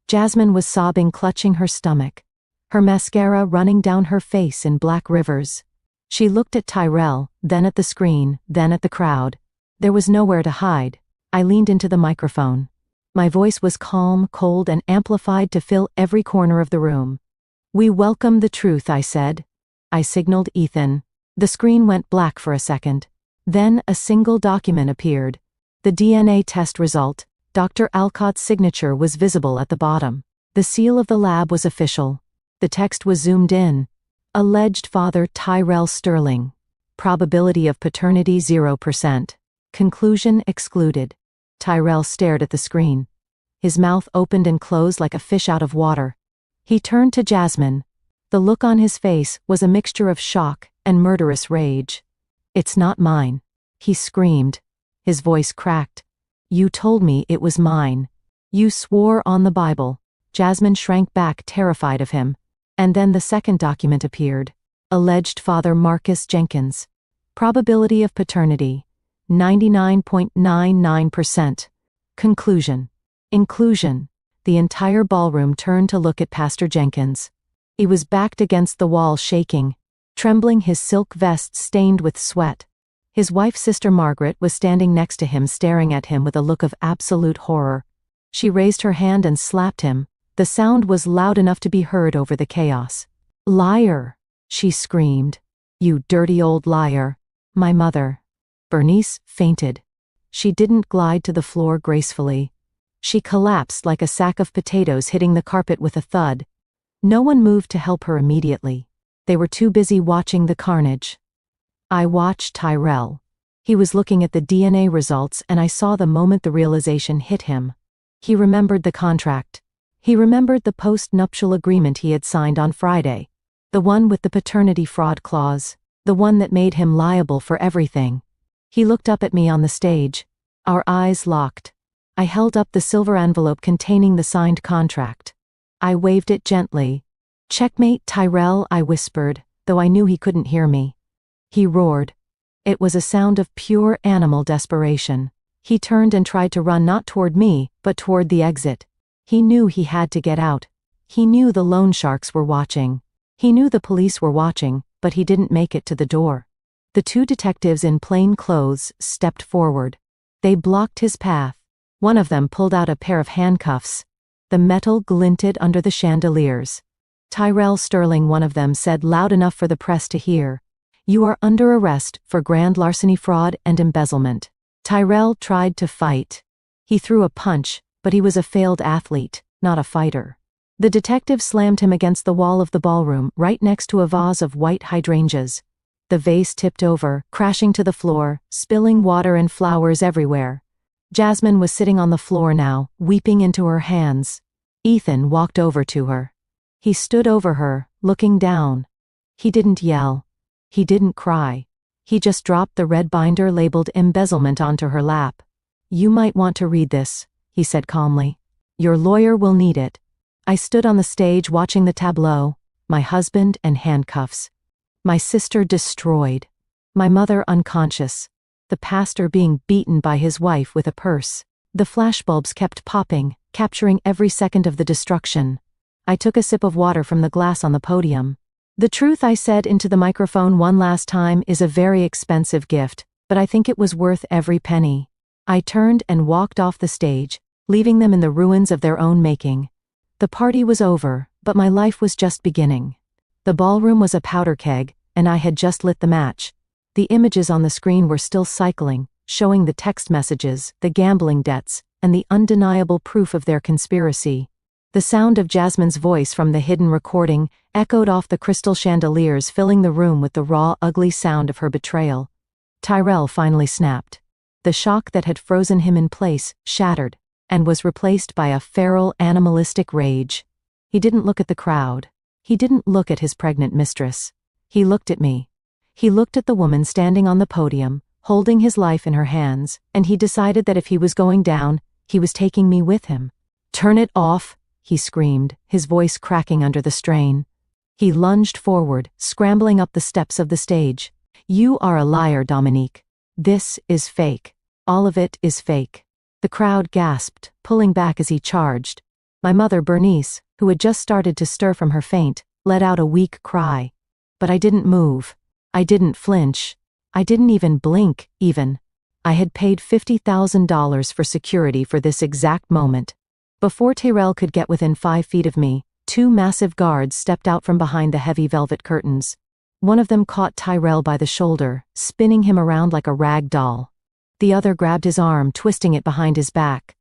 Jasmine was sobbing, clutching her stomach. Her mascara running down her face in black rivers. She looked at Tyrell, then at the screen, then at the crowd. There was nowhere to hide. I leaned into the microphone. My voice was calm, cold, and amplified to fill every corner of the room. We welcome the truth, I said. I signaled Ethan. The screen went black for a second. Then a single document appeared. The DNA test result. Dr. Alcott's signature was visible at the bottom. The seal of the lab was official. The text was zoomed in. Alleged father Tyrell Sterling. Probability of paternity 0%. Conclusion excluded. Tyrell stared at the screen. His mouth opened and closed like a fish out of water. He turned to Jasmine. The look on his face was a mixture of shock and murderous rage. It's not mine. He screamed. His voice cracked. You told me it was mine. You swore on the Bible. Jasmine shrank back, terrified of him. And then the second document appeared. Alleged father Marcus Jenkins. Probability of paternity. 99.99%. Conclusion. Inclusion. The entire ballroom turned to look at Pastor Jenkins. He was backed against the wall, shaking, trembling, his silk vest stained with sweat. His wife, Sister Margaret, was standing next to him, staring at him with a look of absolute horror. She raised her hand and slapped him. The sound was loud enough to be heard over the chaos. Liar! She screamed. You dirty old liar. My mother. Bernice fainted. She didn't glide to the floor gracefully. She collapsed like a sack of potatoes hitting the carpet with a thud. No one moved to help her immediately. They were too busy watching the carnage. I watched Tyrell. He was looking at the DNA results, and I saw the moment the realization hit him. He remembered the contract. He remembered the post-nuptial agreement he had signed on Friday. The one with the paternity fraud clause. The one that made him liable for everything. He looked up at me on the stage. Our eyes locked. I held up the silver envelope containing the signed contract. I waved it gently. Checkmate, Tyrell, I whispered, though I knew he couldn't hear me. He roared. It was a sound of pure animal desperation. He turned and tried to run, not toward me, but toward the exit. He knew he had to get out. He knew the loan sharks were watching. He knew the police were watching, but he didn't make it to the door. The two detectives in plain clothes stepped forward. They blocked his path. One of them pulled out a pair of handcuffs. The metal glinted under the chandeliers. Tyrell Sterling, one of them said loud enough for the press to hear. You are under arrest for grand larceny, fraud, and embezzlement. Tyrell tried to fight. He threw a punch, but he was a failed athlete, not a fighter. The detective slammed him against the wall of the ballroom, right next to a vase of white hydrangeas. The vase tipped over, crashing to the floor, spilling water and flowers everywhere. Jasmine was sitting on the floor now, weeping into her hands. Ethan walked over to her. He stood over her, looking down. He didn't yell. He didn't cry. He just dropped the red binder labeled embezzlement onto her lap. "You might want to read this," he said calmly. "Your lawyer will need it." I stood on the stage watching the tableau, my husband in handcuffs, my sister destroyed, my mother unconscious, the pastor being beaten by his wife with a purse. The flashbulbs kept popping, capturing every second of the destruction. I took a sip of water from the glass on the podium. "The truth," I said into the microphone one last time, "is a very expensive gift, but I think it was worth every penny." I turned and walked off the stage, leaving them in the ruins of their own making. The party was over, but my life was just beginning. The ballroom was a powder keg, and I had just lit the match. The images on the screen were still cycling, showing the text messages, the gambling debts, and the undeniable proof of their conspiracy. The sound of Jasmine's voice from the hidden recording echoed off the crystal chandeliers, filling the room with the raw, ugly sound of her betrayal. Tyrell finally snapped. The shock that had frozen him in place shattered, and was replaced by a feral, animalistic rage. He didn't look at the crowd. He didn't look at his pregnant mistress. He looked at me. He looked at the woman standing on the podium, holding his life in her hands, and he decided that if he was going down, he was taking me with him. "Turn it off," he screamed, his voice cracking under the strain. He lunged forward, scrambling up the steps of the stage. "You are a liar, Dominique. This is fake. All of it is fake." The crowd gasped, pulling back as he charged. My mother, Bernice, who had just started to stir from her faint, let out a weak cry. But I didn't move. I didn't flinch. I didn't even blink, even. I had paid $50,000 for security for this exact moment. Before Tyrell could get within 5 feet of me, 2 massive guards stepped out from behind the heavy velvet curtains. One of them caught Tyrell by the shoulder, spinning him around like a rag doll. The other grabbed his arm, twisting it behind his back.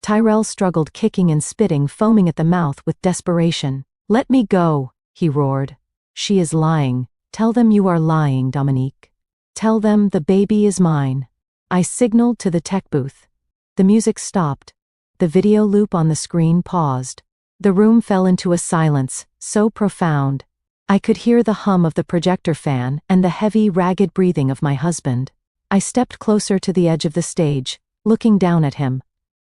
Tyrell struggled, kicking and spitting, foaming at the mouth with desperation. "Let me go," he roared. "She is lying. Tell them you are lying, Dominique. Tell them the baby is mine." I signaled to the tech booth. The music stopped. The video loop on the screen paused. The room fell into a silence, so profound. I could hear the hum of the projector fan and the heavy, ragged breathing of my husband. I stepped closer to the edge of the stage, looking down at him.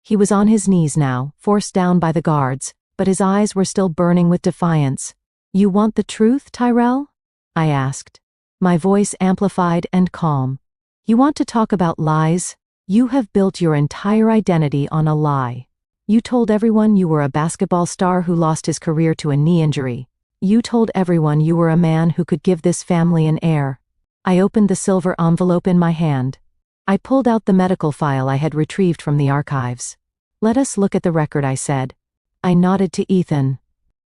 He was on his knees now, forced down by the guards, but his eyes were still burning with defiance. "You want the truth, Tyrell?" I asked. My voice amplified and calm. "You want to talk about lies? You have built your entire identity on a lie. You told everyone you were a basketball star who lost his career to a knee injury. You told everyone you were a man who could give this family an heir." I opened the silver envelope in my hand. I pulled out the medical file I had retrieved from the archives. "Let us look at the record," I said. I nodded to Ethan.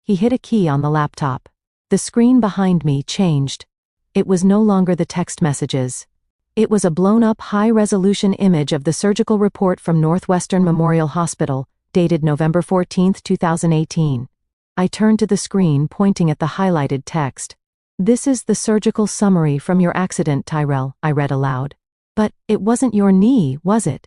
He hit a key on the laptop. The screen behind me changed. It was no longer the text messages. It was a blown-up high-resolution image of the surgical report from Northwestern Memorial Hospital, dated November 14, 2018. I turned to the screen, pointing at the highlighted text. "This is the surgical summary from your accident, Tyrell," I read aloud. "But it wasn't your knee, was it?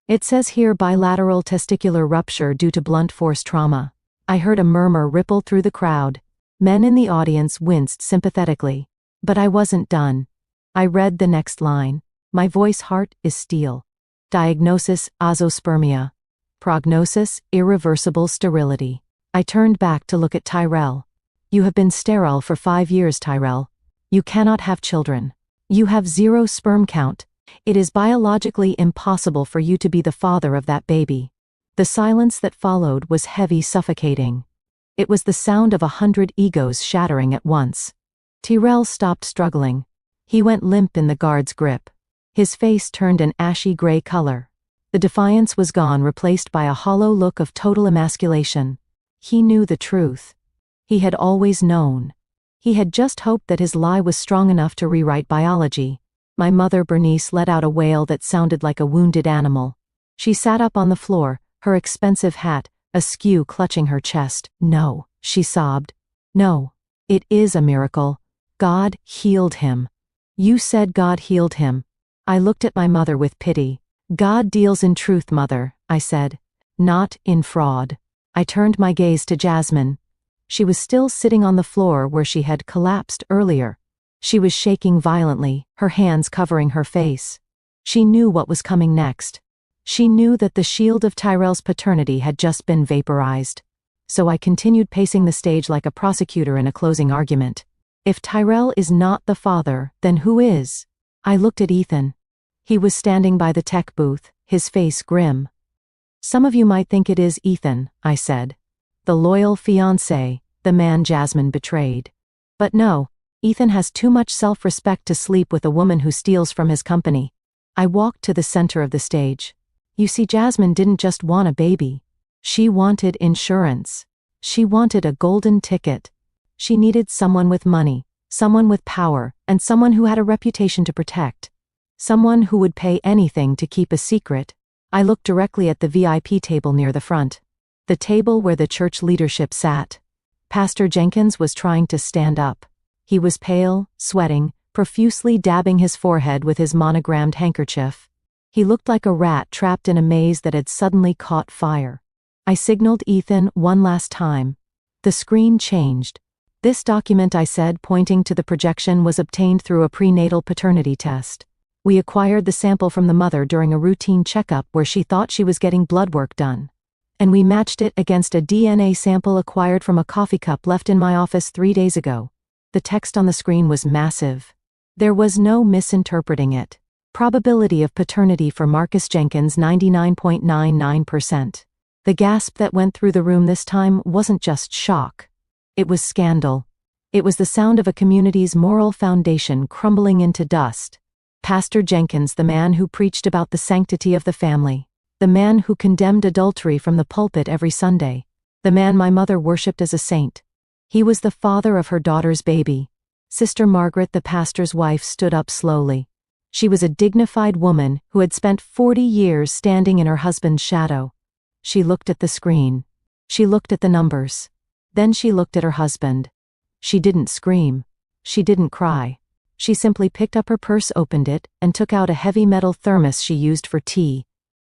It says here bilateral testicular rupture due to blunt force trauma." I heard a murmur ripple through the crowd. Men in the audience winced sympathetically. But I wasn't done. I read the next line. My voice heart is steel. Diagnosis, azoospermia. Prognosis, irreversible sterility. I turned back to look at Tyrell. "You have been sterile for 5 years, Tyrell. You cannot have children. You have 0 sperm count. It is biologically impossible for you to be the father of that baby." The silence that followed was heavy, suffocating. It was the sound of 100 egos shattering at once. Tyrell stopped struggling. He went limp in the guard's grip. His face turned an ashy gray color. The defiance was gone, replaced by a hollow look of total emasculation. He knew the truth. He had always known. He had just hoped that his lie was strong enough to rewrite biology. My mother, Bernice, let out a wail that sounded like a wounded animal. She sat up on the floor, her expensive hat askew, clutching her chest. "No," she sobbed. "No. It is a miracle. God healed him." "You said God healed him." I looked at my mother with pity. "God deals in truth, Mother," I said. "Not in fraud." I turned my gaze to Jasmine. She was still sitting on the floor where she had collapsed earlier. She was shaking violently, her hands covering her face. She knew what was coming next. She knew that the shield of Tyrell's paternity had just been vaporized. So I continued pacing the stage like a prosecutor in a closing argument. If Tyrell is not the father, then who is? I looked at Ethan. He was standing by the tech booth, his face grim. Some of you might think it is Ethan, I said. The loyal fiancé, the man Jasmine betrayed. But no, Ethan has too much self-respect to sleep with a woman who steals from his company. I walked to the center of the stage. You see, Jasmine didn't just want a baby. She wanted insurance. She wanted a golden ticket. She needed someone with money, someone with power, and someone who had a reputation to protect. Someone who would pay anything to keep a secret. I looked directly at the VIP table near the front. The table where the church leadership sat. Pastor Jenkins was trying to stand up. He was pale, sweating, profusely dabbing his forehead with his monogrammed handkerchief. He looked like a rat trapped in a maze that had suddenly caught fire. I signaled Ethan one last time. The screen changed. This document, I said, pointing to the projection, was obtained through a prenatal paternity test. We acquired the sample from the mother during a routine checkup where she thought she was getting blood work done. And we matched it against a DNA sample acquired from a coffee cup left in my office 3 days ago. The text on the screen was massive. There was no misinterpreting it. Probability of paternity for Marcus Jenkins 99.99%. The gasp that went through the room this time wasn't just shock. It was scandal. It was the sound of a community's moral foundation crumbling into dust. Pastor Jenkins, the man who preached about the sanctity of the family. The man who condemned adultery from the pulpit every Sunday. The man my mother worshipped as a saint. He was the father of her daughter's baby. Sister Margaret, the pastor's wife, stood up slowly. She was a dignified woman who had spent 40 years standing in her husband's shadow. She looked at the screen. She looked at the numbers. Then she looked at her husband. She didn't scream. She didn't cry. She simply picked up her purse, opened it, and took out a heavy metal thermos she used for tea.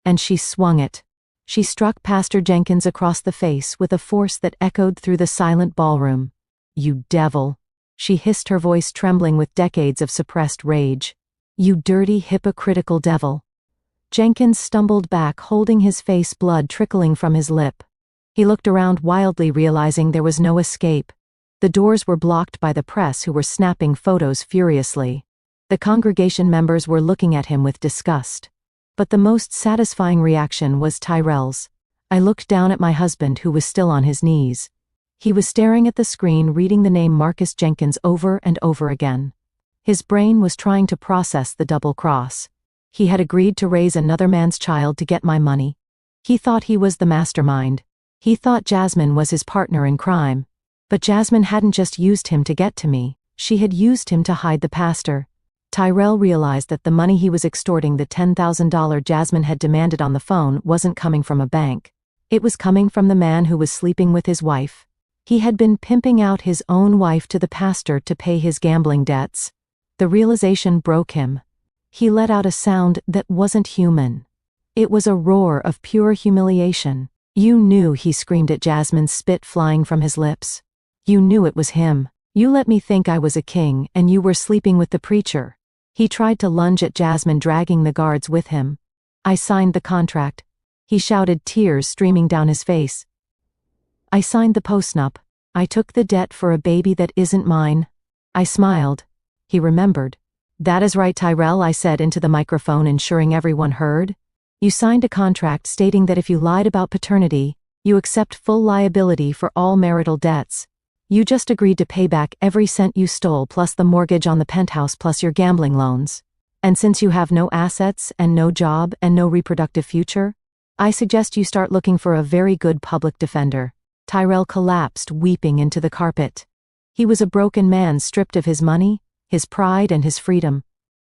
And she swung it. She struck Pastor Jenkins across the face with a force that echoed through the silent ballroom. "You devil," she hissed, her voice trembling with decades of suppressed rage. "You dirty, hypocritical devil." Jenkins stumbled back, holding his face, blood trickling from his lip. He looked around wildly, realizing there was no escape. The doors were blocked by the press, who were snapping photos furiously. The congregation members were looking at him with disgust. But the most satisfying reaction was Tyrell's. I looked down at my husband, who was still on his knees. He was staring at the screen, reading the name Marcus Jenkins over and over again. His brain was trying to process the double cross. He had agreed to raise another man's child to get my money. He thought he was the mastermind. He thought Jasmine was his partner in crime. But Jasmine hadn't just used him to get to me, she had used him to hide the pastor. Tyrell realized that the money he was extorting, the $10,000 Jasmine had demanded on the phone, wasn't coming from a bank. It was coming from the man who was sleeping with his wife. He had been pimping out his own wife to the pastor to pay his gambling debts. The realization broke him. He let out a sound that wasn't human. It was a roar of pure humiliation. "You knew," he screamed at Jasmine, spit flying from his lips. "You knew it was him. You let me think I was a king, and you were sleeping with the preacher." He tried to lunge at Jasmine, dragging the guards with him. "I signed the contract," he shouted, tears streaming down his face. "I signed the postnup. I took the debt for a baby that isn't mine." I smiled. He remembered. "That is right, Tyrell," I said into the microphone, ensuring everyone heard. "You signed a contract stating that if you lied about paternity, you accept full liability for all marital debts. You just agreed to pay back every cent you stole, plus the mortgage on the penthouse, plus your gambling loans. And since you have no assets and no job and no reproductive future, I suggest you start looking for a very good public defender." Tyrell collapsed, weeping, into the carpet. He was a broken man, stripped of his money, his pride, and his freedom.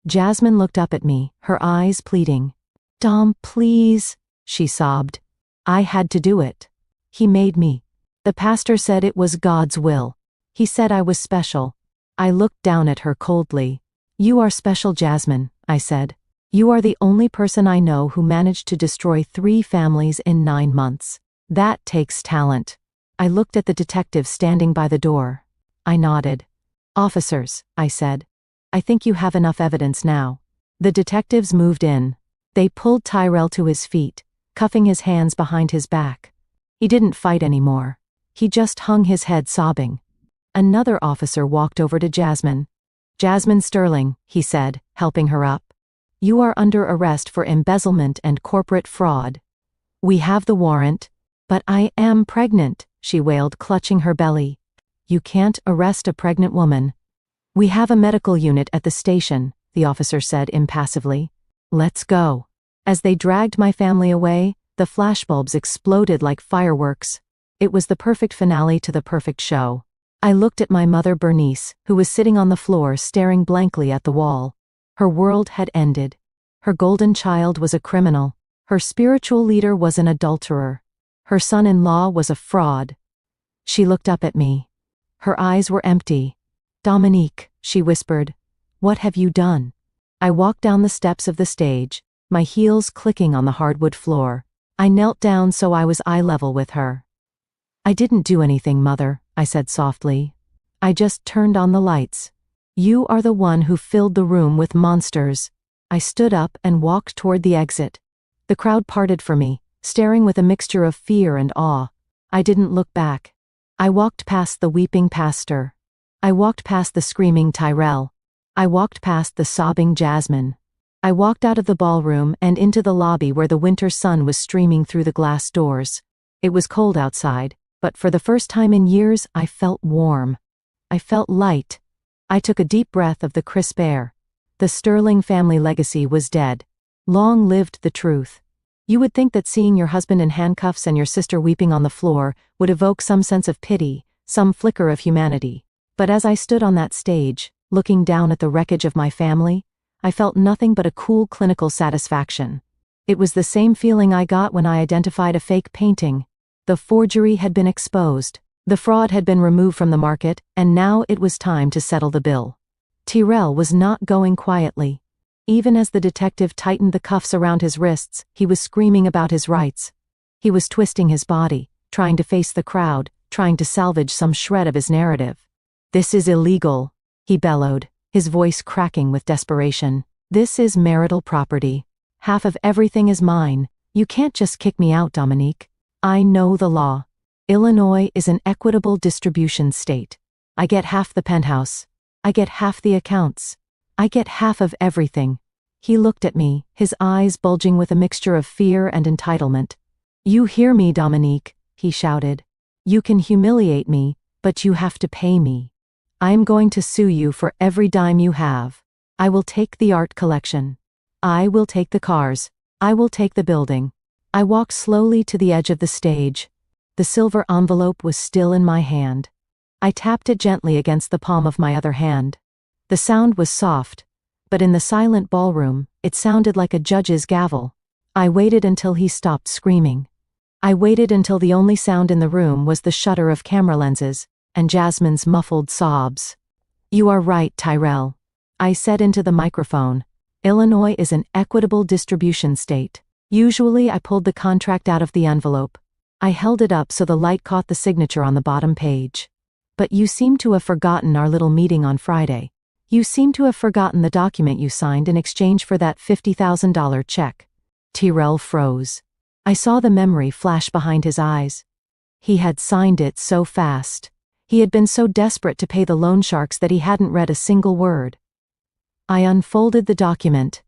Jasmine looked up at me, her eyes pleading. "Dom, please," she sobbed. "I had to do it. He made me. The pastor said it was God's will. He said I was special." I looked down at her coldly. "You are special, Jasmine," I said. "You are the only person I know who managed to destroy 3 families in 9 months. That takes talent." I looked at the detective standing by the door. I nodded. "Officers," I said. "I think you have enough evidence now." The detectives moved in. They pulled Tyrell to his feet, cuffing his hands behind his back. He didn't fight anymore. He just hung his head sobbing. Another officer walked over to Jasmine. "Jasmine Sterling," he said, helping her up. "You are under arrest for embezzlement and corporate fraud." "We have the warrant." "But I am pregnant," she wailed, clutching her belly. "You can't arrest a pregnant woman." "We have a medical unit at the station," the officer said impassively. "Let's go." As they dragged my family away, the flashbulbs exploded like fireworks. It was the perfect finale to the perfect show. I looked at my mother Bernice, who was sitting on the floor staring blankly at the wall. Her world had ended. Her golden child was a criminal. Her spiritual leader was an adulterer. Her son-in-law was a fraud. She looked up at me. Her eyes were empty. "Dominique," she whispered, "what have you done?" I walked down the steps of the stage, my heels clicking on the hardwood floor. I knelt down so I was eye level with her. "I didn't do anything, Mother," I said softly. "I just turned on the lights. You are the one who filled the room with monsters." I stood up and walked toward the exit. The crowd parted for me, staring with a mixture of fear and awe. I didn't look back. I walked past the weeping pastor. I walked past the screaming Tyrell. I walked past the sobbing Jasmine. I walked out of the ballroom and into the lobby where the winter sun was streaming through the glass doors. It was cold outside, but for the first time in years I felt warm. I felt light. I took a deep breath of the crisp air. The Sterling family legacy was dead. Long lived the truth. You would think that seeing your husband in handcuffs and your sister weeping on the floor would evoke some sense of pity, some flicker of humanity. But as I stood on that stage, looking down at the wreckage of my family, I felt nothing but a cool clinical satisfaction. It was the same feeling I got when I identified a fake painting. The forgery had been exposed. The fraud had been removed from the market, and now it was time to settle the bill. Tyrell was not going quietly. Even as the detective tightened the cuffs around his wrists, he was screaming about his rights. He was twisting his body, trying to face the crowd, trying to salvage some shred of his narrative. "This is illegal," he bellowed, his voice cracking with desperation. "This is marital property. Half of everything is mine. You can't just kick me out, Dominique. I know the law. Illinois is an equitable distribution state. I get half the penthouse. I get half the accounts. I get half of everything." He looked at me, his eyes bulging with a mixture of fear and entitlement. "You hear me, Dominique," he shouted. "You can humiliate me, but you have to pay me. I'm going to sue you for every dime you have. I will take the art collection. I will take the cars. I will take the building." I walked slowly to the edge of the stage. The silver envelope was still in my hand. I tapped it gently against the palm of my other hand. The sound was soft, but in the silent ballroom, it sounded like a judge's gavel. I waited until he stopped screaming. I waited until the only sound in the room was the shutter of camera lenses and Jasmine's muffled sobs. "You are right, Tyrell," I said into the microphone. "Illinois is an equitable distribution state." Usually I pulled the contract out of the envelope. I held it up so the light caught the signature on the bottom page. "But you seem to have forgotten our little meeting on Friday. You seem to have forgotten the document you signed in exchange for that $50,000 check." Tyrell froze. I saw the memory flash behind his eyes. He had signed it so fast. He had been so desperate to pay the loan sharks that he hadn't read a single word. I unfolded the document.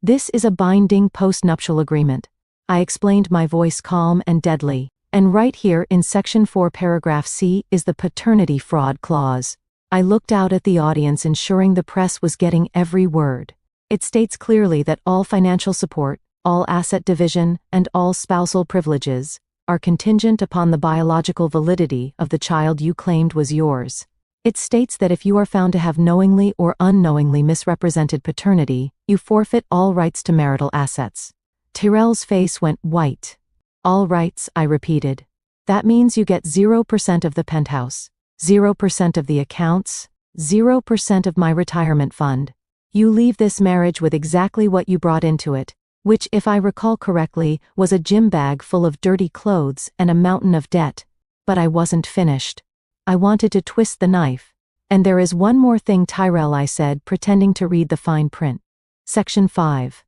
"This is a binding post-nuptial agreement." I explained, my voice calm and deadly. "And right here in Section 4 Paragraph C is the paternity fraud clause." I looked out at the audience, ensuring the press was getting every word. "It states clearly that all financial support, all asset division, and all spousal privileges are contingent upon the biological validity of the child you claimed was yours. It states that if you are found to have knowingly or unknowingly misrepresented paternity, you forfeit all rights to marital assets." Tyrell's face went white. "All rights," I repeated. "That means you get 0% of the penthouse, 0% of the accounts, 0% of my retirement fund. You leave this marriage with exactly what you brought into it, which, if I recall correctly, was a gym bag full of dirty clothes and a mountain of debt. But I wasn't finished. I wanted to twist the knife. And there is one more thing, Tyrell, I said, pretending to read the fine print. Section 5.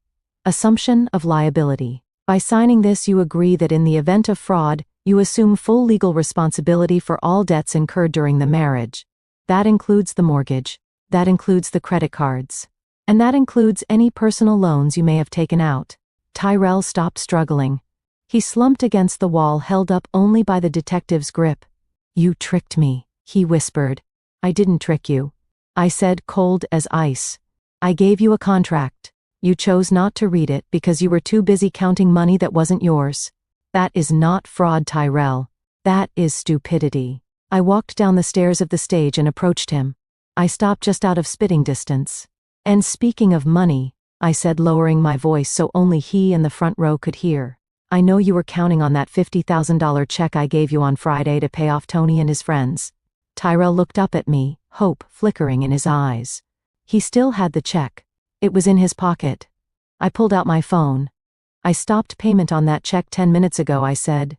Assumption of liability. By signing this, you agree that in the event of fraud, you assume full legal responsibility for all debts incurred during the marriage. That includes the mortgage. That includes the credit cards. And that includes any personal loans you may have taken out. Tyrell stopped struggling. He slumped against the wall, held up only by the detective's grip. You tricked me, he whispered. I didn't trick you. I said, cold as ice. I gave you a contract. You chose not to read it because you were too busy counting money that wasn't yours. That is not fraud, Tyrell. That is stupidity. I walked down the stairs of the stage and approached him. I stopped just out of spitting distance. And speaking of money, I said, lowering my voice so only he in the front row could hear, I know you were counting on that $50,000 check I gave you on Friday to pay off Tony and his friends. Tyrell looked up at me, hope flickering in his eyes. He still had the check. It was in his pocket. I pulled out my phone. I stopped payment on that check 10 minutes ago, I said.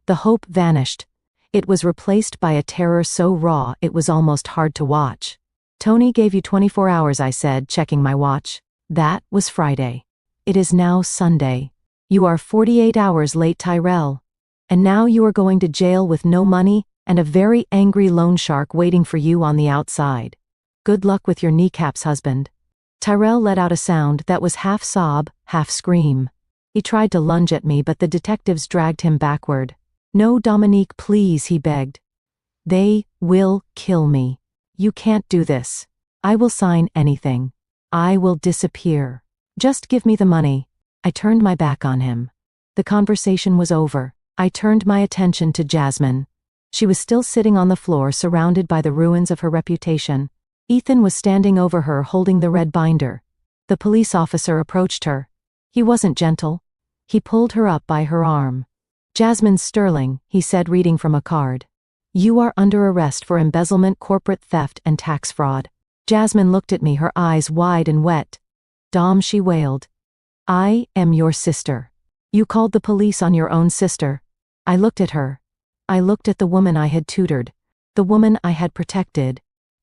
The hope vanished. It was replaced by a terror so raw it was almost hard to watch. Tony gave you 24 hours, I said, checking my watch. That was Friday. It is now Sunday. You are 48 hours late, Tyrell. And now you are going to jail with no money and a very angry loan shark waiting for you on the outside. Good luck with your kneecaps, husband. Tyrell let out a sound that was half sob, half scream. He tried to lunge at me, but the detectives dragged him backward. No, Dominique, please, he begged. They will kill me. You can't do this. I will sign anything. I will disappear. Just give me the money. I turned my back on him. The conversation was over. I turned my attention to Jasmine. She was still sitting on the floor, surrounded by the ruins of her reputation. Ethan was standing over her, holding the red binder. The police officer approached her. He wasn't gentle. He pulled her up by her arm. Jasmine Sterling, he said, reading from a card. You are under arrest for embezzlement, corporate theft, and tax fraud. Jasmine looked at me, her eyes wide and wet. Dom, she wailed. I am your sister. You called the police on your own sister. I looked at her. I looked at the woman I had tutored. The woman I had protected.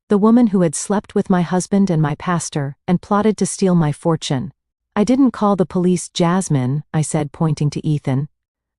The woman who had slept with my husband and my pastor and plotted to steal my fortune. I didn't call the police, Jasmine, I said, pointing to Ethan.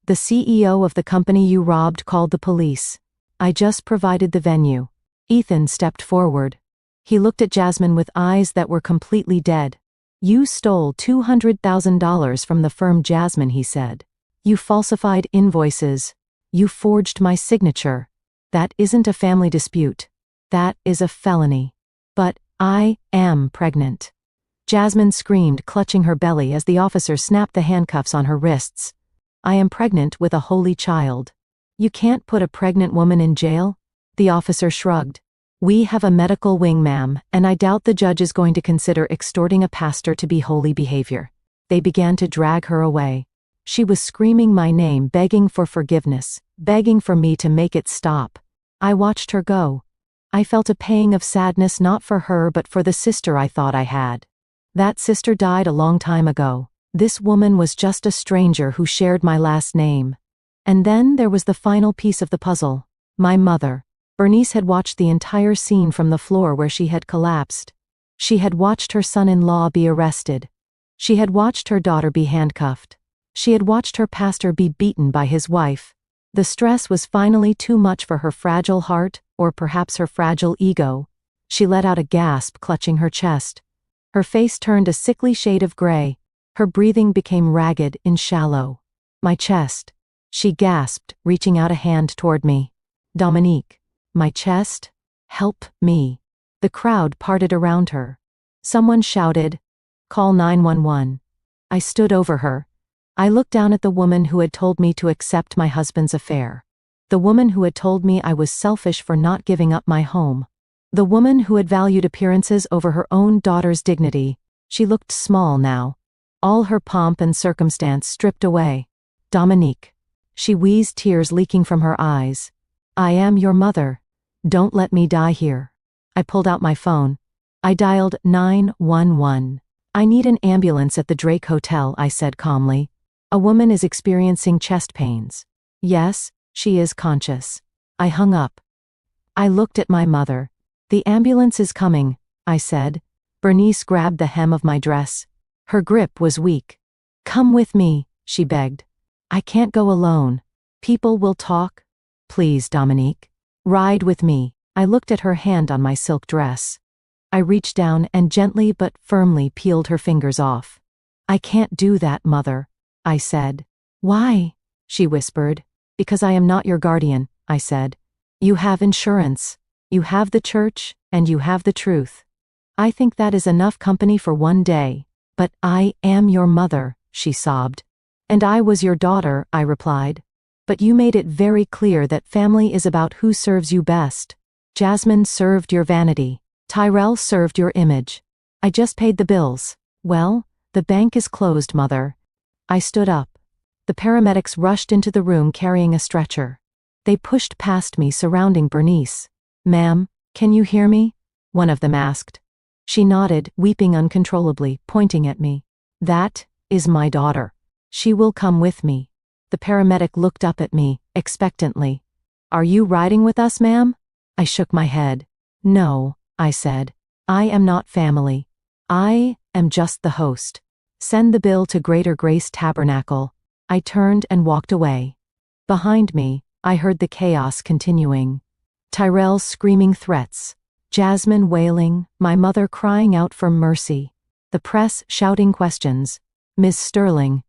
The CEO of the company you robbed called the police. I just provided the venue. Ethan stepped forward. He looked at Jasmine with eyes that were completely dead. You stole $200,000 from the firm, Jasmine, he said. You falsified invoices. You forged my signature. That isn't a family dispute. That is a felony. But I am pregnant. Jasmine screamed, clutching her belly as the officer snapped the handcuffs on her wrists. I am pregnant with a holy child. You can't put a pregnant woman in jail? The officer shrugged. We have a medical wing, ma'am, and I doubt the judge is going to consider extorting a pastor to be holy behavior. They began to drag her away. She was screaming my name, begging for forgiveness, begging for me to make it stop. I watched her go. I felt a pang of sadness, not for her but for the sister I thought I had. That sister died a long time ago. This woman was just a stranger who shared my last name. And then there was the final piece of the puzzle. My mother. Bernice had watched the entire scene from the floor where she had collapsed. She had watched her son-in-law be arrested. She had watched her daughter be handcuffed. She had watched her pastor be beaten by his wife. The stress was finally too much for her fragile heart, or perhaps her fragile ego. She let out a gasp, clutching her chest. Her face turned a sickly shade of gray. Her breathing became ragged and shallow. My chest. She gasped, reaching out a hand toward me. Dominique. My chest? Help me. The crowd parted around her. Someone shouted, Call 911. I stood over her. I looked down at the woman who had told me to accept my husband's affair. The woman who had told me I was selfish for not giving up my home. The woman who had valued appearances over her own daughter's dignity. She looked small now. All her pomp and circumstance stripped away. Dominique. She wheezed, tears leaking from her eyes. I am your mother. Don't let me die here. I pulled out my phone. I dialed 911. I need an ambulance at the Drake Hotel, I said calmly. A woman is experiencing chest pains. Yes, she is conscious. I hung up. I looked at my mother. The ambulance is coming, I said. Bernice grabbed the hem of my dress. Her grip was weak. Come with me, she begged. I can't go alone. People will talk. Please, Dominique. Ride with me. I looked at her hand on my silk dress. I reached down and gently but firmly peeled her fingers off. I can't do that, Mother, I said. Why? She whispered. Because I am not your guardian, I said. You have insurance. You have the church, and you have the truth. I think that is enough company for one day. But I am your mother, she sobbed. And I was your daughter, I replied. But you made it very clear that family is about who serves you best. Jasmine served your vanity. Tyrell served your image. I just paid the bills. Well, the bank is closed, Mother. I stood up. The paramedics rushed into the room carrying a stretcher. They pushed past me, surrounding Bernice. Ma'am, can you hear me? One of them asked. She nodded, weeping uncontrollably, pointing at me. That is my daughter. She will come with me. The paramedic looked up at me, expectantly. Are you riding with us, ma'am? I shook my head. No, I said. I am not family. I am just the host. Send the bill to Greater Grace Tabernacle. I turned and walked away. Behind me, I heard the chaos continuing. Tyrell screaming threats. Jasmine wailing, my mother crying out for mercy. The press shouting questions. Miss Sterling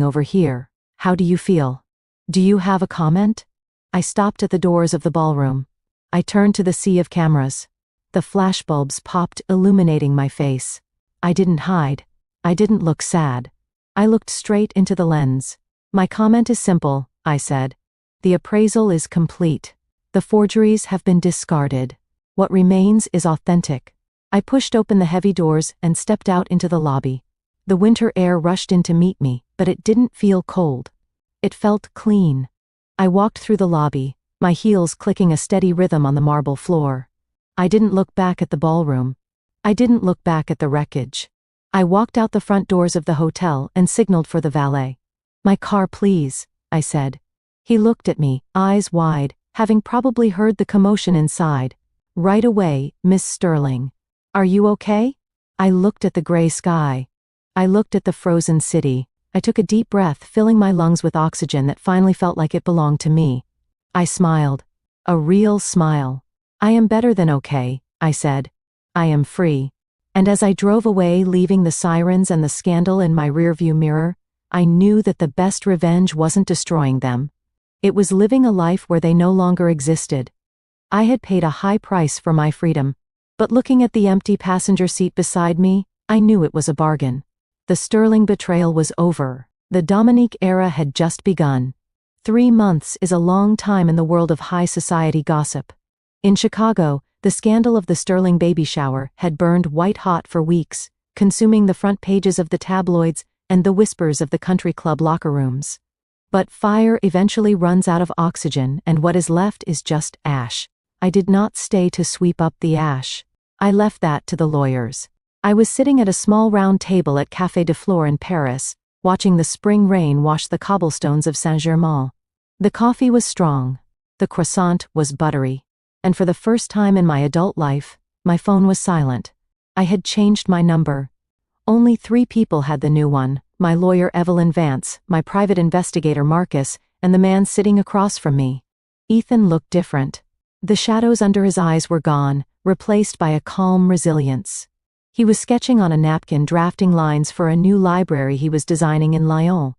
over here. How do you feel? Do you have a comment? I stopped at the doors of the ballroom. I turned to the sea of cameras. The flashbulbs popped, illuminating my face. I didn't hide. I didn't look sad. I looked straight into the lens. My comment is simple, I said. The appraisal is complete. The forgeries have been discarded. What remains is authentic. I pushed open the heavy doors and stepped out into the lobby. The winter air rushed in to meet me, but it didn't feel cold. It felt clean. I walked through the lobby, my heels clicking a steady rhythm on the marble floor. I didn't look back at the ballroom. I didn't look back at the wreckage. I walked out the front doors of the hotel and signaled for the valet. My car, please, I said. He looked at me, eyes wide, having probably heard the commotion inside. Right away, Miss Sterling. Are you okay? I looked at the gray sky. I looked at the frozen city. I took a deep breath, filling my lungs with oxygen that finally felt like it belonged to me. I smiled. A real smile. I am better than okay, I said. I am free. And as I drove away, leaving the sirens and the scandal in my rearview mirror, I knew that the best revenge wasn't destroying them. It was living a life where they no longer existed. I had paid a high price for my freedom, but looking at the empty passenger seat beside me, I knew it was a bargain. The Sterling betrayal was over. The Dominique era had just begun. 3 months is a long time in the world of high society gossip. In Chicago, the scandal of the Sterling baby shower had burned white-hot for weeks, consuming the front pages of the tabloids and the whispers of the country club locker rooms. But fire eventually runs out of oxygen, and what is left is just ash. I did not stay to sweep up the ash. I left that to the lawyers. I was sitting at a small round table at Café de Flore in Paris, watching the spring rain wash the cobblestones of Saint-Germain. The coffee was strong. The croissant was buttery. And for the first time in my adult life, my phone was silent. I had changed my number. Only 3 people had the new one: my lawyer Evelyn Vance, my private investigator Marcus, and the man sitting across from me. Ethan looked different. The shadows under his eyes were gone, replaced by a calm resilience. He was sketching on a napkin, drafting lines for a new library he was designing in Lyon.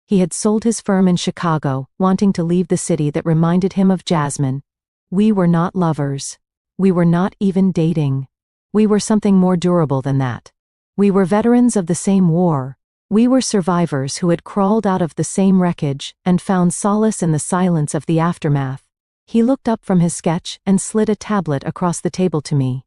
He had sold his firm in Chicago, wanting to leave the city that reminded him of Jasmine. We were not lovers. We were not even dating. We were something more durable than that. We were veterans of the same war. We were survivors who had crawled out of the same wreckage and found solace in the silence of the aftermath. He looked up from his sketch and slid a tablet across the table to me.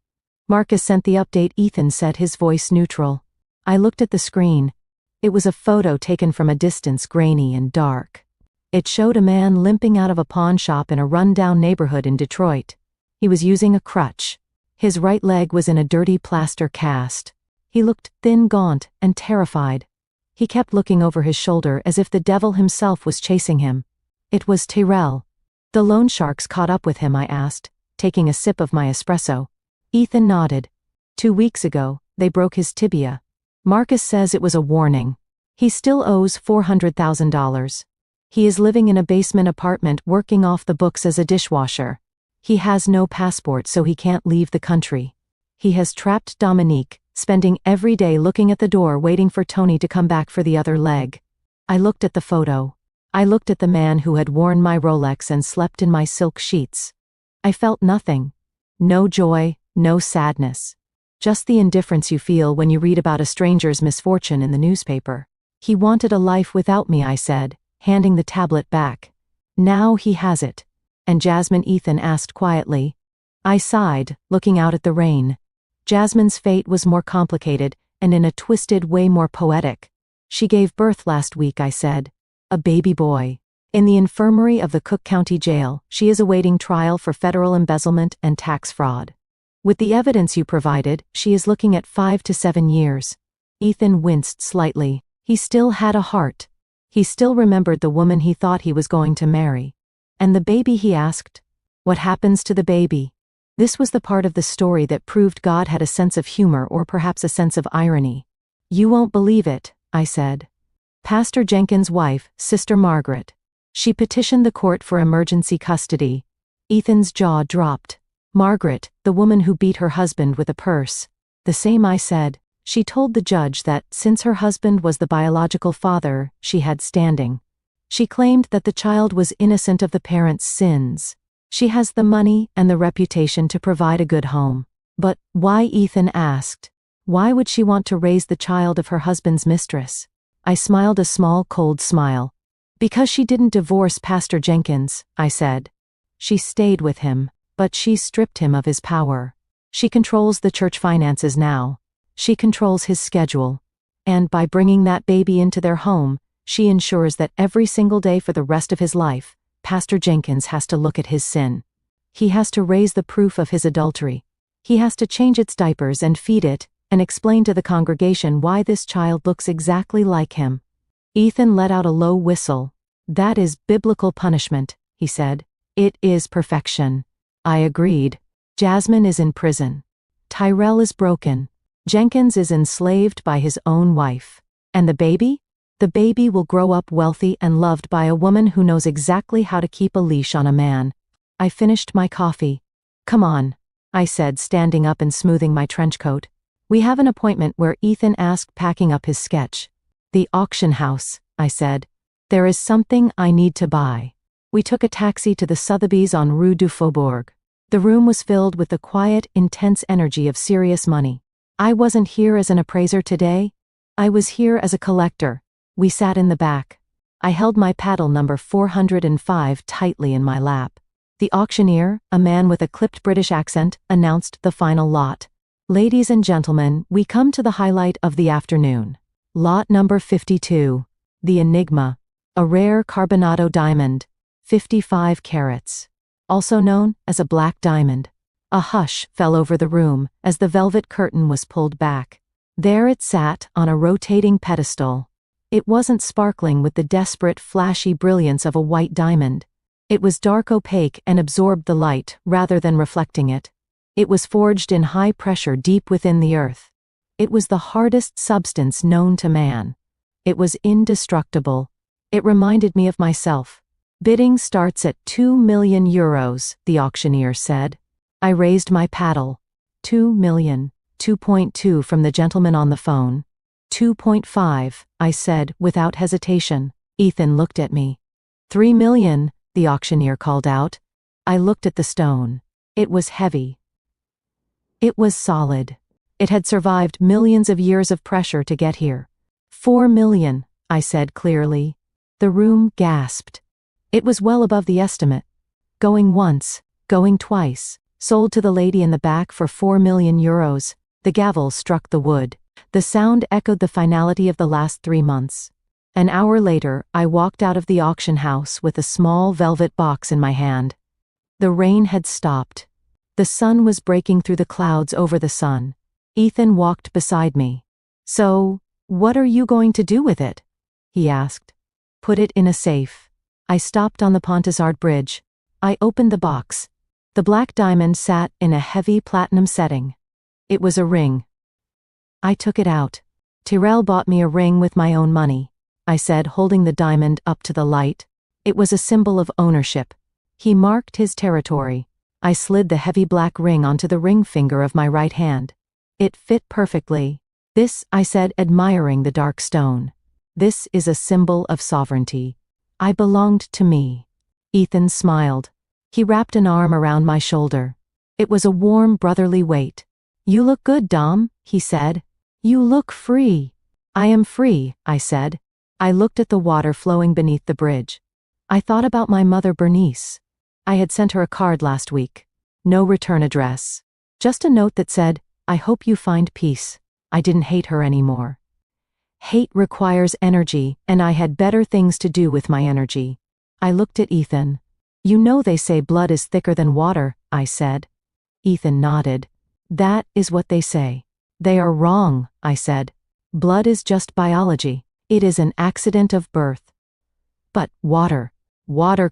Marcus sent the update, Ethan said, his voice neutral. I looked at the screen. It was a photo taken from a distance, grainy and dark. It showed a man limping out of a pawn shop in a run-down neighborhood in Detroit. He was using a crutch. His right leg was in a dirty plaster cast. He looked thin, gaunt, and terrified. He kept looking over his shoulder as if the devil himself was chasing him. It was Tyrell. The loan sharks caught up with him, I asked, taking a sip of my espresso. Ethan nodded. 2 weeks ago, they broke his tibia. Marcus says it was a warning. He still owes $400,000. He is living in a basement apartment working off the books as a dishwasher. He has no passport, so he can't leave the country. He has trapped Dominique, spending every day looking at the door waiting for Tony to come back for the other leg. I looked at the photo. I looked at the man who had worn my Rolex and slept in my silk sheets. I felt nothing. No joy, no sadness. Just the indifference you feel when you read about a stranger's misfortune in the newspaper. He wanted a life without me, I said, handing the tablet back. Now he has it. And Jasmine? Ethan asked quietly. I sighed, looking out at the rain. Jasmine's fate was more complicated, and in a twisted way more poetic. She gave birth last week, I said. A baby boy. In the infirmary of the Cook County Jail, she is awaiting trial for federal embezzlement and tax fraud. With the evidence you provided, she is looking at 5 to 7 years. Ethan winced slightly. He still had a heart. He still remembered the woman he thought he was going to marry. And the baby, he asked? What happens to the baby? This was the part of the story that proved God had a sense of humor, or perhaps a sense of irony. You won't believe it, I said. Pastor Jenkins' wife, Sister Margaret. She petitioned the court for emergency custody. Ethan's jaw dropped. Margaret, the woman who beat her husband with a purse. The same, I said. She told the judge that, since her husband was the biological father, she had standing. She claimed that the child was innocent of the parents' sins. She has the money and the reputation to provide a good home. But why? Ethan asked. Why would she want to raise the child of her husband's mistress? I smiled a small, cold smile. Because she didn't divorce Pastor Jenkins, I said. She stayed with him, but she stripped him of his power. She controls the church finances now. She controls his schedule. And by bringing that baby into their home, she ensures that every single day for the rest of his life, Pastor Jenkins has to look at his sin. He has to raise the proof of his adultery. He has to change its diapers and feed it, and explain to the congregation why this child looks exactly like him. Ethan let out a low whistle. That is biblical punishment, he said. It is perfection. I agreed. Jasmine is in prison. Tyrell is broken. Jenkins is enslaved by his own wife. And the baby? The baby will grow up wealthy and loved by a woman who knows exactly how to keep a leash on a man. I finished my coffee. Come on, I said, standing up and smoothing my trench coat. We have an appointment where Ethan asked, packing up his sketch. The auction house, I said. There is something I need to buy. We took a taxi to the Sotheby's on Rue du Faubourg. The room was filled with the quiet, intense energy of serious money. I wasn't here as an appraiser today. I was here as a collector. We sat in the back. I held my paddle number 405 tightly in my lap. The auctioneer, a man with a clipped British accent, announced the final lot. Ladies and gentlemen, we come to the highlight of the afternoon. Lot number 52. The Enigma. A rare carbonado diamond. 55 carats. Also known as a black diamond. A hush fell over the room as the velvet curtain was pulled back. There it sat on a rotating pedestal. It wasn't sparkling with the desperate, flashy brilliance of a white diamond. It was dark, opaque, and absorbed the light rather than reflecting it. It was forged in high pressure deep within the earth. It was the hardest substance known to man. It was indestructible. It reminded me of myself. Bidding starts at €2 million, the auctioneer said. I raised my paddle. 2 million. 2.2 from the gentleman on the phone. 2.5, I said without hesitation. Ethan looked at me. 3 million, the auctioneer called out. I looked at the stone. It was heavy. It was solid. It had survived millions of years of pressure to get here. 4 million, I said clearly. The room gasped. It was well above the estimate. Going once, going twice, sold to the lady in the back for €4 million. The gavel struck the wood. The sound echoed the finality of the last 3 months. An hour later, I walked out of the auction house with a small velvet box in my hand. The rain had stopped. The sun was breaking through the clouds over the sun. Ethan walked beside me. So, what are you going to do with it? He asked. Put it in a safe. I stopped on the Pontesard Bridge. I opened the box. The black diamond sat in a heavy platinum setting. It was a ring. I took it out. Tyrell bought me a ring with my own money, I said, holding the diamond up to the light. It was a symbol of ownership. He marked his territory. I slid the heavy black ring onto the ring finger of my right hand. It fit perfectly. This, I said, admiring the dark stone. This is a symbol of sovereignty. I belonged to me. Ethan smiled. He wrapped an arm around my shoulder. It was a warm, brotherly weight. You look good, Dom, he said. You look free. I am free, I said. I looked at the water flowing beneath the bridge. I thought about my mother, Bernice. I had sent her a card last week. No return address. Just a note that said, I hope you find peace. I didn't hate her anymore. Hate requires energy, and I had better things to do with my energy. I looked at Ethan. You know they say blood is thicker than water, I said. Ethan nodded. That is what they say. They are wrong, I said. Blood is just biology. It is an accident of birth. But water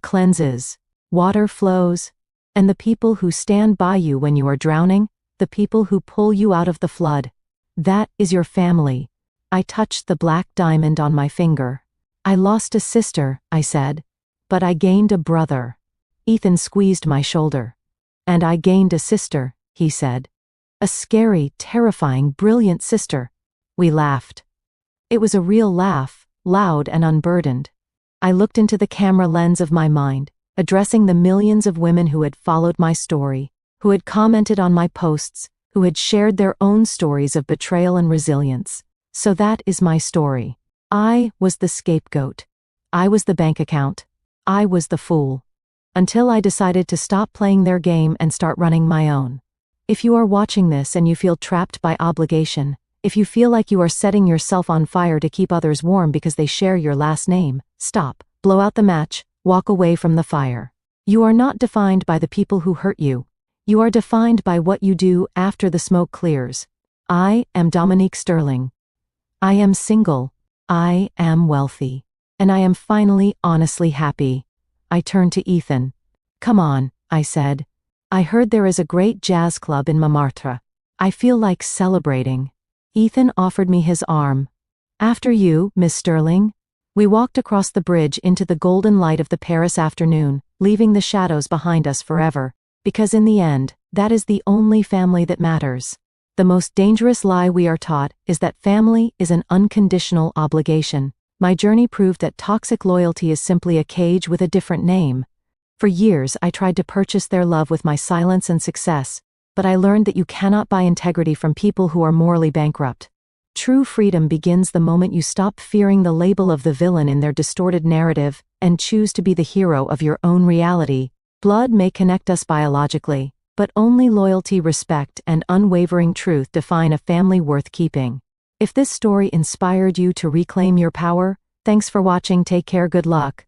cleanses. Water flows. And the people who stand by you when you are drowning, the people who pull you out of the flood, that is your family. I touched the black diamond on my finger. I lost a sister, I said. But I gained a brother. Ethan squeezed my shoulder. And I gained a sister, he said. A scary, terrifying, brilliant sister. We laughed. It was a real laugh, loud and unburdened. I looked into the camera lens of my mind, addressing the millions of women who had followed my story, who had commented on my posts, who had shared their own stories of betrayal and resilience. So that is my story. I was the scapegoat. I was the bank account. I was the fool. Until I decided to stop playing their game and start running my own. If you are watching this and you feel trapped by obligation, if you feel like you are setting yourself on fire to keep others warm because they share your last name, stop, blow out the match, walk away from the fire. You are not defined by the people who hurt you. You are defined by what you do after the smoke clears. I am Dominique Sterling. I am single. I am wealthy. And I am finally honestly happy. I turned to Ethan. Come on, I said. I heard there is a great jazz club in Montmartre. I feel like celebrating. Ethan offered me his arm. After you, Miss Sterling. We walked across the bridge into the golden light of the Paris afternoon, leaving the shadows behind us forever, because in the end, that is the only family that matters. The most dangerous lie we are taught is that family is an unconditional obligation. My journey proved that toxic loyalty is simply a cage with a different name. For years, I tried to purchase their love with my silence and success, but I learned that you cannot buy integrity from people who are morally bankrupt. True freedom begins the moment you stop fearing the label of the villain in their distorted narrative and choose to be the hero of your own reality. Blood may connect us biologically, but only loyalty, respect, and unwavering truth define a family worth keeping. If this story inspired you to reclaim your power, thanks for watching. Take care. Good luck.